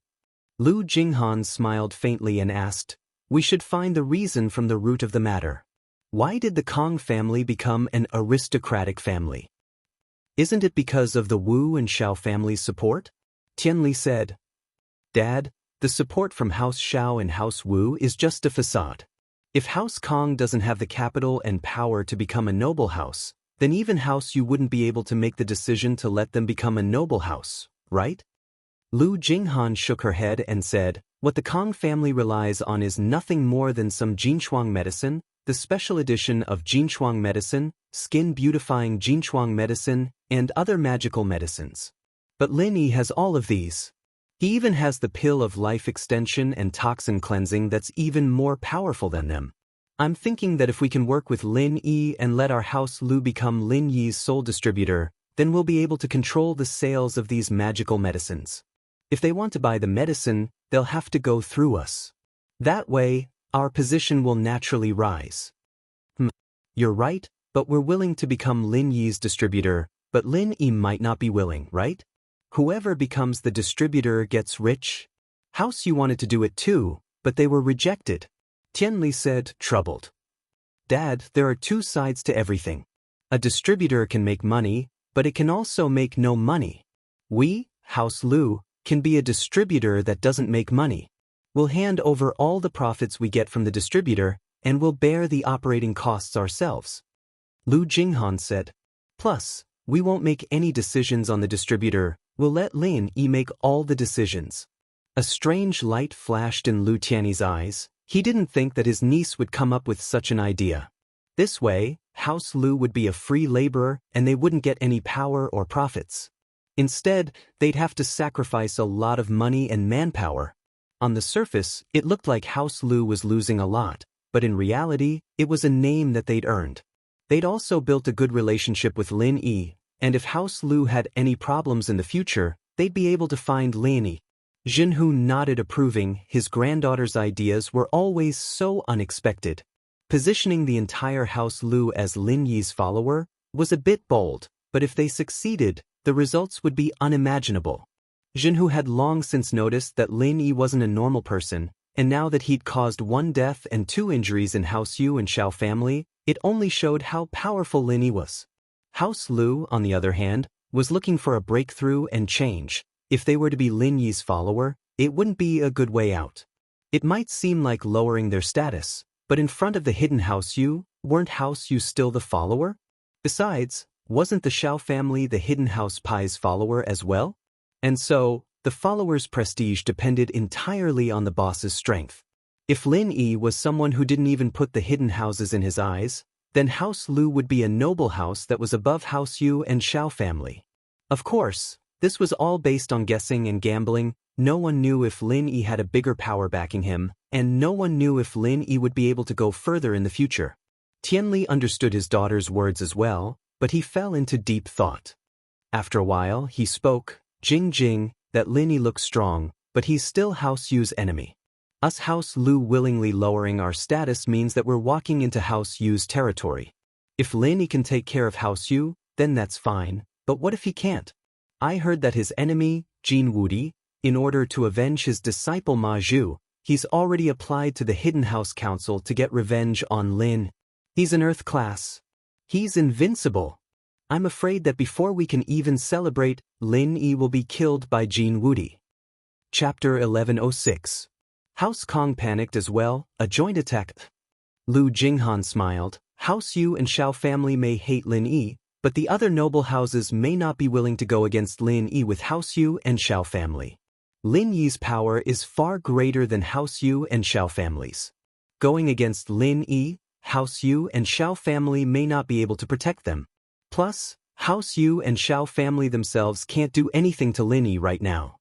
Lu Jinghan smiled faintly and asked, we should find the reason from the root of the matter. Why did the Kong family become an aristocratic family? Isn't it because of the Wu and Xiao family's support? Tianli said. Dad, the support from House Xiao and House Wu is just a facade. If House Kong doesn't have the capital and power to become a noble house, then even House Yu wouldn't be able to make the decision to let them become a noble house, right? Lu Jinghan shook her head and said, what the Kong family relies on is nothing more than some Jinshuang medicine, the special edition of Jinshuang medicine, skin-beautifying Jinshuang medicine, and other magical medicines. But Lin Yi has all of these. He even has the pill of life extension and toxin cleansing that's even more powerful than them. I'm thinking that if we can work with Lin Yi and let our House Lu become Lin Yi's sole distributor, then we'll be able to control the sales of these magical medicines. If they want to buy the medicine, they'll have to go through us. That way, our position will naturally rise. You're right, but we're willing to become Lin Yi's distributor, but Lin Yi might not be willing, right? Whoever becomes the distributor gets rich. House Yu wanted to do it too, but they were rejected. Tianli said, troubled. Dad, there are two sides to everything. A distributor can make money, but it can also make no money. We, House Lu, can be a distributor that doesn't make money. We'll hand over all the profits we get from the distributor, and we'll bear the operating costs ourselves. Lu Jinghan said. Plus, we won't make any decisions on the distributor, we'll let Lin Yi make all the decisions. A strange light flashed in Lu Tianyi's eyes. He didn't think that his niece would come up with such an idea. This way, House Lu would be a free laborer and they wouldn't get any power or profits. Instead, they'd have to sacrifice a lot of money and manpower. On the surface, it looked like House Lu was losing a lot, but in reality, it was a name that they'd earned. They'd also built a good relationship with Lin Yi, and if House Lu had any problems in the future, they'd be able to find Lin Yi. Jinhu nodded approving. His granddaughter's ideas were always so unexpected. Positioning the entire House Lu as Lin Yi's follower was a bit bold, but if they succeeded, the results would be unimaginable. Jinhu had long since noticed that Lin Yi wasn't a normal person, and now that he'd caused 1 death and 2 injuries in House Yu and Xiao family, it only showed how powerful Lin Yi was. House Lu, on the other hand, was looking for a breakthrough and change. If they were to be Lin Yi's follower, it wouldn't be a good way out. It might seem like lowering their status, but in front of the hidden House Yu, weren't House Yu still the follower? Besides, wasn't the Xiao family the hidden House Pai's follower as well? And so, the follower's prestige depended entirely on the boss's strength. If Lin Yi was someone who didn't even put the hidden houses in his eyes, then House Lu would be a noble house that was above House Yu and Xiao family. Of course, this was all based on guessing and gambling. No one knew if Lin Yi had a bigger power backing him, and no one knew if Lin Yi would be able to go further in the future. Tianli understood his daughter's words as well, but he fell into deep thought. After a while, he spoke, Jing, that Lin Yi looks strong, but he's still House Yu's enemy. Us House Lu willingly lowering our status means that we're walking into House Yu's territory. If Lin Yi can take care of House Yu, then that's fine, but what if he can't? I heard that his enemy, Jin Wudi, in order to avenge his disciple Ma Zhu, he's already applied to the Hidden House Council to get revenge on Lin. He's an Earth class. He's invincible. I'm afraid that before we can even celebrate, Lin Yi will be killed by Jin Wudi. Chapter 1106. House Kong panicked as well, a joint attack. Lu Jinghan smiled. House Yu and Xiao family may hate Lin Yi, but the other noble houses may not be willing to go against Lin Yi with House Yu and Xiao family. Lin Yi's power is far greater than House Yu and Xiao families. Going against Lin Yi, House Yu and Xiao family may not be able to protect them. Plus, House Yu and Xiao family themselves can't do anything to Lin Yi right now.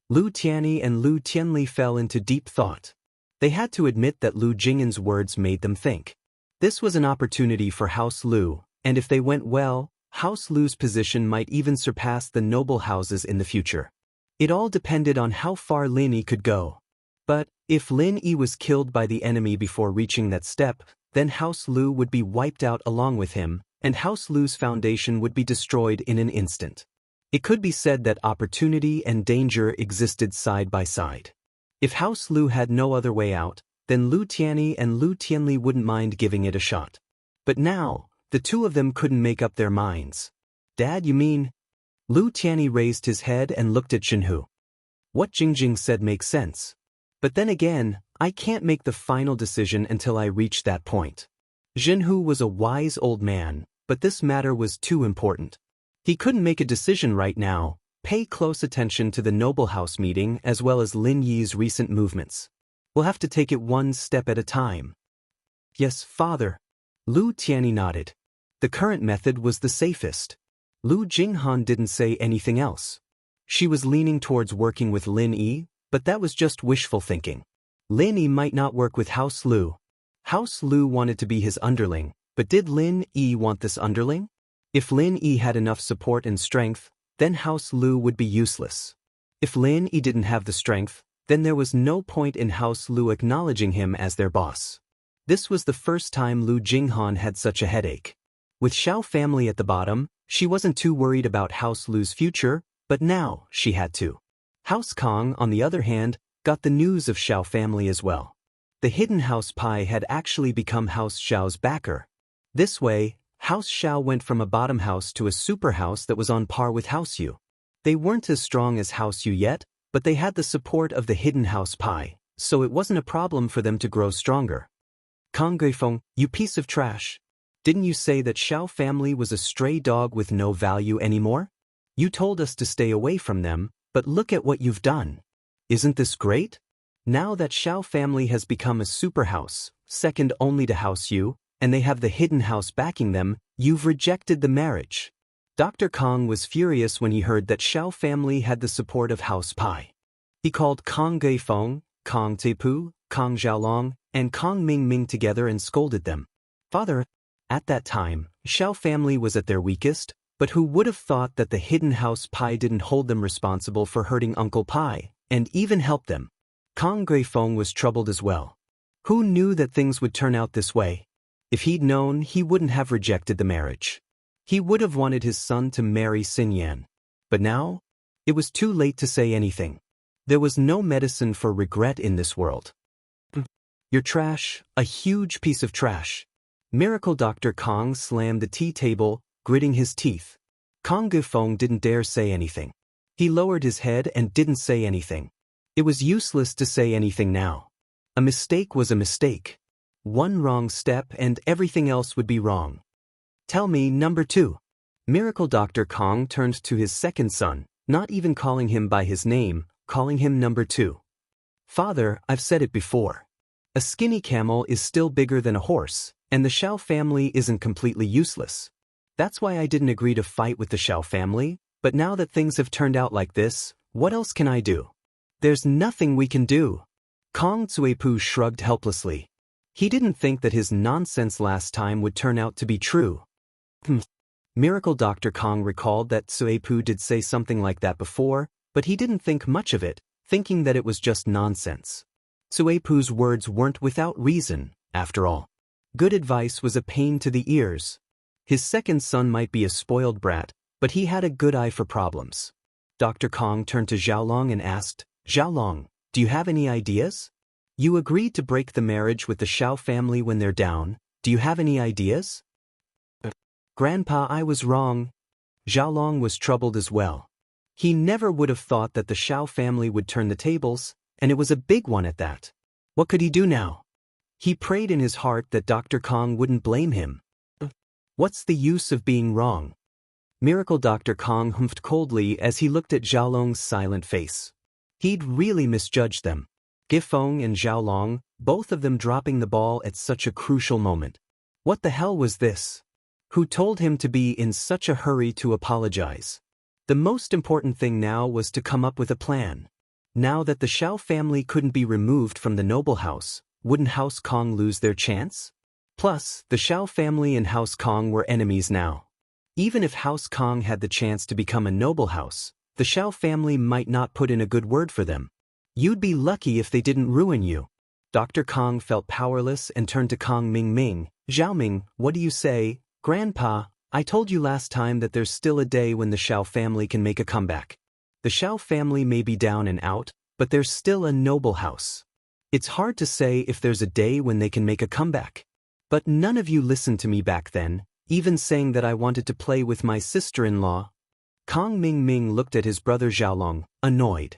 Lu Tianyi and Lu Tianli fell into deep thought. They had to admit that Lu Jing'an's words made them think. This was an opportunity for House Lu, and if they went well, House Lu's position might even surpass the noble houses in the future. It all depended on how far Lin Yi could go. But, if Lin Yi was killed by the enemy before reaching that step, then House Lu would be wiped out along with him, and House Lu's foundation would be destroyed in an instant. It could be said that opportunity and danger existed side by side. If House Lu had no other way out, then Lu Tianyi and Lu Tianli wouldn't mind giving it a shot. But now, the two of them couldn't make up their minds. Dad, you mean? Lu Tianyi raised his head and looked at Jinhu. What Jingjing said makes sense. But then again, I can't make the final decision until I reach that point. Jinhu was a wise old man, but this matter was too important. He couldn't make a decision right now. Pay close attention to the Noble House meeting as well as Lin Yi's recent movements. We'll have to take it one step at a time. Yes, father. Lu Tianyi nodded. The current method was the safest. Lu Jinghan didn't say anything else. She was leaning towards working with Lin Yi, but that was just wishful thinking. Lin Yi might not work with House Lu. House Lu wanted to be his underling, but did Lin Yi want this underling? If Lin Yi had enough support and strength, then House Lu would be useless. If Lin Yi didn't have the strength, then there was no point in House Lu acknowledging him as their boss. This was the first time Lu Jinghan had such a headache. With Xiao family at the bottom, she wasn't too worried about House Lu's future, but now she had to. House Kong, on the other hand, got the news of Xiao family as well. The hidden House Pai had actually become House Xiao's backer. This way, House Xiao went from a bottom house to a super house that was on par with House Yu. They weren't as strong as House Yu yet, but they had the support of the hidden House Pai, so it wasn't a problem for them to grow stronger. Kang Guifeng, you piece of trash. Didn't you say that Xiao family was a stray dog with no value anymore? You told us to stay away from them, but look at what you've done. Isn't this great? Now that Xiao family has become a super house, second only to House Yu, and they have the hidden house backing them, you've rejected the marriage. Dr. Kong was furious when he heard that Xiao family had the support of House Pai. He called Kang Guifeng, Kang Teipu, Kang Xiaolong, and Kang Mingming together and scolded them. Father, at that time, Xiao family was at their weakest, but who would have thought that the hidden House Pai didn't hold them responsible for hurting Uncle Pai, and even help them? Kang Guifeng was troubled as well. Who knew that things would turn out this way? If he'd known, he wouldn't have rejected the marriage. He would have wanted his son to marry Xin Yan. But now, it was too late to say anything. There was no medicine for regret in this world. You're trash, a huge piece of trash. Miracle Dr. Kong slammed the tea table, gritting his teeth. Kang Guifeng didn't dare say anything. He lowered his head and didn't say anything. It was useless to say anything now. A mistake was a mistake. One wrong step and everything else would be wrong. Tell me, number 2. Miracle Dr. Kong turned to his second son, not even calling him by his name, calling him number 2. Father, I've said it before. A skinny camel is still bigger than a horse, and the Xiao family isn't completely useless. That's why I didn't agree to fight with the Xiao family, but now that things have turned out like this, what else can I do? There's nothing we can do. Kong Zuipu shrugged helplessly. He didn't think that his nonsense last time would turn out to be true. Miracle Dr. Kong recalled that Zuipu did say something like that before, but he didn't think much of it, thinking that it was just nonsense. Zuipu's words weren't without reason, after all. Good advice was a pain to the ears. His second son might be a spoiled brat, but he had a good eye for problems. Dr. Kong turned to Xiaolong and asked, Xiaolong, do you have any ideas? You agreed to break the marriage with the Xiao family when they're down. Do you have any ideas? Grandpa, I was wrong. Xiaolong was troubled as well. He never would have thought that the Xiao family would turn the tables, and it was a big one at that. What could he do now? He prayed in his heart that Dr. Kong wouldn't blame him. What's the use of being wrong? Miracle Dr. Kong humphed coldly as he looked at Xiaolong's silent face. He'd really misjudged them. Gifeng and Xiaolong, both of them dropping the ball at such a crucial moment. What the hell was this? Who told him to be in such a hurry to apologize? The most important thing now was to come up with a plan. Now that the Xiao family couldn't be removed from the noble house, wouldn't House Kong lose their chance? Plus, the Xiao family and House Kong were enemies now. Even if House Kong had the chance to become a noble house, the Xiao family might not put in a good word for them. You'd be lucky if they didn't ruin you. Dr. Kong felt powerless and turned to Kang Mingming. Xiaoming, what do you say? Grandpa, I told you last time that there's still a day when the Xiao family can make a comeback. The Xiao family may be down and out, but there's still a noble house. It's hard to say if there's a day when they can make a comeback. But none of you listened to me back then, even saying that I wanted to play with my sister-in-law. Kang Mingming looked at his brother Xiaolong, annoyed.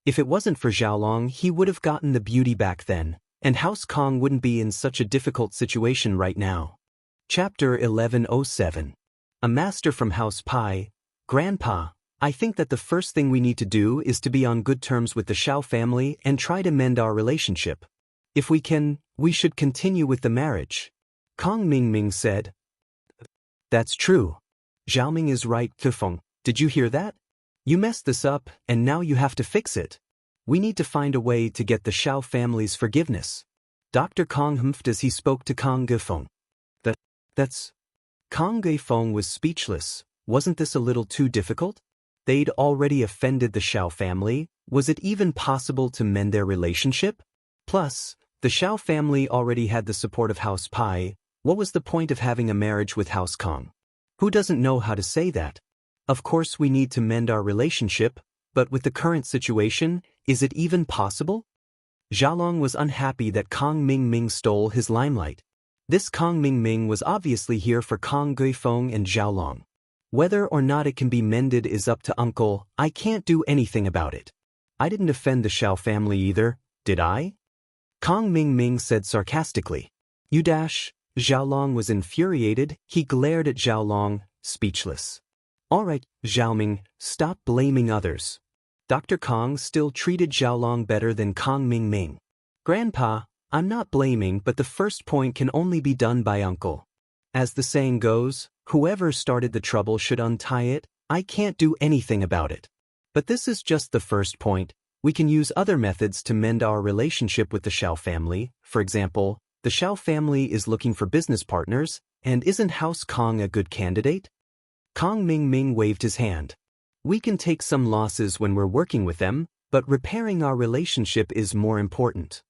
If it wasn't for Xiaolong, he would have gotten the beauty back then, and House Kong wouldn't be in such a difficult situation right now. Chapter 1107. A Master from House Pai. Grandpa, I think that the first thing we need to do is to be on good terms with the Xiao family and try to mend our relationship. If we can, we should continue with the marriage. Kong Mingming said. That's true. Xiaoming is right, Kefeng. Did you hear that? You messed this up, and now you have to fix it. We need to find a way to get the Xiao family's forgiveness. Dr. Kong humphed as he spoke to Kong Gefeng. That's... Kong Gefeng was speechless. Wasn't this a little too difficult? They'd already offended the Xiao family. Was it even possible to mend their relationship? Plus, the Xiao family already had the support of House Pai. What was the point of having a marriage with House Kong? Who doesn't know how to say that? Of course we need to mend our relationship, but with the current situation, is it even possible? Xiaolong was unhappy that Kong Mingming stole his limelight. This Kong Mingming was obviously here for Kong Guifeng and Xiaolong. Whether or not it can be mended is up to Uncle. I can't do anything about it. I didn't offend the Xiao family either, did I? Kong Mingming said sarcastically. You dash. Xiaolong was infuriated. He glared at Xiaolong, speechless. All right, Xiaoming, stop blaming others. Dr. Kong still treated Xiaolong better than Kong Mingming. Grandpa, I'm not blaming, but the first point can only be done by Uncle. As the saying goes, whoever started the trouble should untie it. I can't do anything about it. But this is just the first point. We can use other methods to mend our relationship with the Xiao family. For example, the Xiao family is looking for business partners, and isn't House Kong a good candidate? Kong Mingming waved his hand. We can take some losses when we're working with them, but repairing our relationship is more important.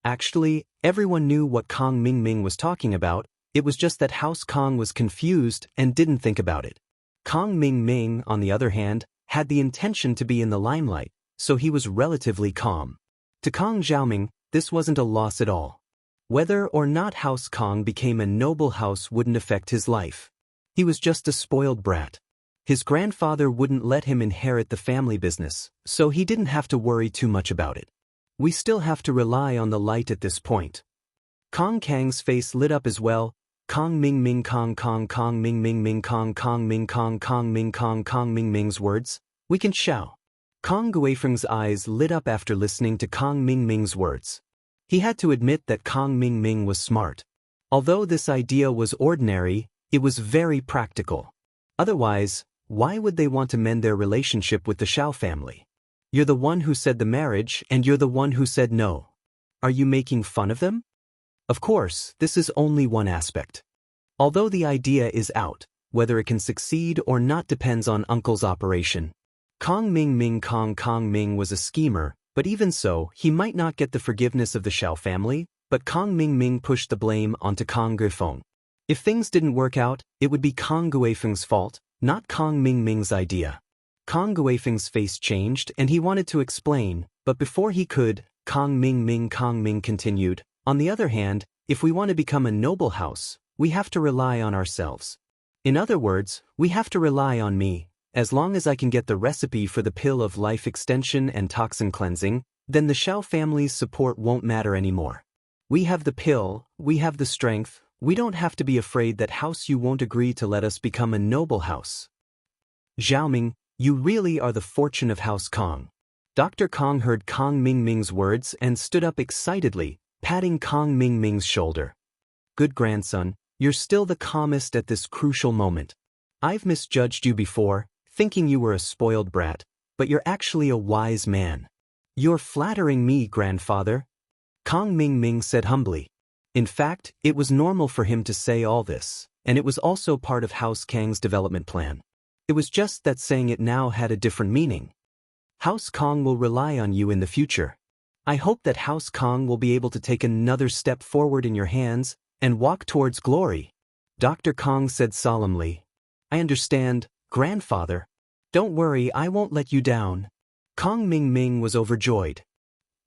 Actually, everyone knew what Kong Mingming was talking about. It was just that House Kong was confused and didn't think about it. Kong Mingming, on the other hand, had the intention to be in the limelight, so he was relatively calm. To Kong Xiaoming, this wasn't a loss at all. Whether or not House Kong became a noble house wouldn't affect his life. He was just a spoiled brat. His grandfather wouldn't let him inherit the family business, so he didn't have to worry too much about it. We still have to rely on the light at this point. Kong Kang's face lit up as well. Kong Ming Ming Kong Kong Kong Ming Ming Ming Kong Kong Ming Kong Kong Ming Kong Kong Ming Ming's words. We can xiao. Kong Guifeng's eyes lit up after listening to Kong Ming Ming's words. He had to admit that Kong Ming Ming was smart. Although this idea was ordinary, it was very practical. Otherwise, why would they want to mend their relationship with the Xiao family? You're the one who said the marriage, and you're the one who said no. Are you making fun of them? Of course, this is only one aspect. Although the idea is out, whether it can succeed or not depends on Uncle's operation. Kong Ming Ming Kong Kong Ming was a schemer, but even so, he might not get the forgiveness of the Xiao family, but Kong Ming Ming pushed the blame onto Kong Guifeng. If things didn't work out, it would be Kong Guifeng's fault, not Kong Ming Ming's idea. Kong Guifeng's face changed and he wanted to explain, but before he could, Kong Ming continued. On the other hand, if we want to become a noble house, we have to rely on ourselves. In other words, we have to rely on me. As long as I can get the recipe for the pill of life extension and toxin cleansing, then the Xiao family's support won't matter anymore. We have the pill, we have the strength, we don't have to be afraid that House Yu won't agree to let us become a noble house. Xiaoming, you really are the fortune of House Kong. Dr. Kong heard Kong Mingming's words and stood up excitedly, patting Kong Mingming's shoulder. Good grandson, you're still the calmest at this crucial moment. I've misjudged you before, thinking you were a spoiled brat, but you're actually a wise man. You're flattering me, grandfather. Kong Mingming said humbly. In fact, it was normal for him to say all this, and it was also part of House Kang's development plan. It was just that saying it now had a different meaning. House Kong will rely on you in the future. I hope that House Kong will be able to take another step forward in your hands and walk towards glory. Dr. Kong said solemnly. I understand, grandfather. Don't worry, I won't let you down. Kong Ming was overjoyed.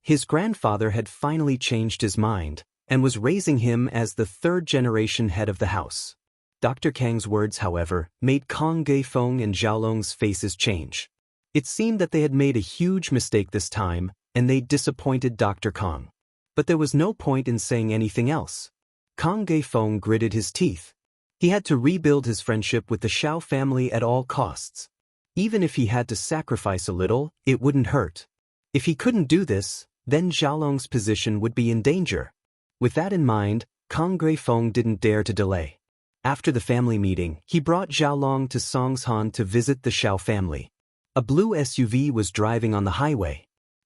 His grandfather had finally changed his mind and was raising him as the third-generation head of the house. Dr. Kang's words, however, made Kong Guifeng and Xiaolong's faces change. It seemed that they had made a huge mistake this time, and they disappointed Dr. Kong. But there was no point in saying anything else. Kang Geifeng gritted his teeth. He had to rebuild his friendship with the Xiao family at all costs. Even if he had to sacrifice a little, it wouldn't hurt. If he couldn't do this, then Xiaolong's position would be in danger. With that in mind, Kang Geifeng didn't dare to delay. After the family meeting, he brought Xiaolong to Songshan to visit the Xiao family. A blue SUV was driving on the highway.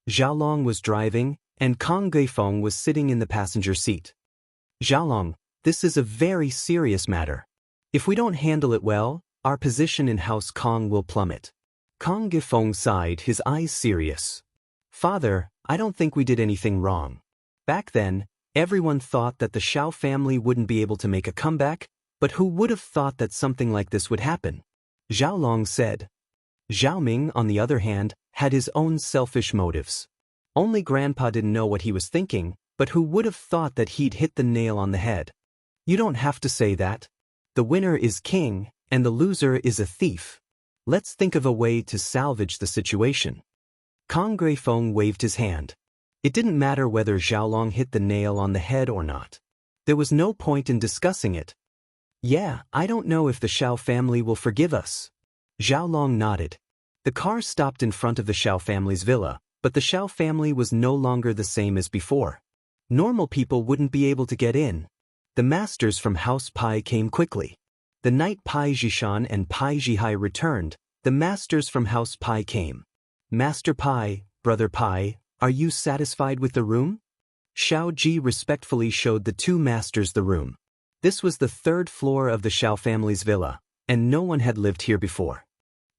Xiaolong was driving, and Kang Geifeng was sitting in the passenger seat. Xiaolong, this is a very serious matter. If we don't handle it well, our position in House Kang will plummet. Kang Geifeng sighed, his eyes serious. Father, I don't think we did anything wrong. Back then, everyone thought that the Xiao family wouldn't be able to make a comeback, but who would have thought that something like this would happen? Xiaolong said. Zhao Ming, on the other hand, had his own selfish motives. Only Grandpa didn't know what he was thinking, but who would have thought that he'd hit the nail on the head? You don't have to say that. The winner is king, and the loser is a thief. Let's think of a way to salvage the situation. Kang Geifeng waved his hand. It didn't matter whether Xiaolong hit the nail on the head or not. There was no point in discussing it. Yeah, I don't know if the Xiao family will forgive us. Xiaolong nodded. The car stopped in front of the Xiao family's villa, but the Xiao family was no longer the same as before. Normal people wouldn't be able to get in. The masters from House Pai came quickly. The night Pai Zhishan and Pai Zhihai returned, the masters from House Pai came. Master Pai, Brother Pai, are you satisfied with the room? Xiao Ji respectfully showed the two masters the room. This was the third floor of the Xiao family's villa, and no one had lived here before.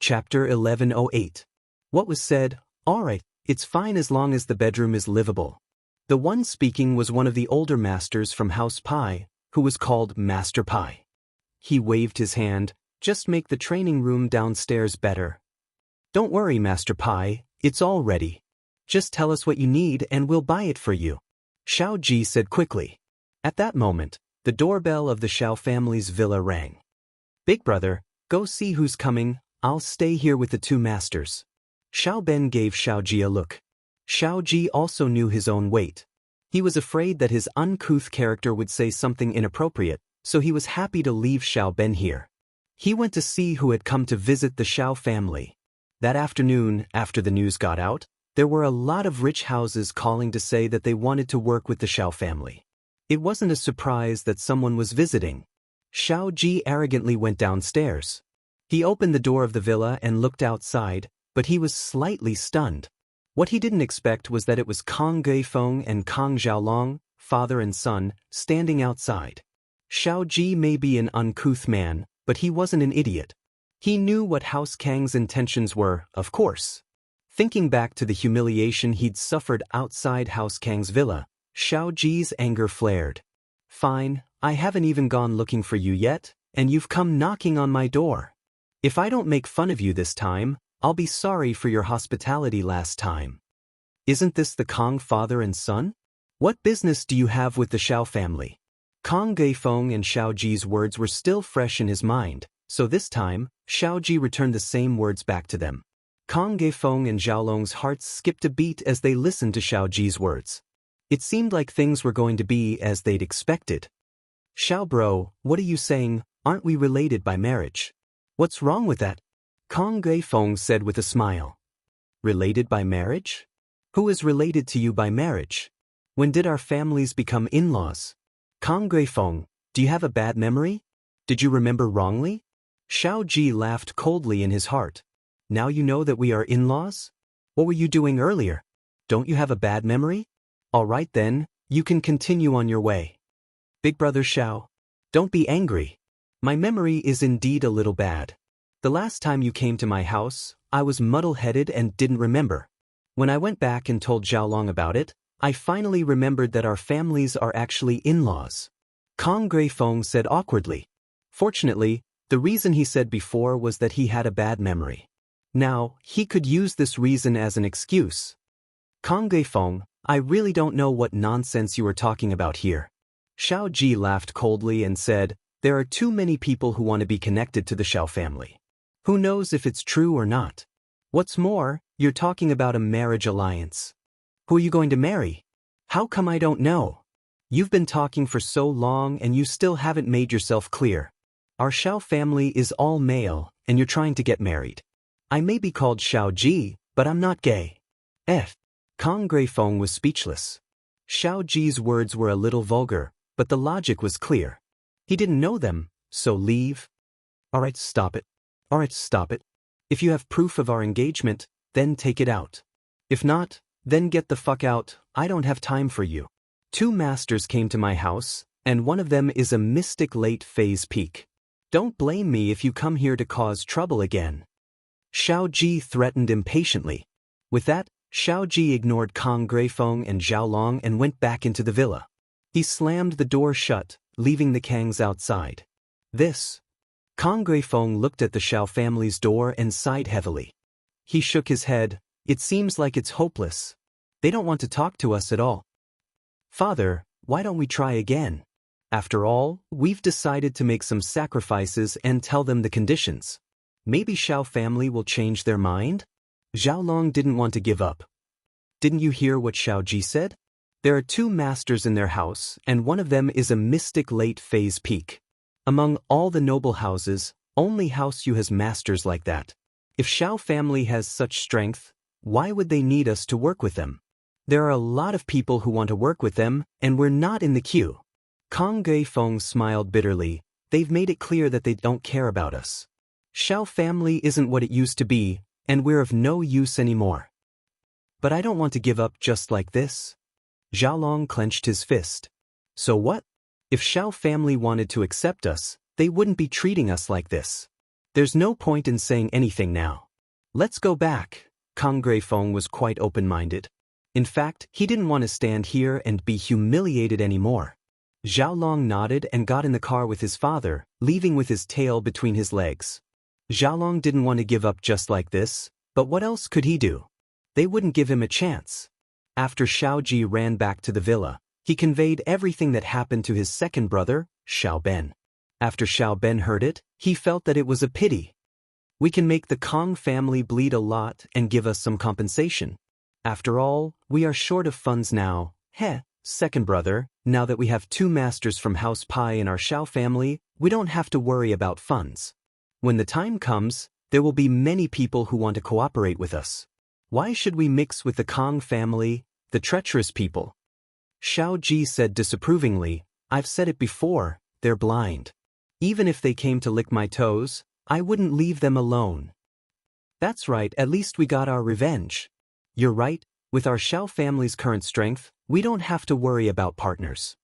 Chapter 1108. What was said? All right, it's fine as long as the bedroom is livable. The one speaking was one of the older masters from House Pai, who was called Master Pai. He waved his hand. Just make the training room downstairs better. Don't worry, Master Pai, it's all ready. Just tell us what you need and we'll buy it for you. Xiao Ji said quickly. At that moment, the doorbell of the Xiao family's villa rang. Big brother, go see who's coming, I'll stay here with the two masters. Xiao Ben gave Xiao Ji a look. Xiao Ji also knew his own weight. He was afraid that his uncouth character would say something inappropriate, so he was happy to leave Xiao Ben here. He went to see who had come to visit the Xiao family. That afternoon, after the news got out, there were a lot of rich houses calling to say that they wanted to work with the Xiao family. It wasn't a surprise that someone was visiting. Xiao Ji arrogantly went downstairs. He opened the door of the villa and looked outside, but he was slightly stunned. What he didn't expect was that it was Kang Geifeng and Kang Xiaolong, father and son, standing outside. Xiao Ji may be an uncouth man, but he wasn't an idiot. He knew what House Kang's intentions were, of course. Thinking back to the humiliation he'd suffered outside House Kang's villa, Xiao Ji's anger flared. Fine, I haven't even gone looking for you yet, and you've come knocking on my door. If I don't make fun of you this time, I'll be sorry for your hospitality last time. Isn't this the Kang father and son? What business do you have with the Xiao family? Kang Geifeng and Xiao Ji's words were still fresh in his mind, so this time, Xiao Ji returned the same words back to them. Kang Geifeng and Xiaolong's hearts skipped a beat as they listened to Xiao Ji's words. It seemed like things were going to be as they'd expected. Xiao bro, what are you saying? Aren't we related by marriage? What's wrong with that? Kang Geifeng said with a smile. Related by marriage? Who is related to you by marriage? When did our families become in-laws? Kang Geifeng, do you have a bad memory? Did you remember wrongly? Xiao Ji laughed coldly in his heart. Now you know that we are in-laws? What were you doing earlier? Don't you have a bad memory? All right then, you can continue on your way. Big brother Xiao, don't be angry. My memory is indeed a little bad. The last time you came to my house, I was muddle-headed and didn't remember. When I went back and told Xiaolong about it, I finally remembered that our families are actually in-laws. Kang Geifeng said awkwardly. Fortunately, the reason he said before was that he had a bad memory. Now, he could use this reason as an excuse. Kang Geifeng, I really don't know what nonsense you are talking about here. Xiao Ji laughed coldly and said, there are too many people who want to be connected to the Xiao family. Who knows if it's true or not? What's more, you're talking about a marriage alliance. Who are you going to marry? How come I don't know? You've been talking for so long and you still haven't made yourself clear. Our Xiao family is all male, and you're trying to get married. I may be called Xiao Ji, but I'm not gay. Kong Greifeng was speechless. Xiao Ji's words were a little vulgar, but the logic was clear. He didn't know them, so leave. Alright, stop it. If you have proof of our engagement, then take it out. If not, then get the fuck out, I don't have time for you. 2 masters came to my house, and one of them is a mystic late phase peak. Don't blame me if you come here to cause trouble again. Xiao Ji threatened impatiently. With that, Xiao Ji ignored Kong Greifeng and Zhao Long and went back into the villa. He slammed the door shut, leaving the Kangs outside. Kong Greifeng looked at the Xiao family's door and sighed heavily. He shook his head. It seems like it's hopeless. They don't want to talk to us at all. Father, why don't we try again? After all, we've decided to make some sacrifices and tell them the conditions. Maybe Xiao family will change their mind? Zhao Long didn't want to give up. Didn't you hear what Xiao Ji said? There are 2 masters in their house, and one of them is a mystic late phase peak. Among all the noble houses, only House Yu has masters like that. If Xiao family has such strength, why would they need us to work with them? There are a lot of people who want to work with them, and we're not in the queue. Kong Greifeng smiled bitterly. They've made it clear that they don't care about us. Xiao family isn't what it used to be, and we're of no use anymore. But I don't want to give up just like this. Zhao Long clenched his fist. So what? If Xiao family wanted to accept us, they wouldn't be treating us like this. There's no point in saying anything now. Let's go back. Kong Greifeng was quite open-minded. In fact, he didn't want to stand here and be humiliated anymore. Zhao Long nodded and got in the car with his father, leaving with his tail between his legs. Zhao Long didn't want to give up just like this, but what else could he do? They wouldn't give him a chance. After Xiao Ji ran back to the villa, he conveyed everything that happened to his second brother, Xiao Ben. After Xiao Ben heard it, he felt that it was a pity. We can make the Kong family bleed a lot and give us some compensation. After all, we are short of funds now. Second brother, now that we have 2 masters from House Pai in our Xiao family, we don't have to worry about funds. When the time comes, there will be many people who want to cooperate with us. Why should we mix with the Kong family, the treacherous people? Xiao Ji said disapprovingly, I've said it before, they're blind. Even if they came to lick my toes, I wouldn't leave them alone. That's right, at least we got our revenge. You're right, with our Xiao family's current strength, we don't have to worry about partners.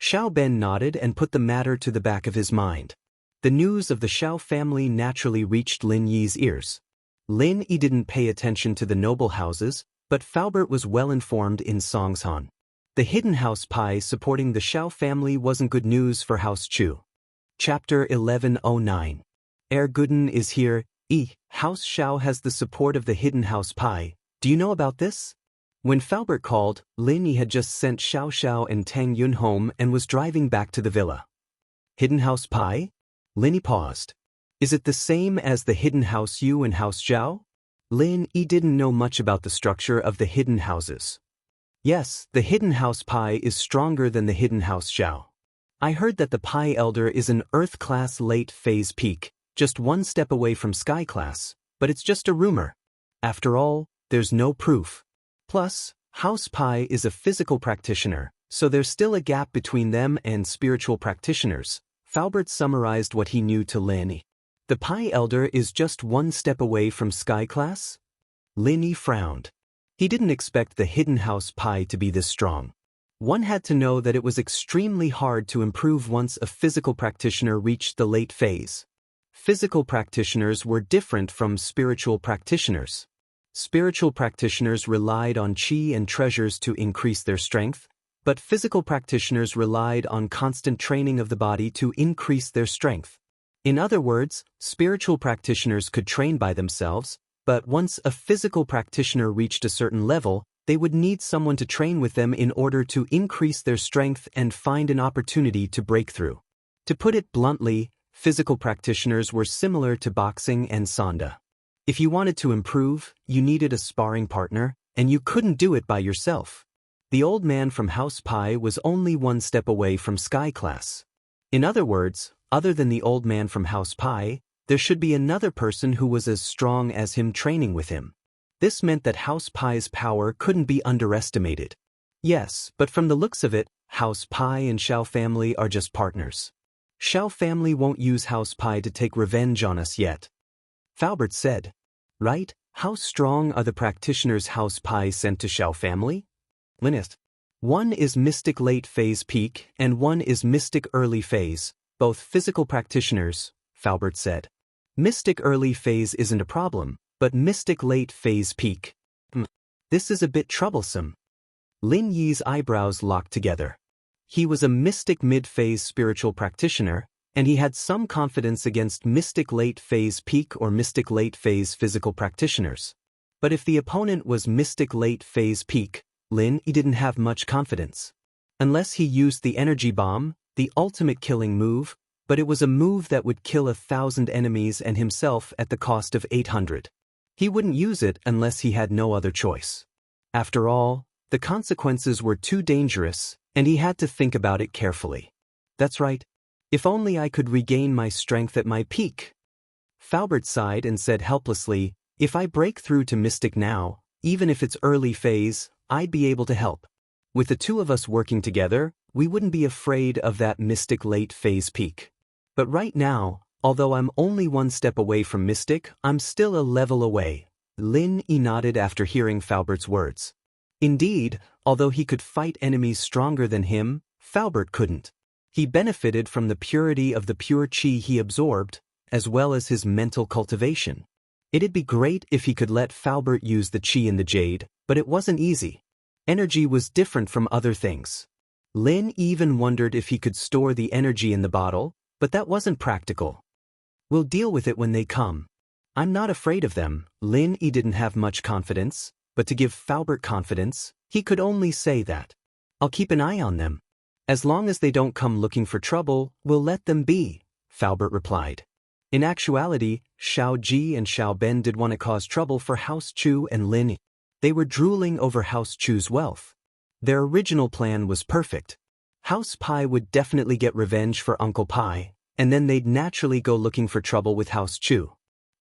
Xiao Ben nodded and put the matter to the back of his mind. The news of the Xiao family naturally reached Lin Yi's ears. Lin Yi didn't pay attention to the noble houses, but Faubert was well informed in Songshan. The hidden House Pai supporting the Xiao family wasn't good news for House Chu. Chapter 1109. Guden is here. House Xiao has the support of the hidden House Pai. Do you know about this? When Faubert called, Lin Yi had just sent Xiao Xiao and Tang Yun home and was driving back to the villa. Hidden House Pai? Lin Yi paused. Is it the same as the hidden House Yu and House Zhao? Lin Yi didn't know much about the structure of the hidden houses. Yes, the hidden House Pai is stronger than the hidden House Zhao. I heard that the Pai Elder is an Earth-class late-phase peak, just 1 step away from Sky-class, but it's just a rumor. After all, there's no proof. Plus, House Pai is a physical practitioner, so there's still a gap between them and spiritual practitioners. Faubert summarized what he knew to Lin Yi. The Pai Elder is just 1 step away from Sky-class? Lin Yi frowned. He didn't expect the hidden House Pai to be this strong. One had to know that it was extremely hard to improve once a physical practitioner reached the late phase. Physical practitioners were different from spiritual practitioners. Spiritual practitioners relied on qi and treasures to increase their strength, but physical practitioners relied on constant training of the body to increase their strength. In other words, spiritual practitioners could train by themselves, but once a physical practitioner reached a certain level, they would need someone to train with them in order to increase their strength and find an opportunity to break through. To put it bluntly, physical practitioners were similar to boxing and sanda. If you wanted to improve, you needed a sparring partner, and you couldn't do it by yourself. The old man from House Pi was only one step away from Sky Class. In other words, other than the old man from House Pi, there should be another person who was as strong as him training with him. This meant that House Pi's power couldn't be underestimated. Yes, but from the looks of it, House Pi and Xiao family are just partners. Xiao family won't use House Pi to take revenge on us yet. Faubert said. Right? How strong are the practitioners House Pi sent to Xiao family? Linist. One is Mystic Late Phase Peak and one is Mystic Early Phase, both physical practitioners, Faubert said. Mystic Early Phase isn't a problem, but Mystic Late Phase Peak. This is a bit troublesome. Lin Yi's eyebrows locked together. He was a Mystic Mid-Phase spiritual practitioner, and he had some confidence against Mystic Late Phase Peak or Mystic Late Phase physical practitioners. But if the opponent was Mystic Late Phase Peak, Lin Yi didn't have much confidence. Unless he used the energy bomb, the ultimate killing move, but it was a move that would kill 1,000 enemies and himself at the cost of 800. He wouldn't use it unless he had no other choice. After all, the consequences were too dangerous, and he had to think about it carefully. That's right. If only I could regain my strength at my peak. Faubert sighed and said helplessly, if I break through to Mystic now, even if it's early phase, I'd be able to help. With the two of us working together, we wouldn't be afraid of that Mystic Late Phase Peak. But right now, although I'm only one step away from Mystic, I'm still a level away. Lin Yi nodded after hearing Faubert's words. Indeed, although he could fight enemies stronger than him, Faubert couldn't. He benefited from the purity of the pure qi he absorbed, as well as his mental cultivation. It'd be great if he could let Faubert use the qi in the jade, but it wasn't easy. Energy was different from other things. Lin even wondered if he could store the energy in the bottle, but that wasn't practical. We'll deal with it when they come. I'm not afraid of them. Lin Yi didn't have much confidence, but to give Faubert confidence, he could only say that. I'll keep an eye on them. As long as they don't come looking for trouble, we'll let them be, Faubert replied. In actuality, Xiao Ji and Xiao Ben did want to cause trouble for House Chu and Lin Yi. They were drooling over House Chu's wealth. Their original plan was perfect. House Pi would definitely get revenge for Uncle Pi, and then they'd naturally go looking for trouble with House Chu.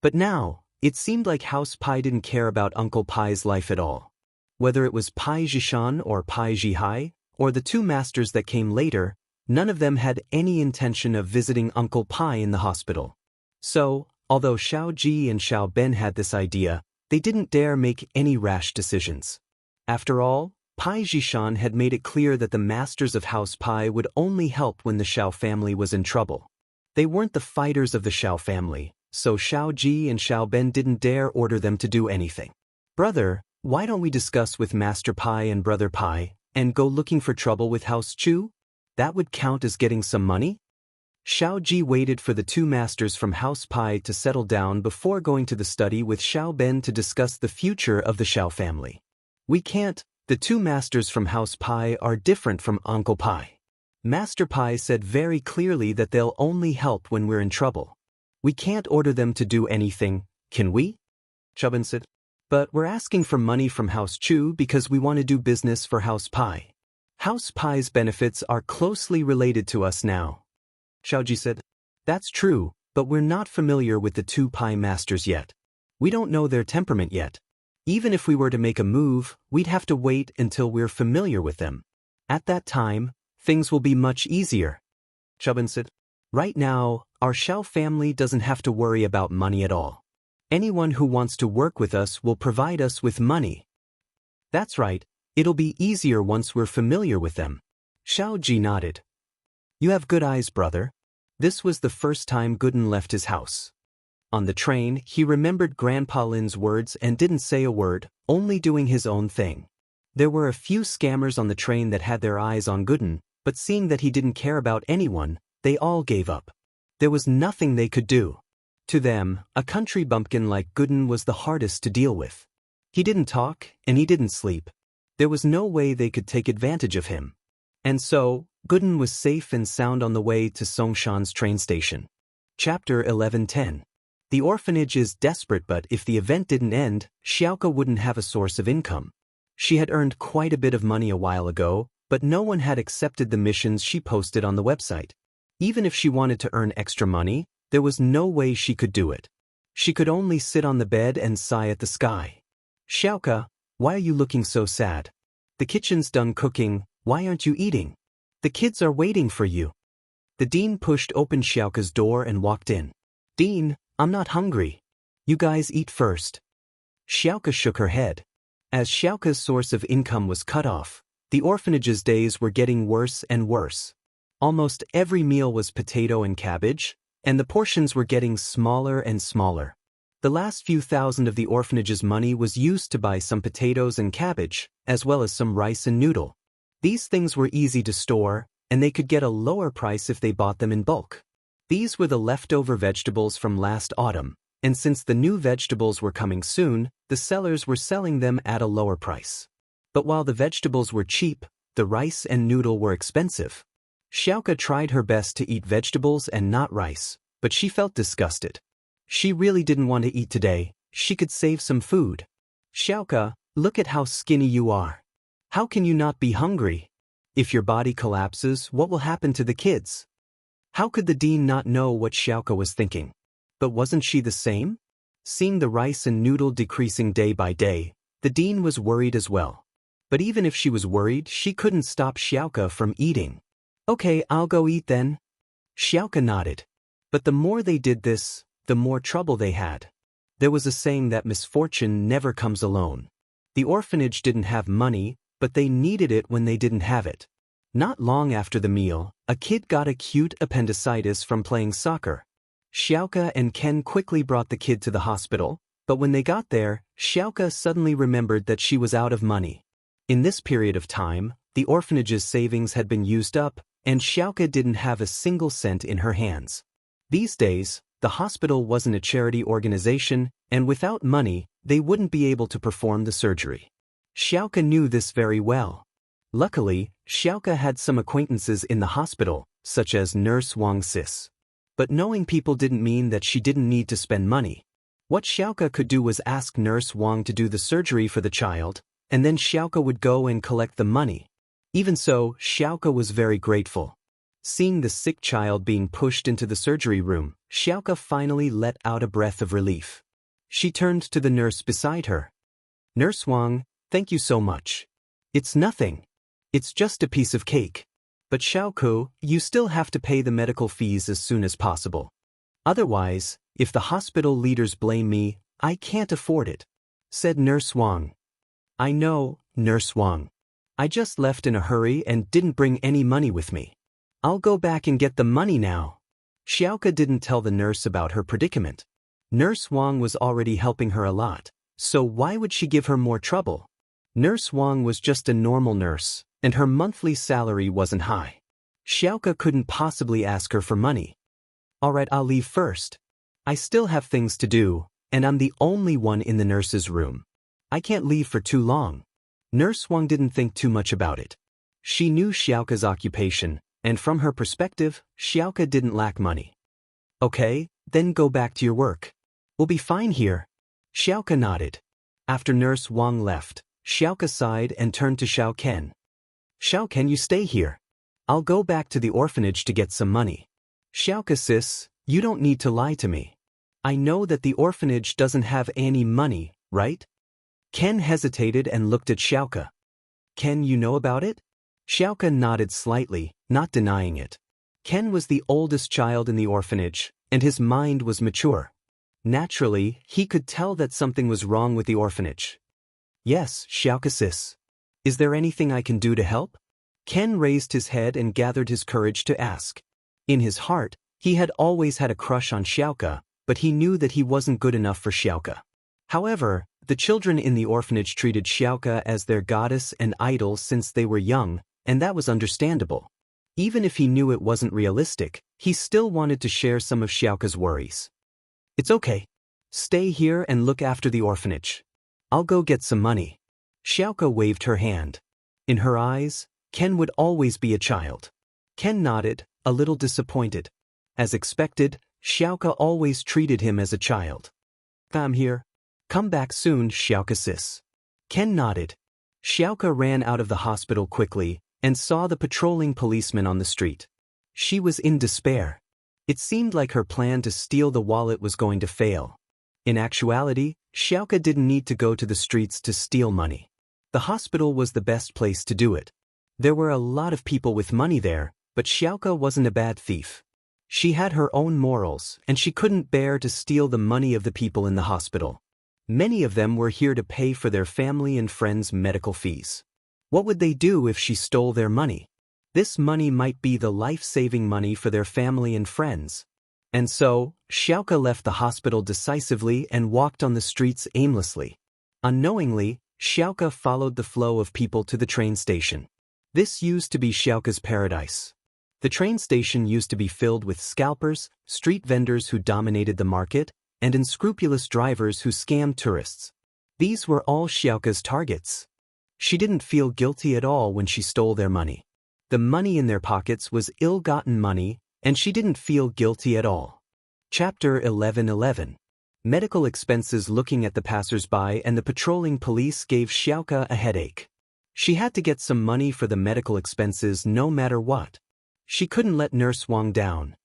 But now, it seemed like House Pi didn't care about Uncle Pi's life at all. Whether it was Pai Zhishan or Pai Zhihai, or the two masters that came later, none of them had any intention of visiting Uncle Pi in the hospital. So, although Xiao Ji and Xiao Ben had this idea, they didn't dare make any rash decisions. After all, Pai Zhishan had made it clear that the masters of House Pi would only help when the Xiao family was in trouble. They weren't the fighters of the Xiao family, so Xiao Ji and Xiao Ben didn't dare order them to do anything. Brother, why don't we discuss with Master Pai and Brother Pai, and go looking for trouble with House Chu? That would count as getting some money? Xiao Ji waited for the two masters from House Pi to settle down before going to the study with Xiao Ben to discuss the future of the Xiao family. We can't. The two masters from House Pi are different from Uncle Pi. Master Pi said very clearly that they'll only help when we're in trouble. We can't order them to do anything, can we? Chuban said. But we're asking for money from House Chu because we want to do business for House Pi. House Pi's benefits are closely related to us now. Xiaoji said. That's true, but we're not familiar with the two Pi masters yet. We don't know their temperament yet. Even if we were to make a move, we'd have to wait until we're familiar with them. At that time, things will be much easier. Chuban said. Right now, our Xiao family doesn't have to worry about money at all. Anyone who wants to work with us will provide us with money. That's right, it'll be easier once we're familiar with them. Xiao Ji nodded. You have good eyes, brother. This was the first time Gooden left his house. On the train, he remembered Grandpa Lin's words and didn't say a word, only doing his own thing. There were a few scammers on the train that had their eyes on Gooden, but seeing that he didn't care about anyone, they all gave up. There was nothing they could do. To them, a country bumpkin like Gooden was the hardest to deal with. He didn't talk, and he didn't sleep. There was no way they could take advantage of him. And so, Gooden was safe and sound on the way to Songshan's train station. Chapter 11:10. The orphanage is desperate, but if the event didn't end, Xiaoka wouldn't have a source of income. She had earned quite a bit of money a while ago, but no one had accepted the missions she posted on the website. Even if she wanted to earn extra money, there was no way she could do it. She could only sit on the bed and sigh at the sky. Xiaoke, why are you looking so sad? The kitchen's done cooking, why aren't you eating? The kids are waiting for you. The dean pushed open Xiaoke's door and walked in. Dean, I'm not hungry. You guys eat first. Xiaoke shook her head. As Xiaoke's source of income was cut off, the orphanage's days were getting worse and worse. Almost every meal was potato and cabbage, and the portions were getting smaller and smaller. The last few thousand of the orphanage's money was used to buy some potatoes and cabbage, as well as some rice and noodle. These things were easy to store, and they could get a lower price if they bought them in bulk. These were the leftover vegetables from last autumn, and since the new vegetables were coming soon, the sellers were selling them at a lower price. But while the vegetables were cheap, the rice and noodle were expensive. Xiaoke tried her best to eat vegetables and not rice, but she felt disgusted. She really didn't want to eat today. She could save some food. Xiaoke, look at how skinny you are. How can you not be hungry? If your body collapses, what will happen to the kids? How could the dean not know what Xiaoke was thinking? But wasn't she the same? Seeing the rice and noodle decreasing day by day, the dean was worried as well. But even if she was worried, she couldn't stop Xiaoke from eating. Okay, I'll go eat then. Xiaoke nodded. But the more they did this, the more trouble they had. There was a saying that misfortune never comes alone. The orphanage didn't have money, but they needed it when they didn't have it. Not long after the meal, a kid got acute appendicitis from playing soccer. Xiaoke and Ken quickly brought the kid to the hospital, but when they got there, Xiaoke suddenly remembered that she was out of money. In this period of time, the orphanage's savings had been used up, and Xiaoke didn't have a single cent in her hands. These days, the hospital wasn't a charity organization, and without money, they wouldn't be able to perform the surgery. Xiaoke knew this very well. Luckily, Xiaoke had some acquaintances in the hospital, such as Nurse Wang Sis. But knowing people didn't mean that she didn't need to spend money. What Xiaoke could do was ask Nurse Wang to do the surgery for the child, and then Xiaoke would go and collect the money. Even so, Xiaoke was very grateful. Seeing the sick child being pushed into the surgery room, Xiaoke finally let out a breath of relief. She turned to the nurse beside her. Nurse Wang, thank you so much. It's nothing. It's just a piece of cake. But Xiaoke, you still have to pay the medical fees as soon as possible. Otherwise, if the hospital leaders blame me, I can't afford it, said Nurse Wang. I know, Nurse Wang. I just left in a hurry and didn't bring any money with me. I'll go back and get the money now. Xiaoke didn't tell the nurse about her predicament. Nurse Wang was already helping her a lot, so why would she give her more trouble? Nurse Wang was just a normal nurse, and her monthly salary wasn't high. Xiaoke couldn't possibly ask her for money. Alright, I'll leave first. I still have things to do, and I'm the only one in the nurse's room. I can't leave for too long. Nurse Wang didn't think too much about it. She knew Xiaoke's occupation, and from her perspective, Xiaoke didn't lack money. Okay, then go back to your work. We'll be fine here. Xiaoke nodded. After Nurse Wang left, Xiaoke sighed and turned to Xiao Ken. Xiao Ken, you stay here. I'll go back to the orphanage to get some money. Xiaoke sis, you don't need to lie to me. I know that the orphanage doesn't have any money, right? Ken hesitated and looked at Xiaoke. Ken, you know about it? Xiaoke nodded slightly, not denying it. Ken was the oldest child in the orphanage, and his mind was mature. Naturally, he could tell that something was wrong with the orphanage. Yes, Xiaoke sis. Is there anything I can do to help? Ken raised his head and gathered his courage to ask. In his heart, he had always had a crush on Xiaoke, but he knew that he wasn't good enough for Xiaoke. However, the children in the orphanage treated Xiaoke as their goddess and idol since they were young, and that was understandable. Even if he knew it wasn't realistic, he still wanted to share some of Xiaoke's worries. It's okay. Stay here and look after the orphanage. I'll go get some money. Xiaoke waved her hand. In her eyes, Ken would always be a child. Ken nodded, a little disappointed. As expected, Xiaoke always treated him as a child. I'm here. Come back soon, Xiaoke sis. Ken nodded. Xiaoka ran out of the hospital quickly and saw the patrolling policeman on the street. She was in despair. It seemed like her plan to steal the wallet was going to fail. In actuality, Xiaoka didn't need to go to the streets to steal money. The hospital was the best place to do it. There were a lot of people with money there, but Xiaoka wasn't a bad thief. She had her own morals, and she couldn't bear to steal the money of the people in the hospital. Many of them were here to pay for their family and friends' medical fees. What would they do if she stole their money? This money might be the life-saving money for their family and friends. And so, Xiaoka left the hospital decisively and walked on the streets aimlessly. Unknowingly, Xiaoka followed the flow of people to the train station. This used to be Xiaoka's paradise. The train station used to be filled with scalpers, street vendors who dominated the market, and unscrupulous drivers who scammed tourists. These were all Xiaoka's targets. She didn't feel guilty at all when she stole their money. The money in their pockets was ill-gotten money, and she didn't feel guilty at all. Chapter 11:11. Medical expenses. Looking at the passers-by and the patrolling police gave Xiaoka a headache. She had to get some money for the medical expenses no matter what. She couldn't let Nurse Wang down.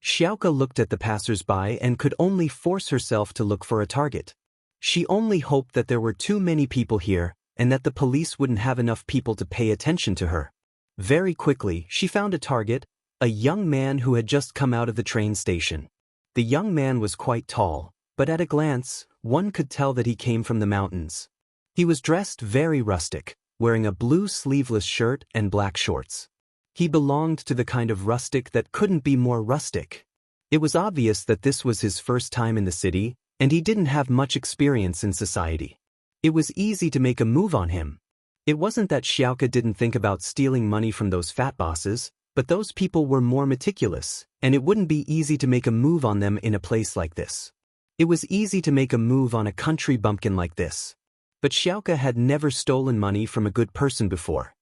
Xiaoka looked at the passers-by and could only force herself to look for a target. She only hoped that there were too many people here and that the police wouldn't have enough people to pay attention to her. Very quickly, she found a target, a young man who had just come out of the train station. The young man was quite tall, but at a glance, one could tell that he came from the mountains. He was dressed very rustic, wearing a blue sleeveless shirt and black shorts. He belonged to the kind of rustic that couldn't be more rustic. It was obvious that this was his first time in the city, and he didn't have much experience in society. It was easy to make a move on him. It wasn't that Xiaoka didn't think about stealing money from those fat bosses, but those people were more meticulous, and it wouldn't be easy to make a move on them in a place like this. It was easy to make a move on a country bumpkin like this. But Xiaoka had never stolen money from a good person before.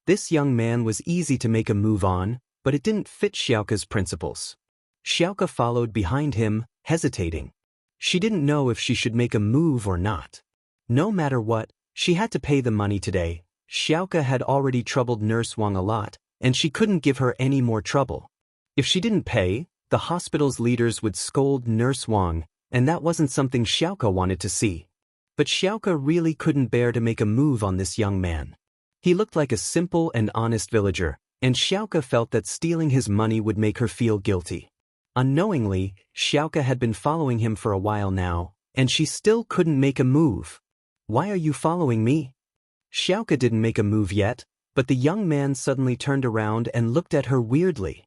This young man was easy to make a move on, but it didn't fit Xiaoka's principles. Xiaoka followed behind him, hesitating. She didn't know if she should make a move or not. No matter what, she had to pay the money today. Xiaoka had already troubled Nurse Wang a lot, and she couldn't give her any more trouble. If she didn't pay, the hospital's leaders would scold Nurse Wang, and that wasn't something Xiaoka wanted to see. But Xiaoka really couldn't bear to make a move on this young man. He looked like a simple and honest villager, and Xiaoka felt that stealing his money would make her feel guilty. Unknowingly, Xiaoka had been following him for a while now, and she still couldn't make a move. "Why are you following me?" Xiaoka didn't make a move yet, but the young man suddenly turned around and looked at her weirdly.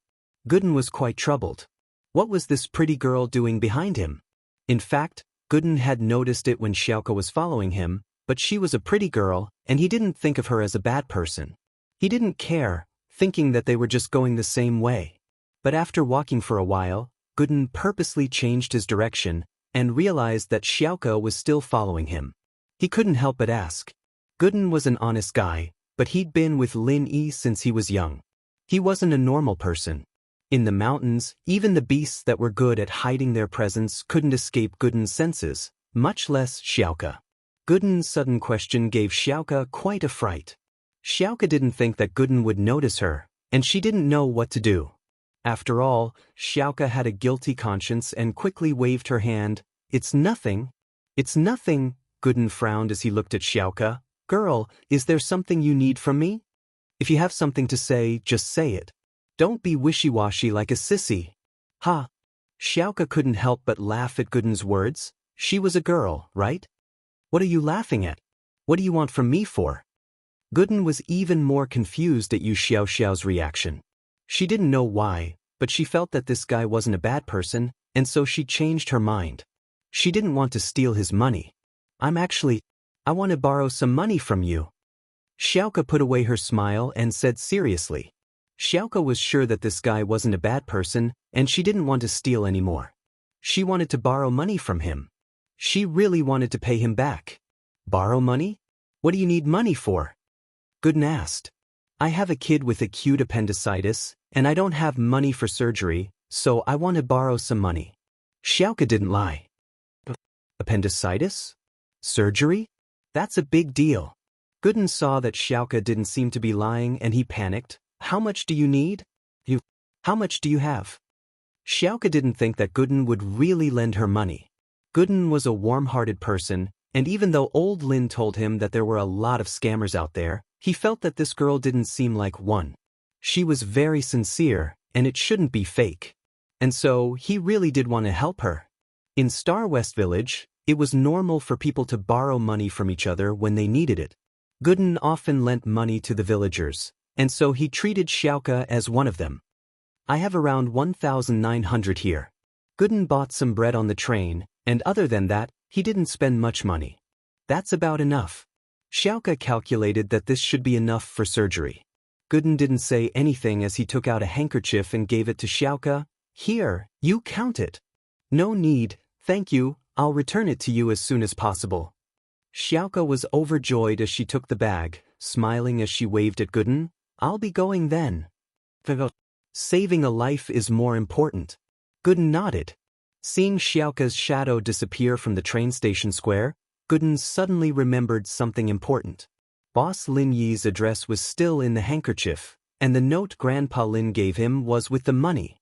Gooden was quite troubled. What was this pretty girl doing behind him? In fact, Gooden had noticed it when Xiaoka was following him, but she was a pretty girl, and he didn't think of her as a bad person. He didn't care, thinking that they were just going the same way. But after walking for a while, Gooden purposely changed his direction and realized that Xiaoka was still following him. He couldn't help but ask. Gooden was an honest guy, but he'd been with Lin Yi since he was young. He wasn't a normal person. In the mountains, even the beasts that were good at hiding their presence couldn't escape Gooden's senses, much less Xiaoka. Gooden's sudden question gave Xiaoka quite a fright. Xiaoka didn't think that Gooden would notice her, and she didn't know what to do. After all, Xiaoka had a guilty conscience and quickly waved her hand. "It's nothing." "It's nothing," Gooden frowned as he looked at Xiaoka. "Girl, is there something you need from me? If you have something to say, just say it. Don't be wishy-washy like a sissy." "Ha!" Xiaoka couldn't help but laugh at Gooden's words. She was a girl, right? "What are you laughing at? What do you want from me for?" Gooden was even more confused at Yu Xiaoxiao's reaction. She didn't know why, but she felt that this guy wasn't a bad person, and so she changed her mind. She didn't want to steal his money. I want to borrow some money from you." Xiaoka put away her smile and said seriously. Xiaoka was sure that this guy wasn't a bad person, and she didn't want to steal anymore. She wanted to borrow money from him. She really wanted to pay him back. "Borrow money? What do you need money for?" Gooden asked. "I have a kid with acute appendicitis, and I don't have money for surgery, so I want to borrow some money." Xiaoka didn't lie. "Appendicitis? Surgery? That's a big deal." Gooden saw that Xiaoka didn't seem to be lying and he panicked. How much do you need? How much do you have? Xiaoka didn't think that Gooden would really lend her money. Gooden was a warm-hearted person, and even though old Lin told him that there were a lot of scammers out there, he felt that this girl didn't seem like one. She was very sincere, and it shouldn't be fake. And so, he really did want to help her. In Star West Village, it was normal for people to borrow money from each other when they needed it. Gooden often lent money to the villagers, and so he treated Xiaoka as one of them. I have around 1,900 here. Gooden bought some bread on the train, and other than that, he didn't spend much money. That's about enough. Xiaoka calculated that this should be enough for surgery. Gooden didn't say anything as he took out a handkerchief and gave it to Xiaoka. Here, you count it. No need, thank you, I'll return it to you as soon as possible. Xiaoka was overjoyed as she took the bag, smiling as she waved at Gooden. I'll be going then. Saving a life is more important. Gooden nodded. Seeing Xiaoka's shadow disappear from the train station square, Gooden suddenly remembered something important. Boss Lin Yi's address was still in the handkerchief, and the note Grandpa Lin gave him was with the money.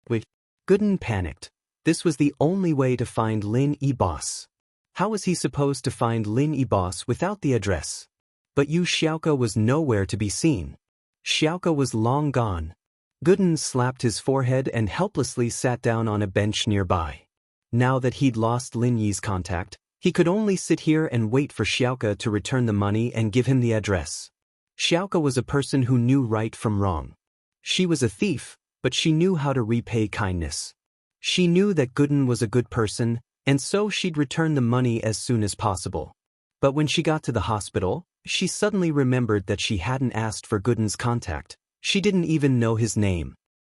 Wait. Gooden panicked. This was the only way to find Lin Yi Boss. How was he supposed to find Lin Yi Boss without the address? But Xiaoka was nowhere to be seen. Xiaoka was long gone. Gooden slapped his forehead and helplessly sat down on a bench nearby. Now that he'd lost Lin Yi's contact, he could only sit here and wait for Xiaoka to return the money and give him the address. Xiaoka was a person who knew right from wrong. She was a thief, but she knew how to repay kindness. She knew that Gooden was a good person, and so she'd return the money as soon as possible. But when she got to the hospital, she suddenly remembered that she hadn't asked for Gooden's contact. She didn't even know his name.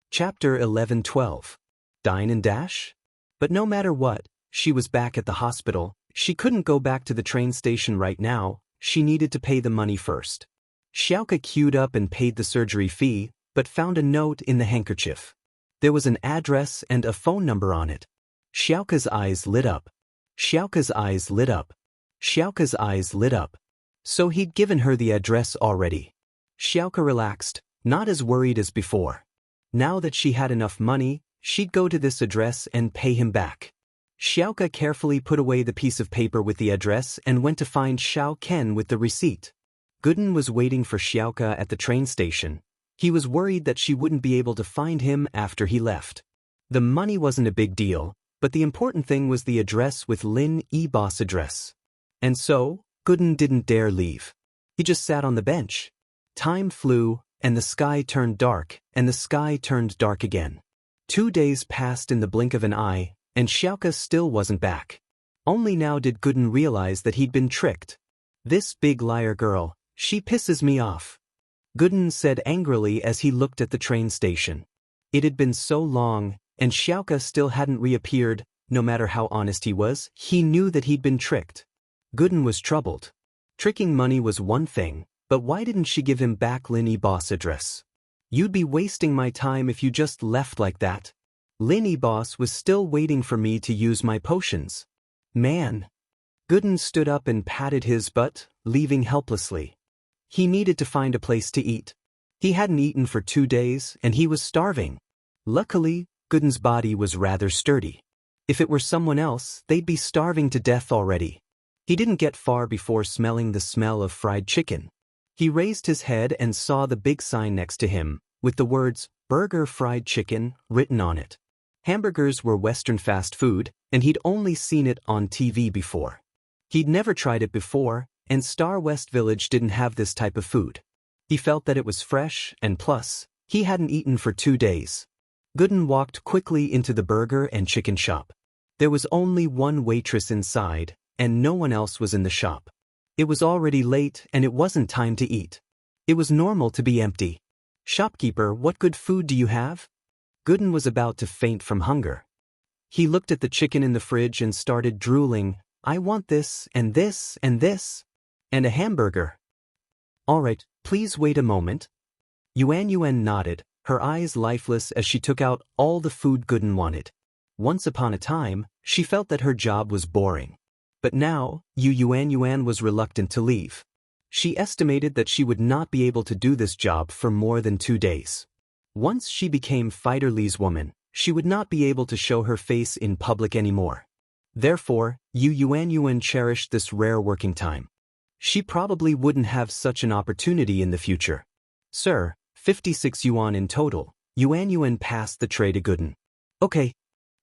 Chapter 11-12. Dine and dash? But no matter what, she was back at the hospital. She couldn't go back to the train station right now. She needed to pay the money first. Xiaoka queued up and paid the surgery fee, but found a note in the handkerchief. There was an address and a phone number on it. Xiaoka's eyes lit up. Xiaoka's eyes lit up. Xiaoka's eyes lit up. So he'd given her the address already. Xiaoka relaxed, not as worried as before. Now that she had enough money, she'd go to this address and pay him back. Xiaoka carefully put away the piece of paper with the address and went to find Xiao Ken with the receipt. Gooden was waiting for Xiaoka at the train station. He was worried that she wouldn't be able to find him after he left. The money wasn't a big deal, but the important thing was the address with Lin Yi Boss address. And so, Gooden didn't dare leave. He just sat on the bench. Time flew, and the sky turned dark, and the sky turned dark again. 2 days passed in the blink of an eye, and Xiaoka still wasn't back. Only now did Gooden realize that he'd been tricked. This big liar girl, she pisses me off. Gooden said angrily as he looked at the train station. It had been so long, and Xiaoka still hadn't reappeared. No matter how honest he was, he knew that he'd been tricked. Gooden was troubled. Tricking money was one thing, but why didn't she give him back Lin Yi Boss address? You'd be wasting my time if you just left like that. Lin Yi Boss was still waiting for me to use my potions. Man. Gooden stood up and patted his butt, leaving helplessly. He needed to find a place to eat. He hadn't eaten for 2 days, and he was starving. Luckily, Gooden's body was rather sturdy. If it were someone else, they'd be starving to death already. He didn't get far before smelling the smell of fried chicken. He raised his head and saw the big sign next to him, with the words, "Burger Fried Chicken," written on it. Hamburgers were Western fast food, and he'd only seen it on TV before. He'd never tried it before, and Star West Village didn't have this type of food. He felt that it was fresh, and plus, he hadn't eaten for 2 days. Gooden walked quickly into the burger and chicken shop. There was only one waitress inside, and no one else was in the shop. It was already late, and it wasn't time to eat. It was normal to be empty. "Shopkeeper, what good food do you have?" Gooden was about to faint from hunger. He looked at the chicken in the fridge and started drooling. "I want this, and this, and this. And a hamburger." "All right, please wait a moment." Yuan nodded, her eyes lifeless as she took out all the food Gooden wanted. Once upon a time, she felt that her job was boring. But now, Yuan was reluctant to leave. She estimated that she would not be able to do this job for more than 2 days. Once she became Fighter Lee's woman, she would not be able to show her face in public anymore. Therefore, Yuan cherished this rare working time. She probably wouldn't have such an opportunity in the future. Sir, 56 yuan in total. Yuan passed the tray to Gooden. Okay.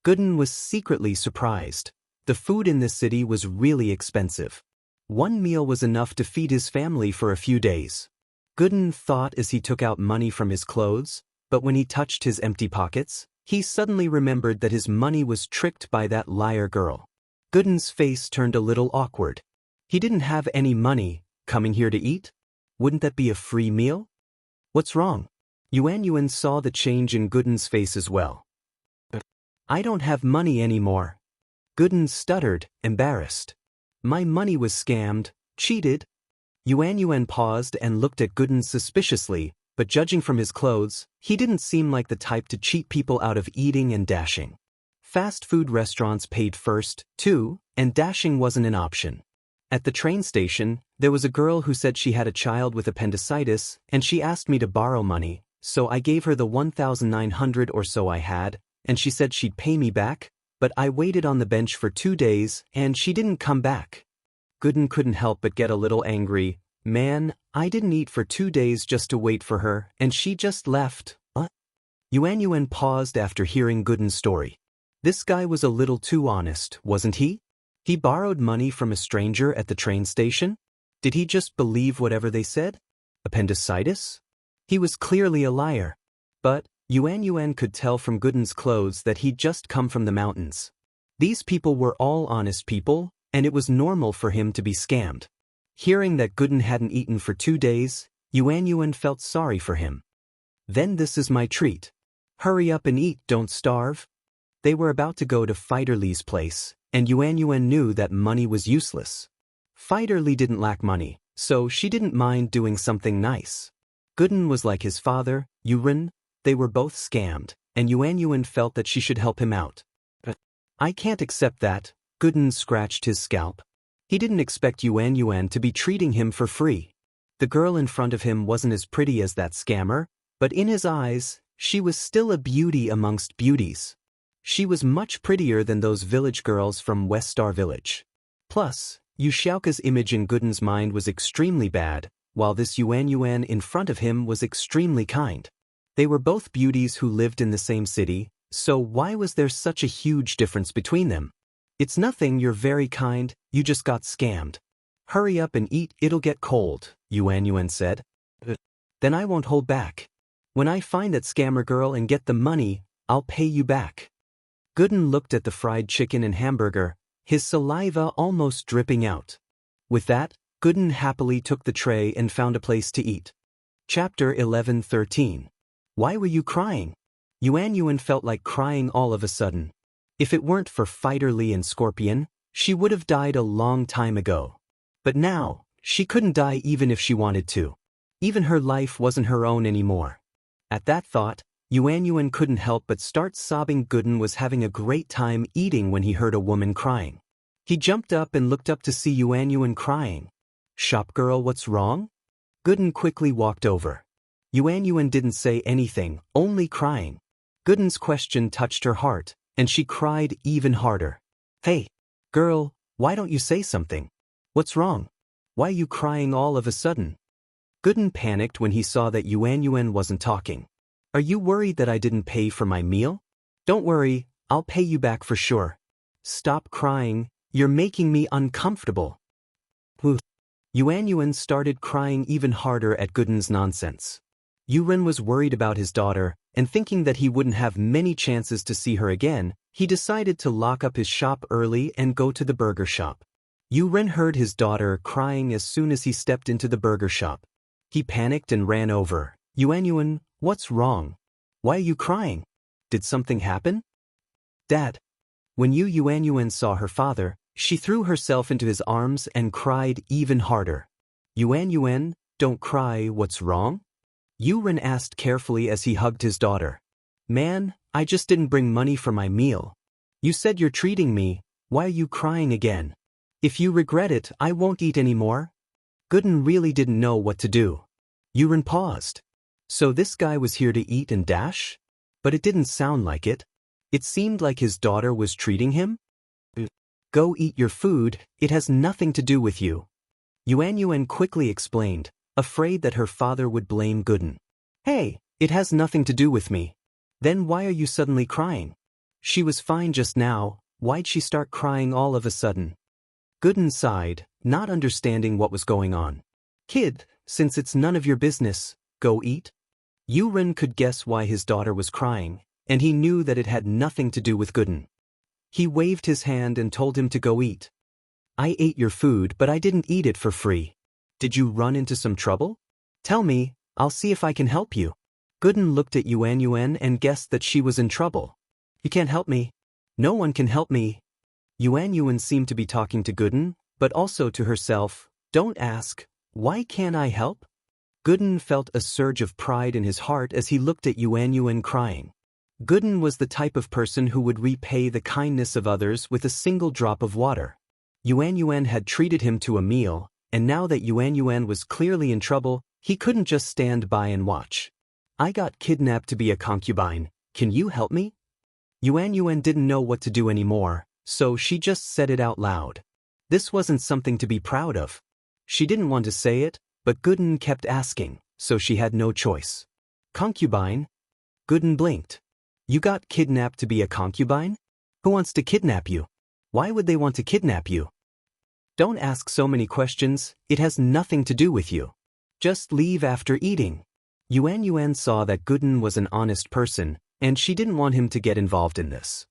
Gooden was secretly surprised. The food in this city was really expensive. One meal was enough to feed his family for a few days. Gooden thought as he took out money from his clothes, but when he touched his empty pockets, he suddenly remembered that his money was tricked by that liar girl. Gooden's face turned a little awkward. He didn't have any money, coming here to eat? Wouldn't that be a free meal? What's wrong? Yuan saw the change in Gooden's face as well. I don't have money anymore. Gooden stuttered, embarrassed. My money was scammed, cheated. Yuan paused and looked at Gooden suspiciously, but judging from his clothes, he didn't seem like the type to cheat people out of eating and dashing. Fast food restaurants paid first, too, and dashing wasn't an option. At the train station, there was a girl who said she had a child with appendicitis, and she asked me to borrow money, so I gave her the 1,900 or so I had, and she said she'd pay me back, but I waited on the bench for 2 days, and she didn't come back. Gooden couldn't help but get a little angry. Man, I didn't eat for 2 days just to wait for her, and she just left. What? Yuan paused after hearing Gooden's story. This guy was a little too honest, wasn't he? He borrowed money from a stranger at the train station? Did he just believe whatever they said? Appendicitis? He was clearly a liar. But Yuan could tell from Gooden's clothes that he'd just come from the mountains. These people were all honest people, and it was normal for him to be scammed. Hearing that Gooden hadn't eaten for 2 days, Yuan felt sorry for him. Then this is my treat. Hurry up and eat, don't starve. They were about to go to Fighter Lee's place, and Yuan knew that money was useless. Fighter Lee didn't lack money, so she didn't mind doing something nice. Gooden was like his father, Yuan. They were both scammed, and Yuan felt that she should help him out. I can't accept that. Gooden scratched his scalp. He didn't expect Yuan to be treating him for free. The girl in front of him wasn't as pretty as that scammer, but in his eyes, she was still a beauty amongst beauties. She was much prettier than those village girls from West Star Village. Plus, Yuxiaoka's image in Gooden's mind was extremely bad, while this Yuan in front of him was extremely kind. They were both beauties who lived in the same city, so why was there such a huge difference between them? It's nothing, you're very kind, you just got scammed. Hurry up and eat, it'll get cold, Yuan said. Then I won't hold back. When I find that scammer girl and get the money, I'll pay you back. Gooden looked at the fried chicken and hamburger, his saliva almost dripping out. With that, Gooden happily took the tray and found a place to eat. Chapter 11:13. Why were you crying? Yuan felt like crying all of a sudden. If it weren't for Fighter Lee and Scorpion, she would have died a long time ago. But now, she couldn't die even if she wanted to. Even her life wasn't her own anymore. At that thought, Yuan couldn't help but start sobbing. Gooden was having a great time eating when he heard a woman crying. He jumped up and looked up to see Yuan crying. Shop girl, what's wrong? Gooden quickly walked over. Yuan didn't say anything, only crying. Gooden's question touched her heart, and she cried even harder. Hey, girl, why don't you say something? What's wrong? Why are you crying all of a sudden? Gooden panicked when he saw that Yuan wasn't talking. Are you worried that I didn't pay for my meal? Don't worry, I'll pay you back for sure. Stop crying, you're making me uncomfortable. Yuan started crying even harder at Gooden's nonsense. Yuan was worried about his daughter, and thinking that he wouldn't have many chances to see her again, he decided to lock up his shop early and go to the burger shop. Yuan heard his daughter crying as soon as he stepped into the burger shop. He panicked and ran over. Yuan, what's wrong? Why are you crying? Did something happen? Dad. When Yuan saw her father, she threw herself into his arms and cried even harder. Yuan, don't cry, what's wrong? Yuan asked carefully as he hugged his daughter. Man, I just didn't bring money for my meal. You said you're treating me, why are you crying again? If you regret it, I won't eat anymore. Gooden really didn't know what to do. Yuren paused. So this guy was here to eat and dash? But it didn't sound like it. It seemed like his daughter was treating him. Go eat your food, it has nothing to do with you. Yuan quickly explained, afraid that her father would blame Gooden. Hey, it has nothing to do with me. Then why are you suddenly crying? She was fine just now, why'd she start crying all of a sudden? Gooden sighed, not understanding what was going on. Kid, since it's none of your business, go eat. Yuren could guess why his daughter was crying, and he knew that it had nothing to do with Gooden. He waved his hand and told him to go eat. I ate your food, but I didn't eat it for free. Did you run into some trouble? Tell me, I'll see if I can help you. Gooden looked at Yuan and guessed that she was in trouble. You can't help me. No one can help me. Yuan seemed to be talking to Gooden, but also to herself. Don't ask, why can't I help? Gooden felt a surge of pride in his heart as he looked at Yuan crying. Gooden was the type of person who would repay the kindness of others with a single drop of water. Yuan had treated him to a meal, and now that Yuan was clearly in trouble, he couldn't just stand by and watch. I got kidnapped to be a concubine, can you help me? Yuan didn't know what to do anymore, so she just said it out loud. This wasn't something to be proud of. She didn't want to say it, but Gooden kept asking, so she had no choice. Concubine? Gooden blinked. You got kidnapped to be a concubine? Who wants to kidnap you? Why would they want to kidnap you? Don't ask so many questions, it has nothing to do with you. Just leave after eating. Yuan saw that Gooden was an honest person, and she didn't want him to get involved in this.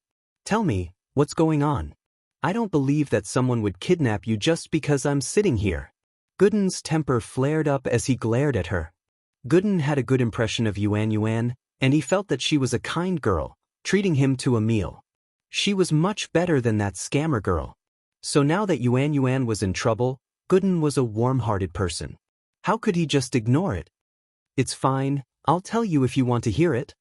Tell me, what's going on? I don't believe that someone would kidnap you just because I'm sitting here. Gooden's temper flared up as he glared at her. Gooden had a good impression of Yuan, and he felt that she was a kind girl, treating him to a meal. She was much better than that scammer girl. So now that Yuan was in trouble, Gooden was a warm-hearted person. How could he just ignore it? It's fine, I'll tell you if you want to hear it.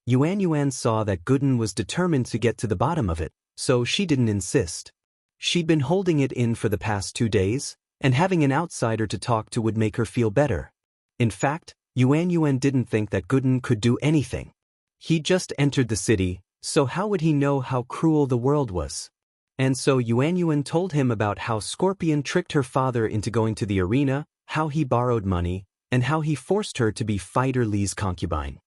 Yuan saw that Gooden was determined to get to the bottom of it, so she didn't insist. She'd been holding it in for the past 2 days, and having an outsider to talk to would make her feel better. In fact, Yuan didn't think that Gooden could do anything. He just entered the city, so how would he know how cruel the world was? And so Yuan told him about how Scorpion tricked her father into going to the arena, how he borrowed money, and how he forced her to be Fighter Li's concubine.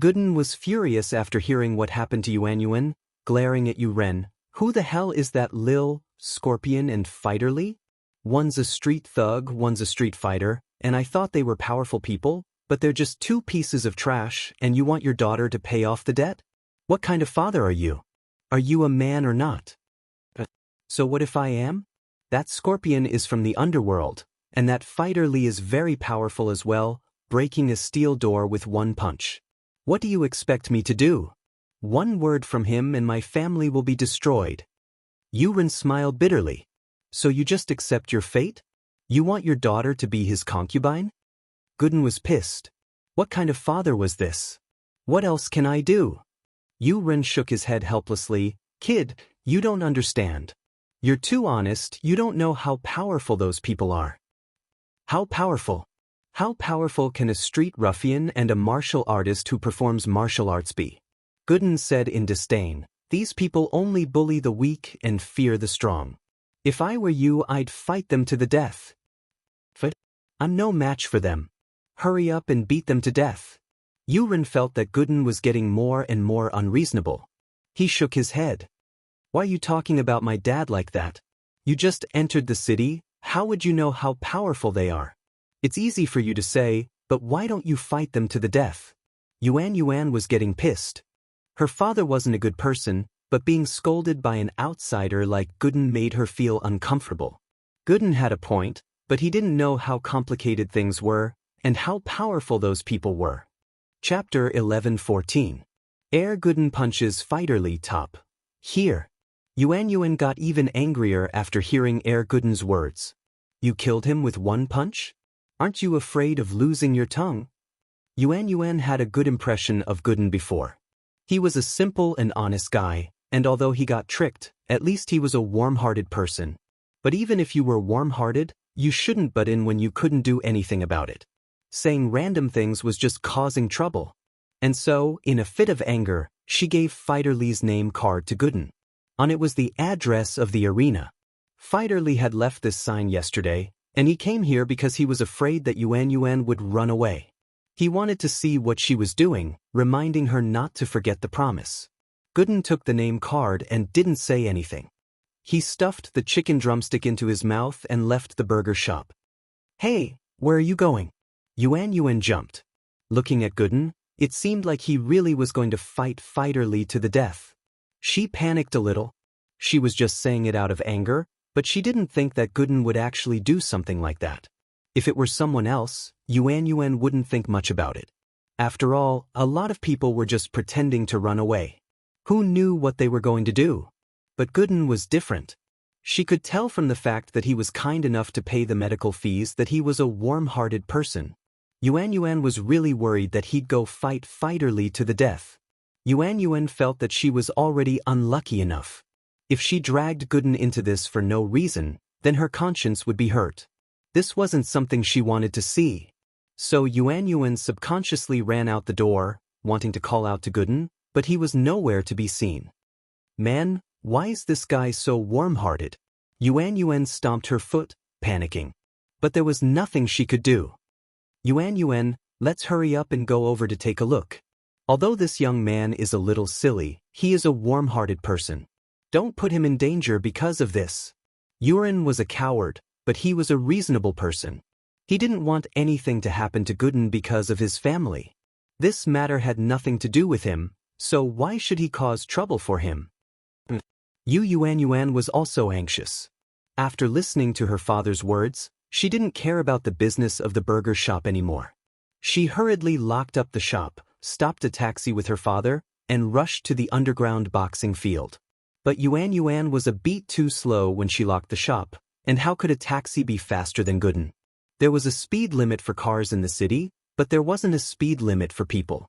Gooden was furious after hearing what happened to Yuan, glaring at Yuren. Who the hell is that Lil, Scorpion and Fighter Li? One's a street thug, one's a street fighter, and I thought they were powerful people, but they're just 2 pieces of trash and you want your daughter to pay off the debt? What kind of father are you? Are you a man or not? So what if I am? That Scorpion is from the underworld, and that Fighter Li is very powerful as well, breaking a steel door with 1 punch. What do you expect me to do? 1 word from him and my family will be destroyed. Yuren smiled bitterly. So you just accept your fate? You want your daughter to be his concubine? Gooden was pissed. What kind of father was this? What else can I do? Yuren shook his head helplessly. Kid, you don't understand. You're too honest, you don't know how powerful those people are. How powerful? How powerful can a street ruffian and a martial artist who performs martial arts be? Gooden said in disdain, these people only bully the weak and fear the strong. If I were you, I'd fight them to the death. But I'm no match for them. Hurry up and beat them to death. Yuren felt that Gooden was getting more and more unreasonable. He shook his head. Why are you talking about my dad like that? You just entered the city, how would you know how powerful they are? It's easy for you to say, but why don't you fight them to the death? Yuan was getting pissed. Her father wasn't a good person, but being scolded by an outsider like Gooden made her feel uncomfortable. Gooden had a point, but he didn't know how complicated things were, and how powerful those people were. Chapter 11:14. Gooden punches Fighter Li top. Here. Yuan got even angrier after hearing Gooden's words. You killed him with 1 punch? Aren't you afraid of losing your tongue? Yuan had a good impression of Gooden before. He was a simple and honest guy, and although he got tricked, at least he was a warm-hearted person. But even if you were warm-hearted, you shouldn't butt in when you couldn't do anything about it. Saying random things was just causing trouble. And so, in a fit of anger, she gave Fighter Lee's name card to Gooden. On it was the address of the arena. Fighter Lee had left this sign yesterday, and he came here because he was afraid that Yuan Yuan would run away. He wanted to see what she was doing, reminding her not to forget the promise. Gooden took the name card and didn't say anything. He stuffed the chicken drumstick into his mouth and left the burger shop. "Hey, where are you going?" Yuan Yuan jumped. Looking at Gooden, it seemed like he really was going to fight Fighter Lee to the death. She panicked a little. She was just saying it out of anger, but she didn't think that Gooden would actually do something like that. If it were someone else, Yuan Yuan wouldn't think much about it. After all, a lot of people were just pretending to run away. Who knew what they were going to do? But Gooden was different. She could tell from the fact that he was kind enough to pay the medical fees that he was a warm-hearted person. Yuan Yuan was really worried that he'd go fight Fighter Lee to the death. Yuan Yuan felt that she was already unlucky enough. If she dragged Gooden into this for no reason, then her conscience would be hurt. This wasn't something she wanted to see. So Yuan Yuan subconsciously ran out the door, wanting to call out to Gooden, but he was nowhere to be seen. "Man, why is this guy so warm-hearted?" Yuan Yuan stomped her foot, panicking. But there was nothing she could do. "Yuan Yuan, let's hurry up and go over to take a look. Although this young man is a little silly, he is a warm-hearted person. Don't put him in danger because of this." Yuan was a coward, but he was a reasonable person. He didn't want anything to happen to Gooden because of his family. This matter had nothing to do with him, so why should he cause trouble for him? Yuan Yuan was also anxious. After listening to her father's words, she didn't care about the business of the burger shop anymore. She hurriedly locked up the shop, stopped a taxi with her father, and rushed to the underground boxing field. But Yuan Yuan was a beat too slow when she locked the shop, and how could a taxi be faster than Gooden? There was a speed limit for cars in the city, but there wasn't a speed limit for people.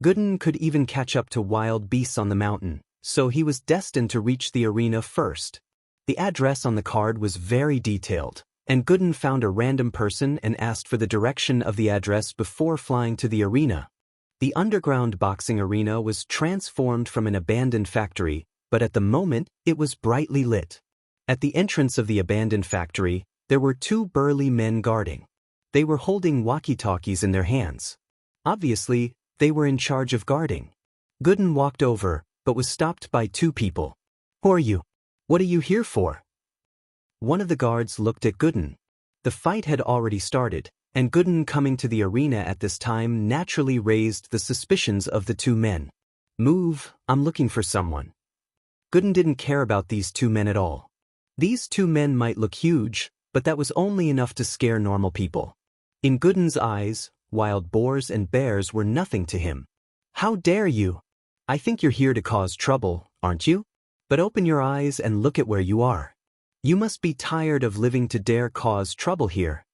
Gooden could even catch up to wild beasts on the mountain, so he was destined to reach the arena first. The address on the card was very detailed, and Gooden found a random person and asked for the direction of the address before flying to the arena. The underground boxing arena was transformed from an abandoned factory, but at the moment, it was brightly lit. At the entrance of the abandoned factory, there were two burly men guarding. They were holding walkie-talkies in their hands. Obviously, they were in charge of guarding. Gooden walked over, but was stopped by two people. "Who are you? What are you here for?" One of the guards looked at Gooden. The fight had already started, and Gooden coming to the arena at this time naturally raised the suspicions of the two men. "Move, I'm looking for someone." Gooden didn't care about these two men at all. These two men might look huge, but that was only enough to scare normal people. In Gooden's eyes, wild boars and bears were nothing to him. "How dare you? I think you're here to cause trouble, aren't you? But open your eyes and look at where you are. You must be tired of living to dare cause trouble here."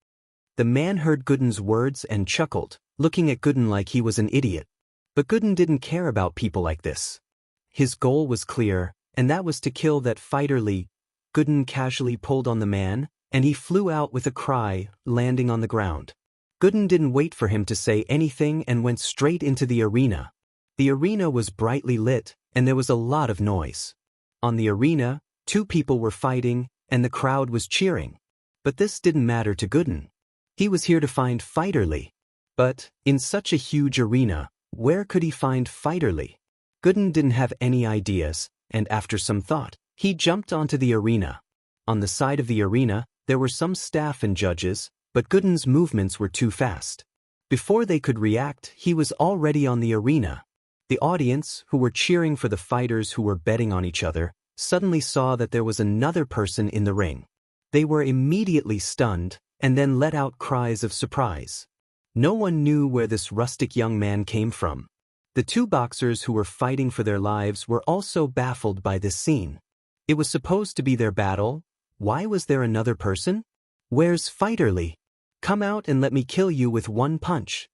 The man heard Gooden's words and chuckled, looking at Gooden like he was an idiot. But Gooden didn't care about people like this. His goal was clear, and that was to kill that Fighter Lee. Gooden casually pulled on the man, and he flew out with a cry, landing on the ground. Gooden didn't wait for him to say anything and went straight into the arena. The arena was brightly lit, and there was a lot of noise. On the arena, two people were fighting, and the crowd was cheering. But this didn't matter to Gooden. He was here to find Fighter Lee. But, in such a huge arena, where could he find Fighter Lee? Gooden didn't have any ideas, and after some thought, he jumped onto the arena. On the side of the arena, there were some staff and judges, but Gooden's movements were too fast. Before they could react, he was already on the arena. The audience, who were cheering for the fighters who were betting on each other, suddenly saw that there was another person in the ring. They were immediately stunned, and then let out cries of surprise. No one knew where this rustic young man came from. The two boxers who were fighting for their lives were also baffled by this scene. It was supposed to be their battle. Why was there another person? "Where's Fighter Lee? Come out and let me kill you with one punch."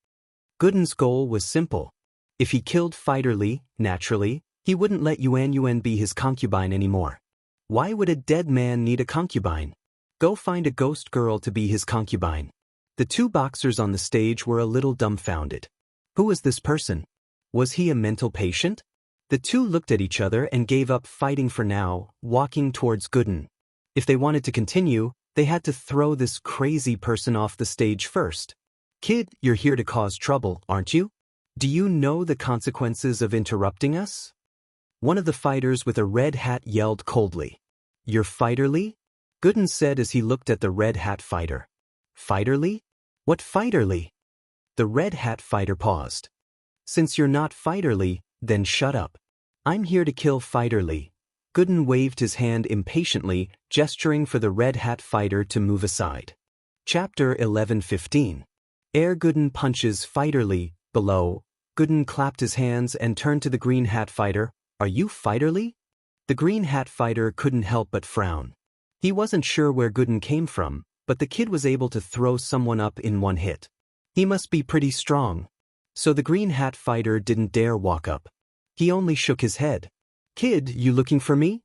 Gooden's goal was simple. If he killed Fighter Lee, naturally, he wouldn't let Yuan Yuan be his concubine anymore. Why would a dead man need a concubine? Go find a ghost girl to be his concubine. The two boxers on the stage were a little dumbfounded. Who was this person? Was he a mental patient? The two looked at each other and gave up fighting for now, walking towards Gooden. If they wanted to continue, they had to throw this crazy person off the stage first. Kid, you're here to cause trouble, aren't you? Do you know the consequences of interrupting us? One of the fighters with a red hat yelled coldly. You're Fighterly? Gooden said as he looked at the red hat fighter. Fighterly? What Fighterly? The red hat fighter paused. Since you're not Fighterly, then shut up. I'm here to kill Fighterly. Gooden waved his hand impatiently, gesturing for the red hat fighter to move aside. Chapter 11:15. Ere Gooden punches Fighterly, below, Gooden clapped his hands and turned to the green hat fighter. Are you Fighterly? The green hat fighter couldn't help but frown. He wasn't sure where Gooden came from, but the kid was able to throw someone up in one hit. He must be pretty strong. So the green hat fighter didn't dare walk up. He only shook his head. Kid, you looking for me?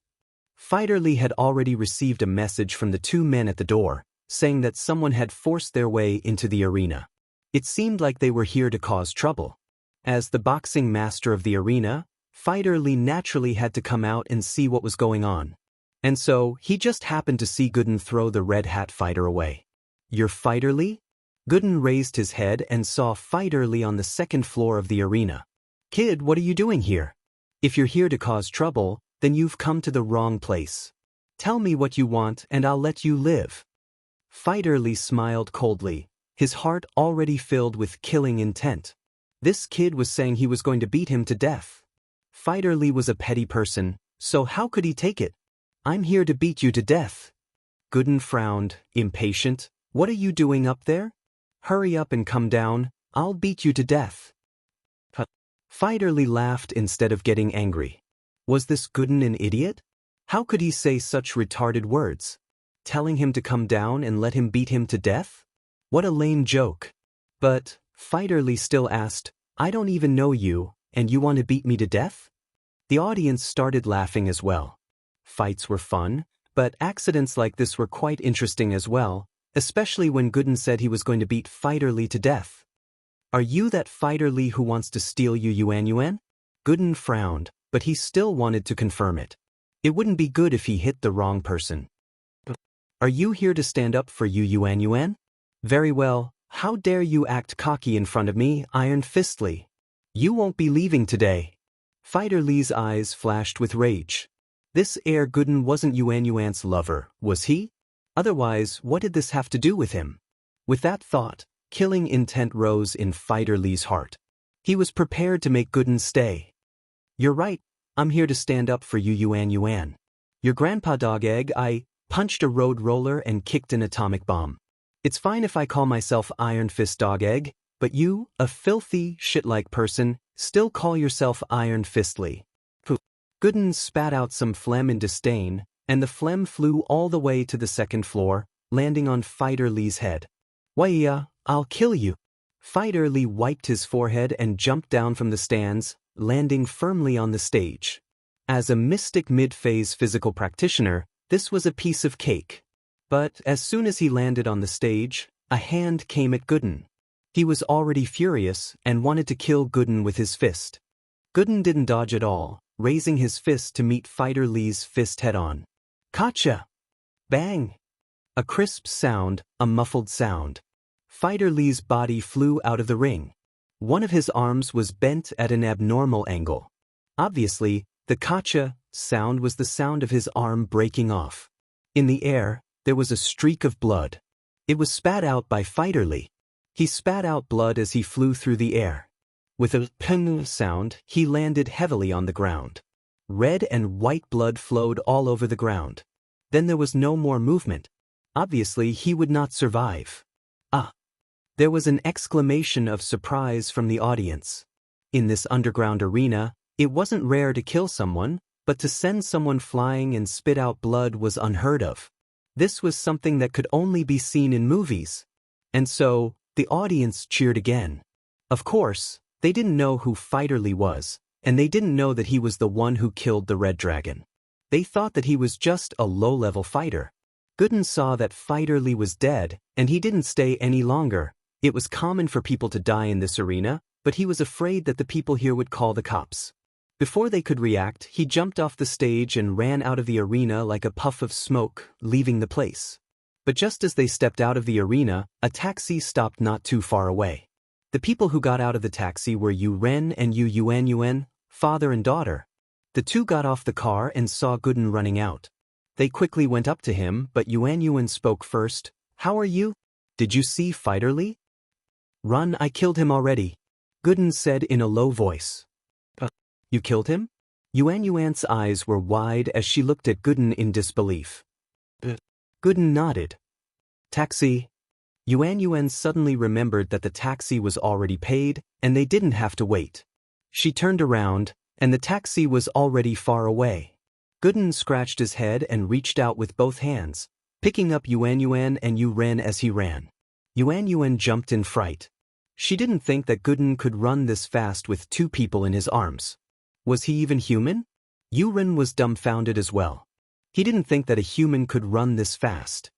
Fighterly had already received a message from the two men at the door, saying that someone had forced their way into the arena. It seemed like they were here to cause trouble. As the boxing master of the arena, Fighterly naturally had to come out and see what was going on. And so, he just happened to see Gooden throw the red hat fighter away. You're Fighterly? Gooden raised his head and saw Fighterly on the second floor of the arena. Kid, what are you doing here? If you're here to cause trouble, then you've come to the wrong place. Tell me what you want and I'll let you live. Fighterly smiled coldly, his heart already filled with killing intent. This kid was saying he was going to beat him to death. Fighterly was a petty person, so how could he take it? I'm here to beat you to death. Gooden frowned, impatient. What are you doing up there? Hurry up and come down, I'll beat you to death. Fighterly laughed instead of getting angry. Was this Gooden an idiot? How could he say such retarded words? Telling him to come down and let him beat him to death? What a lame joke. But, Fighterly still asked, I don't even know you, and you want to beat me to death? The audience started laughing as well. Fights were fun, but accidents like this were quite interesting as well, especially when Gooden said he was going to beat Fighterly to death. Are you that Fighterly who wants to steal Yuan? Gooden frowned, but he still wanted to confirm it. It wouldn't be good if he hit the wrong person. Are you here to stand up for Yuan? Very well, how dare you act cocky in front of me, Iron Fistly? You won't be leaving today. Fighterly's eyes flashed with rage. This heir Gooden wasn't Yuan's lover, was he? Otherwise, what did this have to do with him? With that thought, killing intent rose in Fighterly's heart. He was prepared to make Gooden stay. You're right, I'm here to stand up for Yuan. Your grandpa dog egg, I punched a road roller and kicked an atomic bomb. It's fine if I call myself Iron Fist Dog Egg, but you, a filthy, shit-like person, still call yourself Iron Fistly. Gooden spat out some phlegm in disdain, and the phlegm flew all the way to the second floor, landing on Fighterly's head. Why, I'll kill you. Fighterly wiped his forehead and jumped down from the stands, landing firmly on the stage. As a mystic mid-phase physical practitioner, this was a piece of cake. But as soon as he landed on the stage, a hand came at Gooden. He was already furious and wanted to kill Gooden with his fist. Gooden didn't dodge at all, raising his fist to meet Fighterly's fist head-on. Gotcha! Bang! A crisp sound, a muffled sound. Fighterly's body flew out of the ring. One of his arms was bent at an abnormal angle. Obviously, the gotcha sound was the sound of his arm breaking off. In the air, there was a streak of blood. It was spat out by Fighterly. He spat out blood as he flew through the air. With a ping sound, he landed heavily on the ground. Red and white blood flowed all over the ground. Then there was no more movement. Obviously, he would not survive. Ah! There was an exclamation of surprise from the audience. In this underground arena, it wasn't rare to kill someone, but to send someone flying and spit out blood was unheard of. This was something that could only be seen in movies. And so, the audience cheered again. Of course, they didn't know who Fighterly was, and they didn't know that he was the one who killed the Red Dragon. They thought that he was just a low-level fighter. Gooden saw that Fighter Lee was dead, and he didn't stay any longer. It was common for people to die in this arena, but he was afraid that the people here would call the cops. Before they could react, he jumped off the stage and ran out of the arena like a puff of smoke, leaving the place. But just as they stepped out of the arena, a taxi stopped not too far away. The people who got out of the taxi were Yu Ren and Yu Yuan, father and daughter. The two got off the car and saw Gooden running out. They quickly went up to him, but Yuan spoke first. "How are you? Did you see Fighter Lee?" "Run, I killed him already," Gooden said in a low voice. "You killed him?" Yuan's eyes were wide as she looked at Gooden in disbelief. Gooden nodded. "Taxi." Yuan suddenly remembered that the taxi was already paid, and they didn't have to wait. She turned around, and the taxi was already far away. Gooden scratched his head and reached out with both hands, picking up Yuan and Yu Ren as he ran. Yuan jumped in fright. She didn't think that Gooden could run this fast with two people in his arms. Was he even human? Yu Ren was dumbfounded as well. He didn't think that a human could run this fast.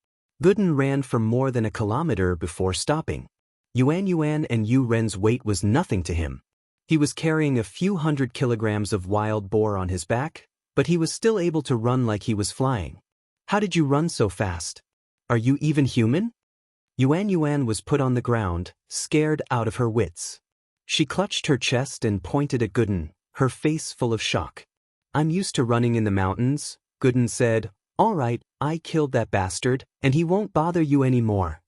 Gooden ran for more than a kilometer before stopping. Yuan and Yu Ren's weight was nothing to him. He was carrying a few hundred kilograms of wild boar on his back, but he was still able to run like he was flying. "How did you run so fast? Are you even human?" Yuan was put on the ground, scared out of her wits. She clutched her chest and pointed at Gooden, her face full of shock. "I'm used to running in the mountains," Gooden said. "All right, I killed that bastard, and he won't bother you anymore."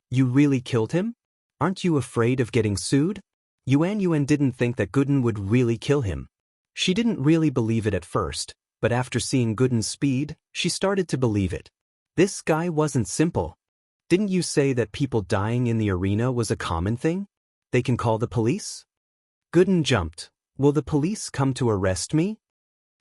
"You really killed him? Aren't you afraid of getting sued?" Yuan didn't think that Gooden would really kill him. She didn't really believe it at first, but after seeing Gooden's speed, she started to believe it. This guy wasn't simple. "Didn't you say that people dying in the arena was a common thing? They can call the police?" Gooden jumped. "Will the police come to arrest me?"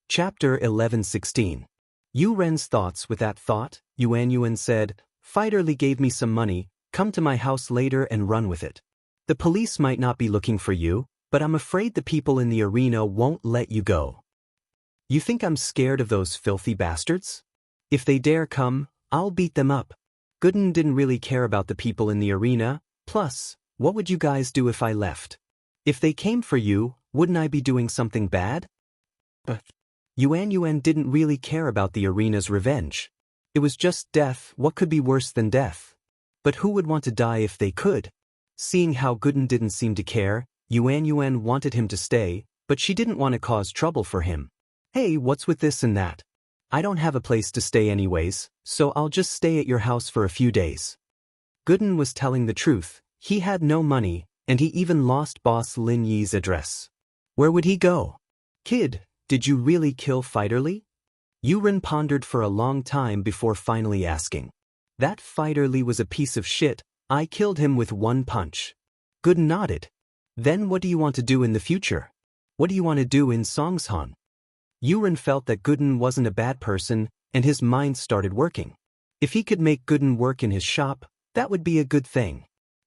Chapter 11:16. Yu Ren's thoughts with that thought. Yuan said, "Fighter Lee gave me some money, come to my house later and run with it. The police might not be looking for you, but I'm afraid the people in the arena won't let you go." "You think I'm scared of those filthy bastards? If they dare come, I'll beat them up." Gooden didn't really care about the people in the arena. "Plus, what would you guys do if I left? If they came for you, wouldn't I be doing something bad?" Yuan didn't really care about the arena's revenge. It was just death. What could be worse than death? But who would want to die if they could? Seeing how Gooden didn't seem to care, Yuan wanted him to stay, but she didn't want to cause trouble for him. "Hey, what's with this and that? I don't have a place to stay anyways, so I'll just stay at your house for a few days." Gooden was telling the truth. He had no money, and he even lost boss Lin Yi's address. Where would he go? "Kid, did you really kill Fighter Lee?" Yu Ren pondered for a long time before finally asking. "That Fighter Lee was a piece of shit. I killed him with one punch." Gooden nodded. "Then what do you want to do in the future? What do you want to do in Songshan?" Yu Ren felt that Gooden wasn't a bad person, and his mind started working. If he could make Gooden work in his shop, that would be a good thing.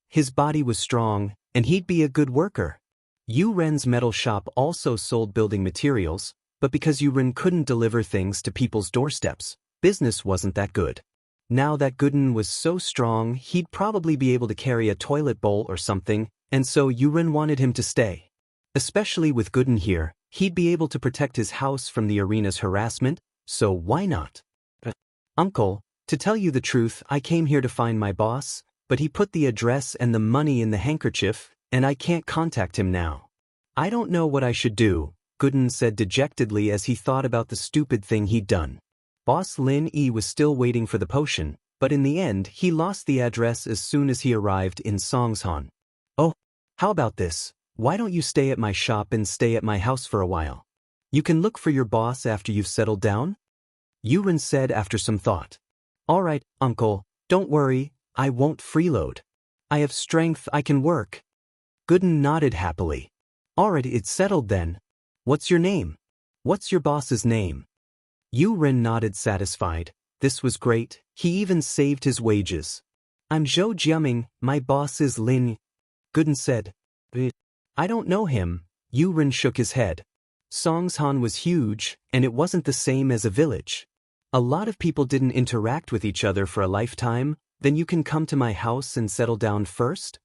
His body was strong, and he'd be a good worker. Yu Ren's metal shop also sold building materials, but because Yu Ren couldn't deliver things to people's doorsteps, business wasn't that good. Now that Gooden was so strong, he'd probably be able to carry a toilet bowl or something, and so Yu Ren wanted him to stay. Especially with Gooden here, he'd be able to protect his house from the arena's harassment, so why not? "Uncle, to tell you the truth, I came here to find my boss, but he put the address and the money in the handkerchief, and I can't contact him now. I don't know what I should do," Gooden said dejectedly as he thought about the stupid thing he'd done. Boss Lin Yi was still waiting for the potion, but in the end he lost the address as soon as he arrived in Songshan. "Oh, how about this? Why don't you stay at my shop and stay at my house for a while? You can look for your boss after you've settled down?" Yu Ren said after some thought. "All right, uncle, don't worry, I won't freeload. I have strength, I can work." Gooden nodded happily. "All right, it's settled then. What's your name? What's your boss's name?" Yu Ren nodded satisfied. This was great, he even saved his wages. "I'm Zhou Jiaming, my boss is Lin." Gooden said. "I don't know him." Yu Ren shook his head. Songshan was huge, and it wasn't the same as a village. A lot of people didn't interact with each other for a lifetime, then you can come to my house and settle down first?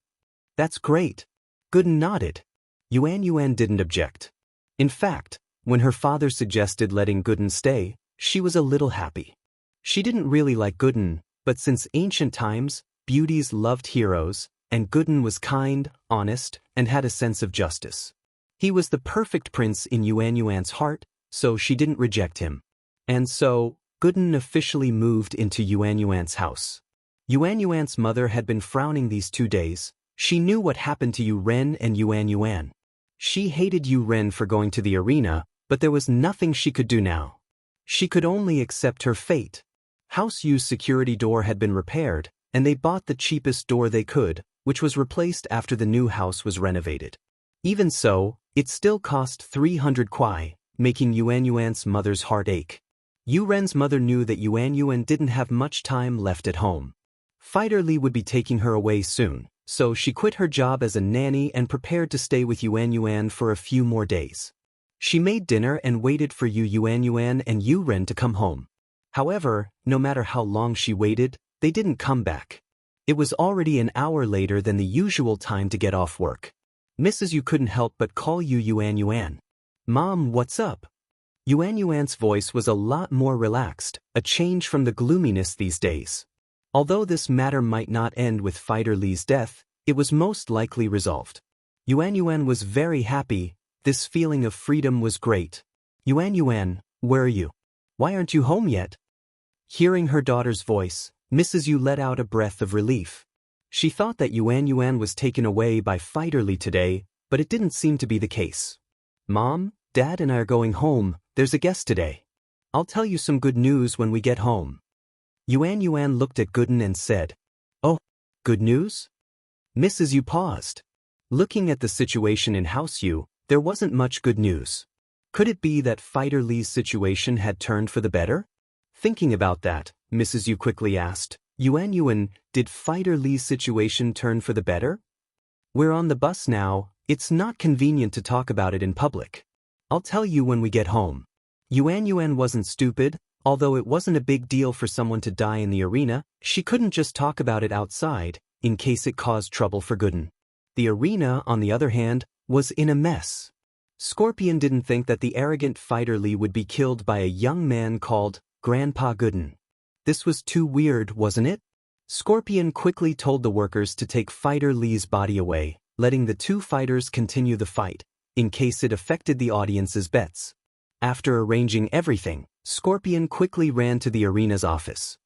That's great. Gooden nodded. Yuan didn't object. In fact, when her father suggested letting Gooden stay, she was a little happy. She didn't really like Gooden, but since ancient times, beauties loved heroes, and Gooden was kind, honest, and had a sense of justice. He was the perfect prince in Yuan's heart, so she didn't reject him. And so, Gooden officially moved into Yuan's house. Yuan's mother had been frowning these 2 days. She knew what happened to Yuren and Yuan. She hated Yuren for going to the arena, but there was nothing she could do now. She could only accept her fate. House Yu's security door had been repaired, and they bought the cheapest door they could, which was replaced after the new house was renovated. Even so, it still cost 300 kwai, making Yuan's mother's heart ache. Yuren's mother knew that Yuan didn't have much time left at home. Fighter Li would be taking her away soon, so she quit her job as a nanny and prepared to stay with Yuan for a few more days. She made dinner and waited for Yuan and Yuren to come home. However, no matter how long she waited, they didn't come back. It was already an hour later than the usual time to get off work. Mrs. Yu couldn't help but call Yuan. Mom, what's up? Yuan's voice was a lot more relaxed, a change from the gloominess these days. Although this matter might not end with Fighter Li's death, it was most likely resolved. Yuan was very happy. This feeling of freedom was great. Yuan, where are you? Why aren't you home yet? Hearing her daughter's voice, Mrs. Yu let out a breath of relief. She thought that Yuan was taken away by Fighter Li today, but it didn't seem to be the case. Mom, Dad and I are going home. There's a guest today. I'll tell you some good news when we get home. Yuan looked at Gooden and said, Oh, good news? Mrs. Yu paused. Looking at the situation in House Yu, there wasn't much good news. Could it be that Fighter Li's situation had turned for the better? Thinking about that, Mrs. Yu quickly asked, Yuan, did Fighter Li's situation turn for the better? We're on the bus now. It's not convenient to talk about it in public. I'll tell you when we get home. Yuan wasn't stupid. Although it wasn't a big deal for someone to die in the arena, she couldn't just talk about it outside, in case it caused trouble for Gooden. The arena, on the other hand, was in a mess. Scorpion didn't think that the arrogant Fighter Li would be killed by a young man called Grandpa Gooden. This was too weird, wasn't it? Scorpion quickly told the workers to take Fighter Li's body away, letting the two fighters continue the fight, in case it affected the audience's bets. After arranging everything, Scorpion quickly ran to the arena's office.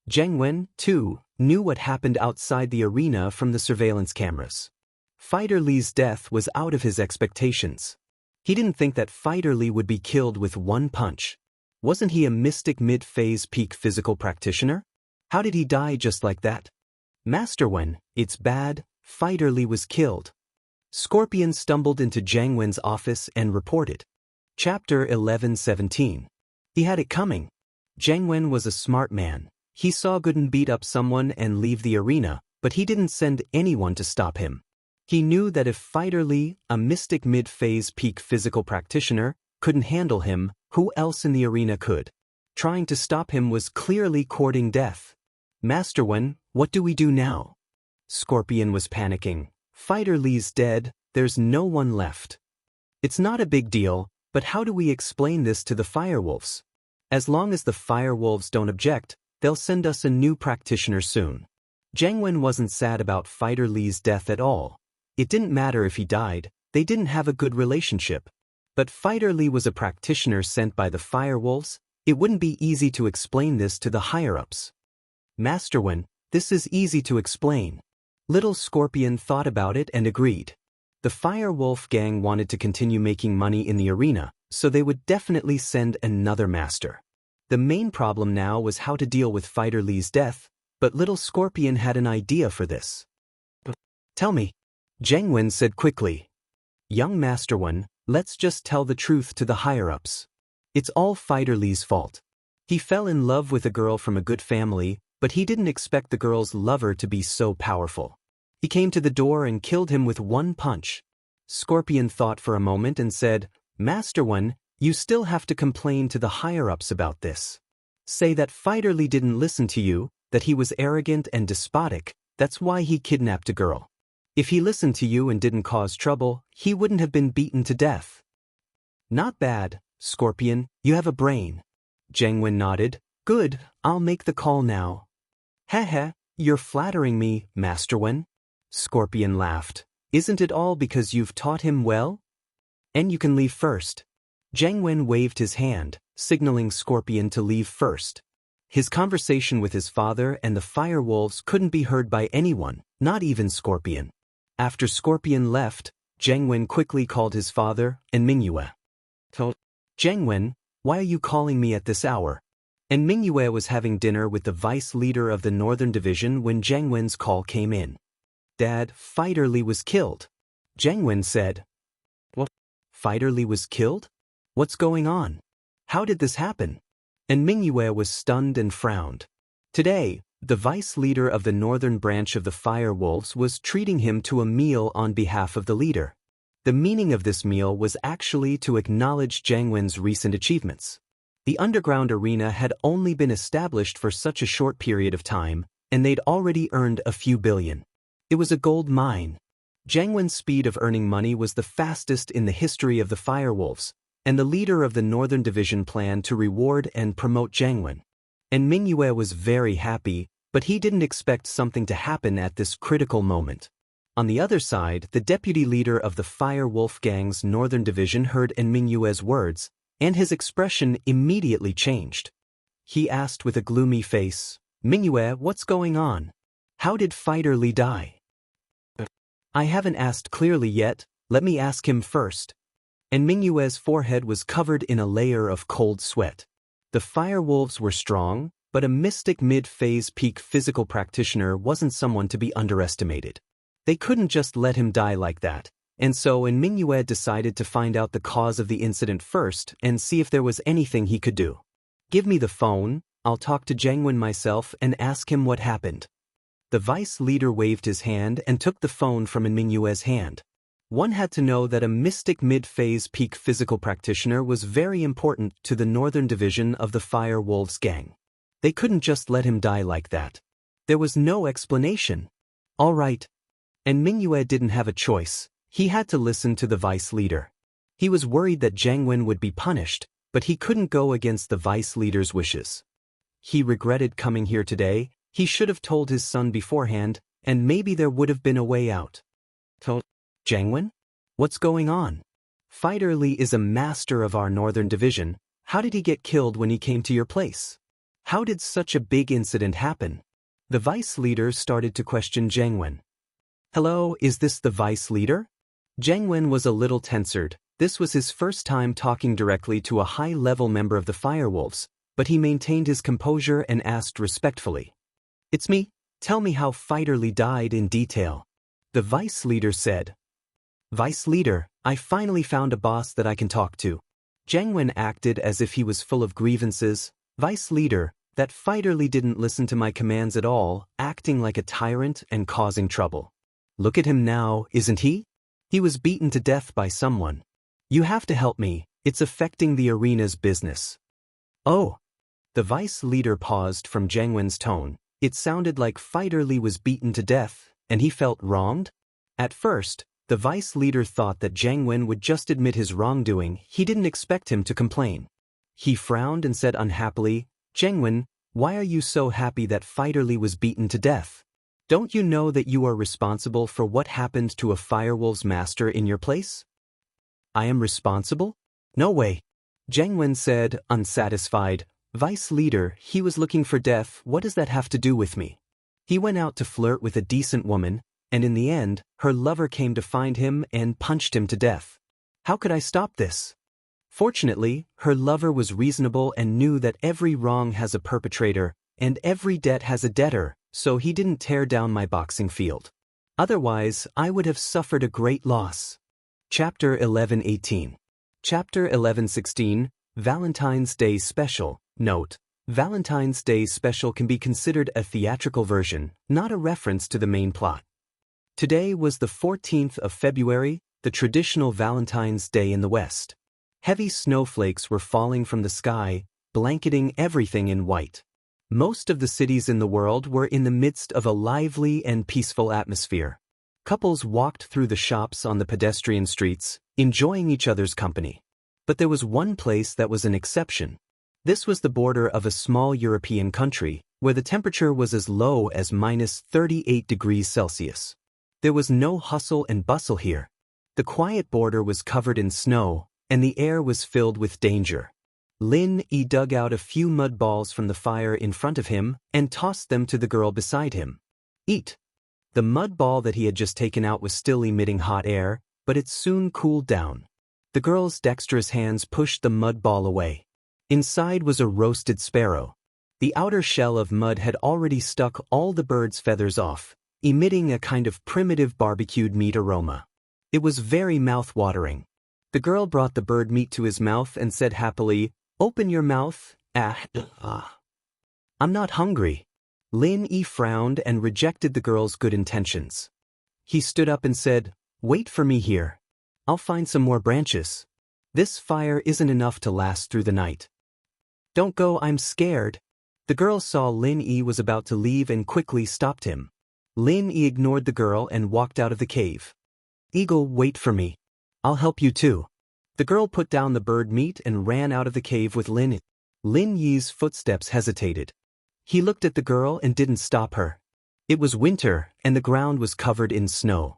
Zheng Wen, too, knew what happened outside the arena from the surveillance cameras. Fighter Li's death was out of his expectations. He didn't think that Fighter Li would be killed with one punch. Wasn't he a mystic mid-phase peak physical practitioner? How did he die just like that? Master Wen, it's bad, Fighter Li was killed. Scorpion stumbled into Zheng Wen's office and reported. Chapter 1117. He had it coming. Zheng Wen was a smart man. He saw Gooden beat up someone and leave the arena, but he didn't send anyone to stop him. He knew that if Fighter Li, a mystic mid-phase peak physical practitioner, couldn't handle him, who else in the arena could? Trying to stop him was clearly courting death. Master Wen, what do we do now? Scorpion was panicking. Fighter Li's dead, there's no one left. It's not a big deal, but how do we explain this to the firewolves? As long as the firewolves don't object, they'll send us a new practitioner soon. Zheng Wen wasn't sad about Fighter Li's death at all. It didn't matter if he died, they didn't have a good relationship. But Fighter Li was a practitioner sent by the firewolves. It wouldn't be easy to explain this to the higher-ups. Master Wen, this is easy to explain. Little Scorpion thought about it and agreed. The Firewolf gang wanted to continue making money in the arena, so they would definitely send another master. The main problem now was how to deal with Fighter Li's death, but Little Scorpion had an idea for this. Tell me, Zheng Wen said quickly. Young Master Wen, let's just tell the truth to the higher-ups. It's all Fighter Li's fault. He fell in love with a girl from a good family, but he didn't expect the girl's lover to be so powerful. He came to the door and killed him with one punch. Scorpion thought for a moment and said, Master Wen, you still have to complain to the higher-ups about this. Say that Fighter Lee didn't listen to you, that he was arrogant and despotic, that's why he kidnapped a girl. If he listened to you and didn't cause trouble, he wouldn't have been beaten to death. Not bad, Scorpion, you have a brain. Jiang Wen nodded. Good, I'll make the call now. Heh, you're flattering me, Master Wen. Scorpion laughed. Isn't it all because you've taught him well? And you can leave first. Jiang Wen waved his hand, signaling Scorpion to leave first. His conversation with his father and the fire wolves couldn't be heard by anyone, not even Scorpion. After Scorpion left, Jiang Wen quickly called his father and Mingyue. Jiang Wen, why are you calling me at this hour? And Mingyue was having dinner with the vice leader of the Northern Division when Jiang Wen's call came in. Dad, Fighter Lee was killed. Jiang Wen said. What? Fighter Lee was killed? What's going on? How did this happen? And Mingyue was stunned and frowned. Today, the vice leader of the northern branch of the Fire Wolves was treating him to a meal on behalf of the leader. The meaning of this meal was actually to acknowledge Jiang Wen's recent achievements. The underground arena had only been established for such a short period of time, and they'd already earned a few billion. It was a gold mine. Jiang Wen's speed of earning money was the fastest in the history of the Fire Wolves, and the leader of the Northern Division planned to reward and promote Jiang Wen. And Mingyue was very happy, but he didn't expect something to happen at this critical moment. On the other side, the deputy leader of the Fire Wolf Gang's Northern Division heard Mingyue's words, and his expression immediately changed. He asked with a gloomy face, Mingyue, what's going on? How did Fighter Lee die? I haven't asked clearly yet, let me ask him first. And Mingyue's forehead was covered in a layer of cold sweat. The Fire Wolves were strong, but a mystic mid-phase peak physical practitioner wasn't someone to be underestimated. They couldn't just let him die like that, and so Mingyue decided to find out the cause of the incident first and see if there was anything he could do. Give me the phone, I'll talk to Jiang Wen myself and ask him what happened. The vice leader waved his hand and took the phone from Mingyue's hand. One had to know that a mystic mid-phase peak physical practitioner was very important to the Northern Division of the Fire Wolves gang. They couldn't just let him die like that. There was no explanation. All right. And Mingyue didn't have a choice. He had to listen to the vice leader. He was worried that Jiang Wen would be punished, but he couldn't go against the vice leader's wishes. He regretted coming here today. He should have told his son beforehand, and maybe there would have been a way out. Jiang Wen? What's going on? Fighter Lee is a master of our Northern Division. How did he get killed when he came to your place? How did such a big incident happen? The vice leader started to question Jiang Wen. Hello, is this the vice leader? Jiang Wen was a little tensered. This was his first time talking directly to a high-level member of the Firewolves, but he maintained his composure and asked respectfully. It's me. Tell me how Fighter Lee died in detail. The vice leader said. Vice leader, I finally found a boss that I can talk to. Jiang Wen acted as if he was full of grievances. Vice leader, that Fighter Lee didn't listen to my commands at all, acting like a tyrant and causing trouble. Look at him now, isn't he? He was beaten to death by someone. You have to help me, it's affecting the arena's business. Oh. The vice leader paused from Jiang Wen's tone. It sounded like Fighter Lee was beaten to death, and he felt wronged? At first, the vice leader thought that Jiang Wen would just admit his wrongdoing. He didn't expect him to complain. He frowned and said unhappily, Jiang Wen, why are you so happy that Fighter Lee was beaten to death? Don't you know that you are responsible for what happened to a Firewolves master in your place? I am responsible? No way. Jiang Wen said, unsatisfied. Vice leader, he was looking for death. What does that have to do with me? He went out to flirt with a decent woman, and in the end, her lover came to find him and punched him to death. How could I stop this? Fortunately, her lover was reasonable and knew that every wrong has a perpetrator, and every debt has a debtor, so he didn't tear down my boxing field. Otherwise, I would have suffered a great loss. Chapter 11:18. Chapter 11:16, Valentine's Day Special. Note: Valentine's Day Special can be considered a theatrical version, not a reference to the main plot. Today was the 14th of February, the traditional Valentine's Day in the West. Heavy snowflakes were falling from the sky, blanketing everything in white. Most of the cities in the world were in the midst of a lively and peaceful atmosphere. Couples walked through the shops on the pedestrian streets, enjoying each other's company. But there was one place that was an exception. This was the border of a small European country, where the temperature was as low as -38 degrees Celsius. There was no hustle and bustle here. The quiet border was covered in snow, and the air was filled with danger. Lin Yi dug out a few mud balls from the fire in front of him and tossed them to the girl beside him. Eat. The mud ball that he had just taken out was still emitting hot air, but it soon cooled down. The girl's dexterous hands pushed the mud ball away. Inside was a roasted sparrow. The outer shell of mud had already stuck all the bird's feathers off, emitting a kind of primitive barbecued meat aroma. It was very mouth-watering. The girl brought the bird meat to his mouth and said happily, "Open your mouth, I'm not hungry." Lin Yi frowned and rejected the girl's good intentions. He stood up and said, "Wait for me here. I'll find some more branches. This fire isn't enough to last through the night." "Don't go, I'm scared." The girl saw Lin Yi was about to leave and quickly stopped him. Lin Yi ignored the girl and walked out of the cave. "Eagle, wait for me. I'll help you too." The girl put down the bird meat and ran out of the cave with Lin Yi. Lin Yi's footsteps hesitated. He looked at the girl and didn't stop her. It was winter, and the ground was covered in snow.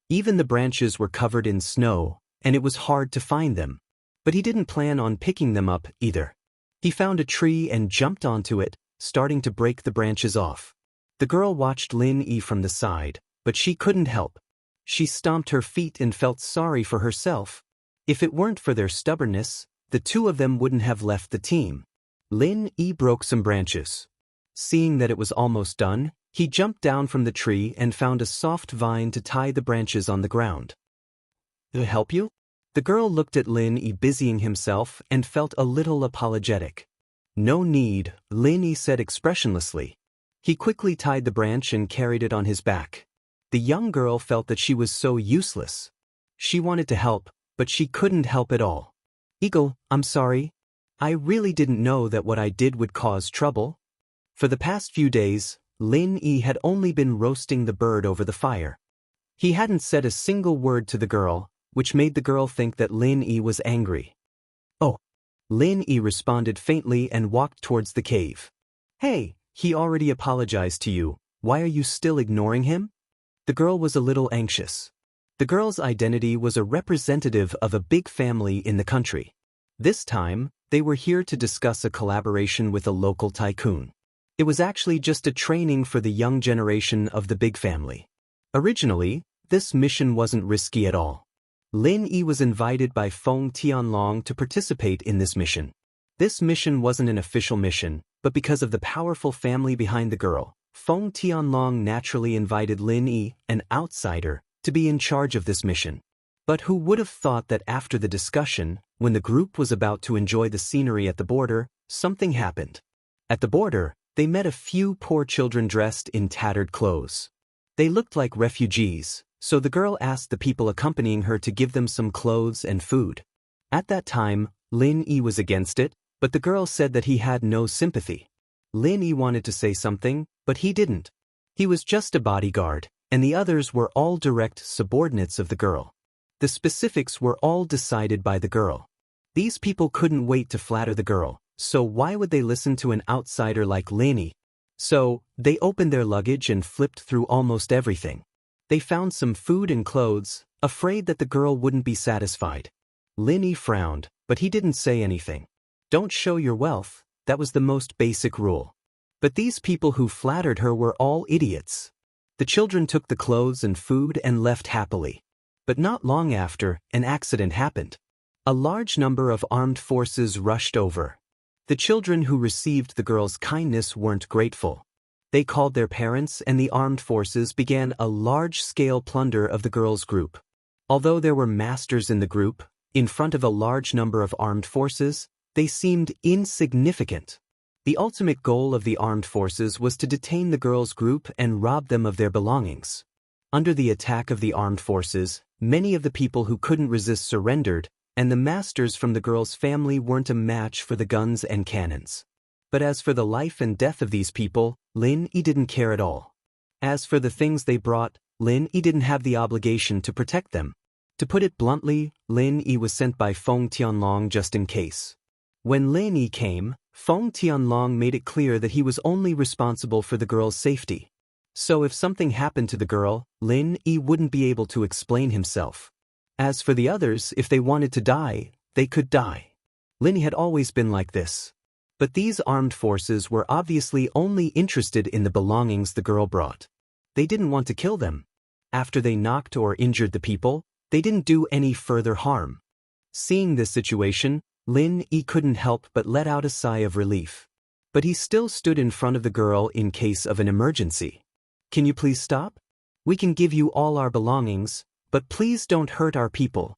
Even the branches were covered in snow, and it was hard to find them. But he didn't plan on picking them up either. He found a tree and jumped onto it, starting to break the branches off. The girl watched Lin Yi from the side, but she couldn't help. She stomped her feet and felt sorry for herself. If it weren't for their stubbornness, the two of them wouldn't have left the team. Lin Yi broke some branches. Seeing that it was almost done, he jumped down from the tree and found a soft vine to tie the branches on the ground. "To help you?" The girl looked at Lin Yi busying himself and felt a little apologetic. "No need," Lin Yi said expressionlessly. He quickly tied the branch and carried it on his back. The young girl felt that she was so useless. She wanted to help, but she couldn't help at all. "Eagle, I'm sorry. I really didn't know that what I did would cause trouble." For the past few days, Lin Yi had only been roasting the bird over the fire. He hadn't said a single word to the girl, which made the girl think that Lin Yi was angry. "Oh." Lin Yi responded faintly and walked towards the cave. "Hey, he already apologized to you. Why are you still ignoring him?" The girl was a little anxious. The girl's identity was a representative of a big family in the country. This time, they were here to discuss a collaboration with a local tycoon. It was actually just a training for the young generation of the big family. Originally, this mission wasn't risky at all. Lin Yi was invited by Feng Tianlong to participate in this mission. This mission wasn't an official mission, but because of the powerful family behind the girl, Feng Tianlong naturally invited Lin Yi, an outsider, to be in charge of this mission. But who would have thought that after the discussion, when the group was about to enjoy the scenery at the border, something happened. At the border, they met a few poor children dressed in tattered clothes. They looked like refugees, so the girl asked the people accompanying her to give them some clothes and food. At that time, Lin Yi was against it, but the girl said that he had no sympathy. Lin Yi wanted to say something, but he didn't. He was just a bodyguard, and the others were all direct subordinates of the girl. The specifics were all decided by the girl. These people couldn't wait to flatter the girl, so why would they listen to an outsider like Lin Yi? So, they opened their luggage and flipped through almost everything. They found some food and clothes, afraid that the girl wouldn't be satisfied. Lin Yi frowned, but he didn't say anything. Don't show your wealth, that was the most basic rule. But these people who flattered her were all idiots. The children took the clothes and food and left happily. But not long after, an accident happened. A large number of armed forces rushed over. The children who received the girl's kindness weren't grateful. They called their parents, and the armed forces began a large-scale plunder of the girl's group. Although there were masters in the group, in front of a large number of armed forces, they seemed insignificant. The ultimate goal of the armed forces was to detain the girl's group and rob them of their belongings. Under the attack of the armed forces, many of the people who couldn't resist surrendered, and the masters from the girl's family weren't a match for the guns and cannons. But as for the life and death of these people, Lin Yi didn't care at all. As for the things they brought, Lin Yi didn't have the obligation to protect them. To put it bluntly, Lin Yi was sent by Feng Tianlong just in case. When Lin Yi came, Feng Tianlong made it clear that he was only responsible for the girl's safety. So if something happened to the girl, Lin Yi wouldn't be able to explain himself. As for the others, if they wanted to die, they could die. Lin Yi had always been like this. But these armed forces were obviously only interested in the belongings the girl brought. They didn't want to kill them. After they knocked or injured the people, they didn't do any further harm. Seeing this situation, Lin Yi couldn't help but let out a sigh of relief. But he still stood in front of the girl in case of an emergency. "Can you please stop? We can give you all our belongings, but please don't hurt our people."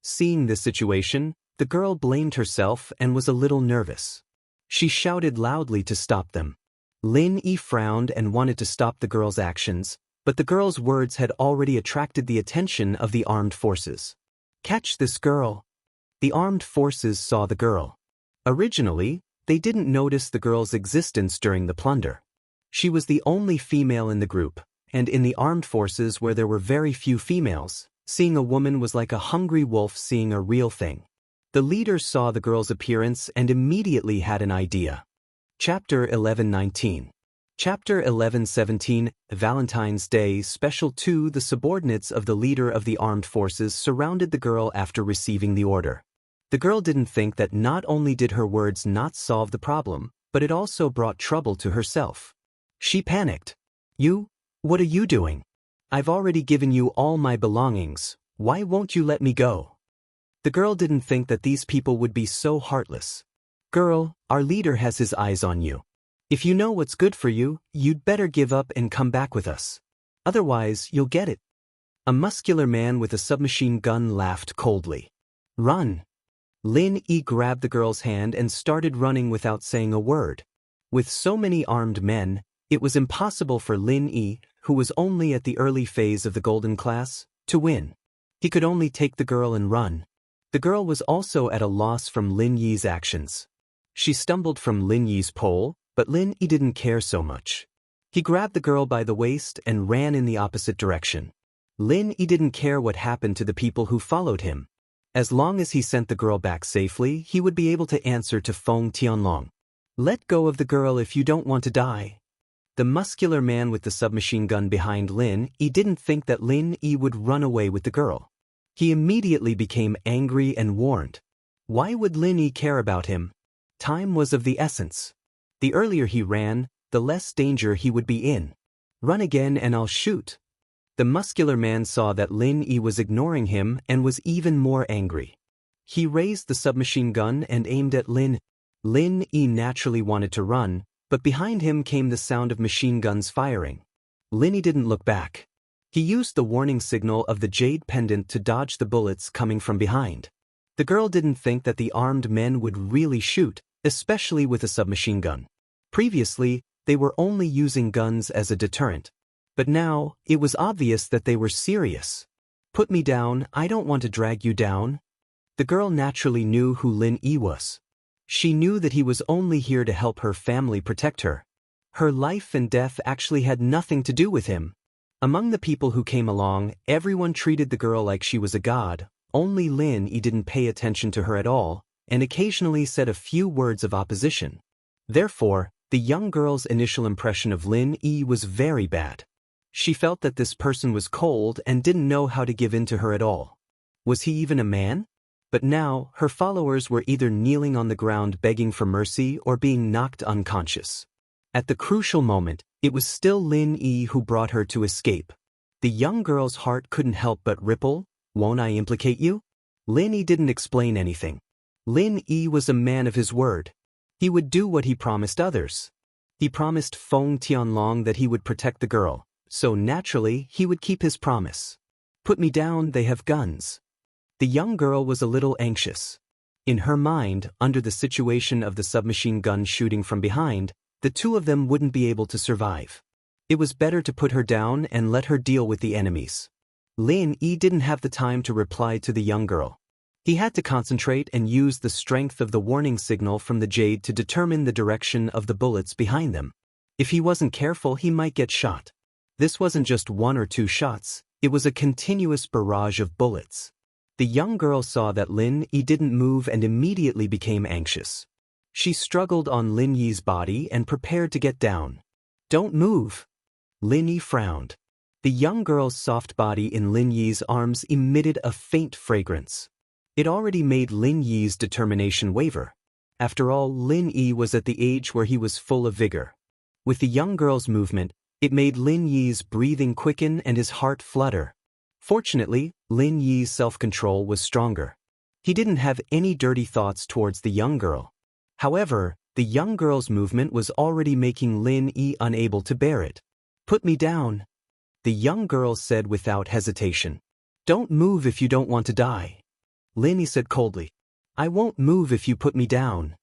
Seeing this situation, the girl blamed herself and was a little nervous. She shouted loudly to stop them. Lin Yi frowned and wanted to stop the girl's actions, but the girl's words had already attracted the attention of the armed forces. "Catch this girl." The armed forces saw the girl. Originally, they didn't notice the girl's existence during the plunder. She was the only female in the group, and in the armed forces where there were very few females, seeing a woman was like a hungry wolf seeing a real thing. The leader saw the girl's appearance and immediately had an idea. Chapter 11:19. Chapter 11:17, Valentine's Day Special 2. The subordinates of the leader of the armed forces surrounded the girl after receiving the order. The girl didn't think that not only did her words not solve the problem, but it also brought trouble to herself. She panicked. What are you doing? I've already given you all my belongings, why won't you let me go?" The girl didn't think that these people would be so heartless. "Girl, our leader has his eyes on you. If you know what's good for you, you'd better give up and come back with us. Otherwise, you'll get it." A muscular man with a submachine gun laughed coldly. "Run!" Lin Yi grabbed the girl's hand and started running without saying a word. With so many armed men, it was impossible for Lin Yi, who was only at the early phase of the golden class, to win. He could only take the girl and run. The girl was also at a loss from Lin Yi's actions. She stumbled from Lin Yi's pole, but Lin Yi didn't care so much. He grabbed the girl by the waist and ran in the opposite direction. Lin Yi didn't care what happened to the people who followed him. As long as he sent the girl back safely, he would be able to answer to Feng Tianlong. "Let go of the girl if you don't want to die." The muscular man with the submachine gun behind Lin Yi didn't think that Lin Yi would run away with the girl. He immediately became angry and warned. Why would Lin Yi care about him? Time was of the essence. The earlier he ran, the less danger he would be in. "Run again and I'll shoot." The muscular man saw that Lin Yi was ignoring him and was even more angry. He raised the submachine gun and aimed at Lin. Lin Yi naturally wanted to run, but behind him came the sound of machine guns firing. Lin Yi didn't look back. He used the warning signal of the jade pendant to dodge the bullets coming from behind. The girl didn't think that the armed men would really shoot, especially with a submachine gun. Previously, they were only using guns as a deterrent. But now, it was obvious that they were serious. "Put me down, I don't want to drag you down." The girl naturally knew who Lin Yi was. She knew that he was only here to help her family protect her. Her life and death actually had nothing to do with him. Among the people who came along, everyone treated the girl like she was a god. Only Lin Yi didn't pay attention to her at all, and occasionally said a few words of opposition. Therefore, the young girl's initial impression of Lin Yi was very bad. She felt that this person was cold and didn't know how to give in to her at all. Was he even a man? But now, her followers were either kneeling on the ground begging for mercy or being knocked unconscious. At the crucial moment, it was still Lin Yi who brought her to escape. The young girl's heart couldn't help but ripple. "Won't I implicate you?" Lin Yi didn't explain anything. Lin Yi was a man of his word. He would do what he promised others. He promised Feng Tianlong that he would protect the girl, so naturally he would keep his promise. "Put me down, they have guns." The young girl was a little anxious. In her mind, under the situation of the submachine gun shooting from behind, the two of them wouldn't be able to survive. It was better to put her down and let her deal with the enemies. Lin Yi didn't have the time to reply to the young girl. He had to concentrate and use the strength of the warning signal from the jade to determine the direction of the bullets behind them. If he wasn't careful, he might get shot. This wasn't just 1 or 2 shots, it was a continuous barrage of bullets. The young girl saw that Lin Yi didn't move and immediately became anxious. She struggled on Lin Yi's body and prepared to get down. "Don't move." Lin Yi frowned. The young girl's soft body in Lin Yi's arms emitted a faint fragrance. It already made Lin Yi's determination waver. After all, Lin Yi was at the age where he was full of vigor. With the young girl's movement, it made Lin Yi's breathing quicken and his heart flutter. Fortunately, Lin Yi's self-control was stronger. He didn't have any dirty thoughts towards the young girl. However, the young girl's movement was already making Lin Yi unable to bear it. "Put me down," the young girl said without hesitation. "Don't move if you don't want to die." Lin Yi said coldly. "I won't move if you put me down."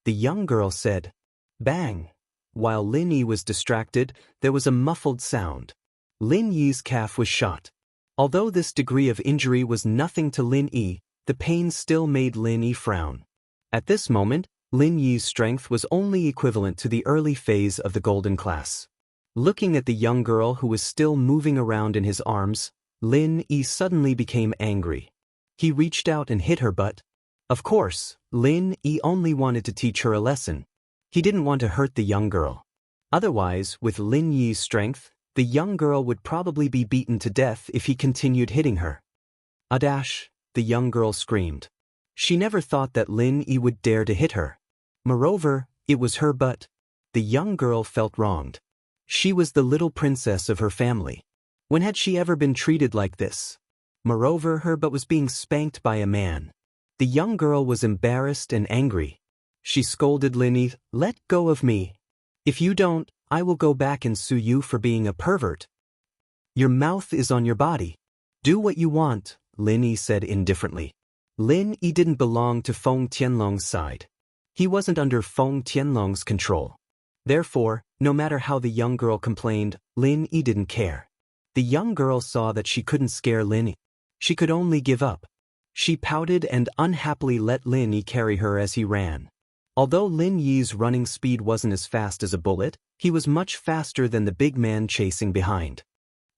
The young girl said. Bang! While Lin Yi was distracted, there was a muffled sound. Lin Yi's calf was shot. Although this degree of injury was nothing to Lin Yi, the pain still made Lin Yi frown. At this moment, Lin Yi's strength was only equivalent to the early phase of the golden class. Looking at the young girl who was still moving around in his arms, Lin Yi suddenly became angry. He reached out and hit her, but, of course, Lin Yi only wanted to teach her a lesson. He didn't want to hurt the young girl. Otherwise, with Lin Yi's strength, the young girl would probably be beaten to death if he continued hitting her. "A dash," the young girl screamed. She never thought that Lin Yi would dare to hit her. Moreover, it was her butt. The young girl felt wronged. She was the little princess of her family. When had she ever been treated like this? Moreover, her butt was being spanked by a man. The young girl was embarrassed and angry. She scolded Lin Yi, "Let go of me. If you don't, I will go back and sue you for being a pervert. Your mouth is on your body. Do what you want," Lin Yi said indifferently. Lin Yi didn't belong to Feng Tianlong's side. He wasn't under Feng Tianlong's control. Therefore, no matter how the young girl complained, Lin Yi didn't care. The young girl saw that she couldn't scare Lin Yi. She could only give up. She pouted and unhappily let Lin Yi carry her as he ran. Although Lin Yi's running speed wasn't as fast as a bullet, he was much faster than the big man chasing behind.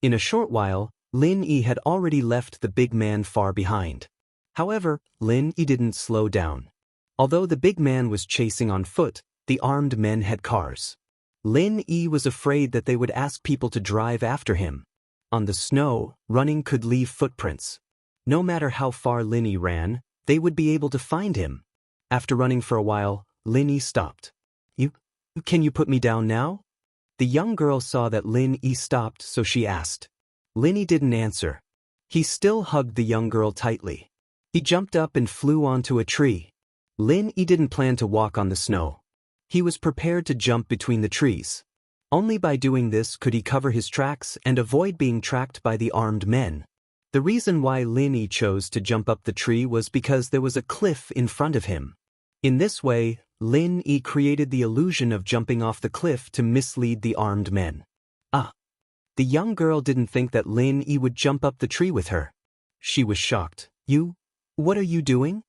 In a short while, Lin Yi had already left the big man far behind. However, Lin Yi didn't slow down. Although the big man was chasing on foot, the armed men had cars. Lin Yi was afraid that they would ask people to drive after him. On the snow, running could leave footprints. No matter how far Lin Yi ran, they would be able to find him. After running for a while, Lin Yi stopped. Can you put me down now?" The young girl saw that Lin Yi stopped, so she asked. Lin Yi didn't answer. He still hugged the young girl tightly. He jumped up and flew onto a tree. Lin Yi didn't plan to walk on the snow. He was prepared to jump between the trees. Only by doing this could he cover his tracks and avoid being tracked by the armed men. The reason why Lin Yi chose to jump up the tree was because there was a cliff in front of him. In this way, Lin Yi created the illusion of jumping off the cliff to mislead the armed men. The young girl didn't think that Lin Yi would jump up the tree with her. She was shocked. What are you doing?"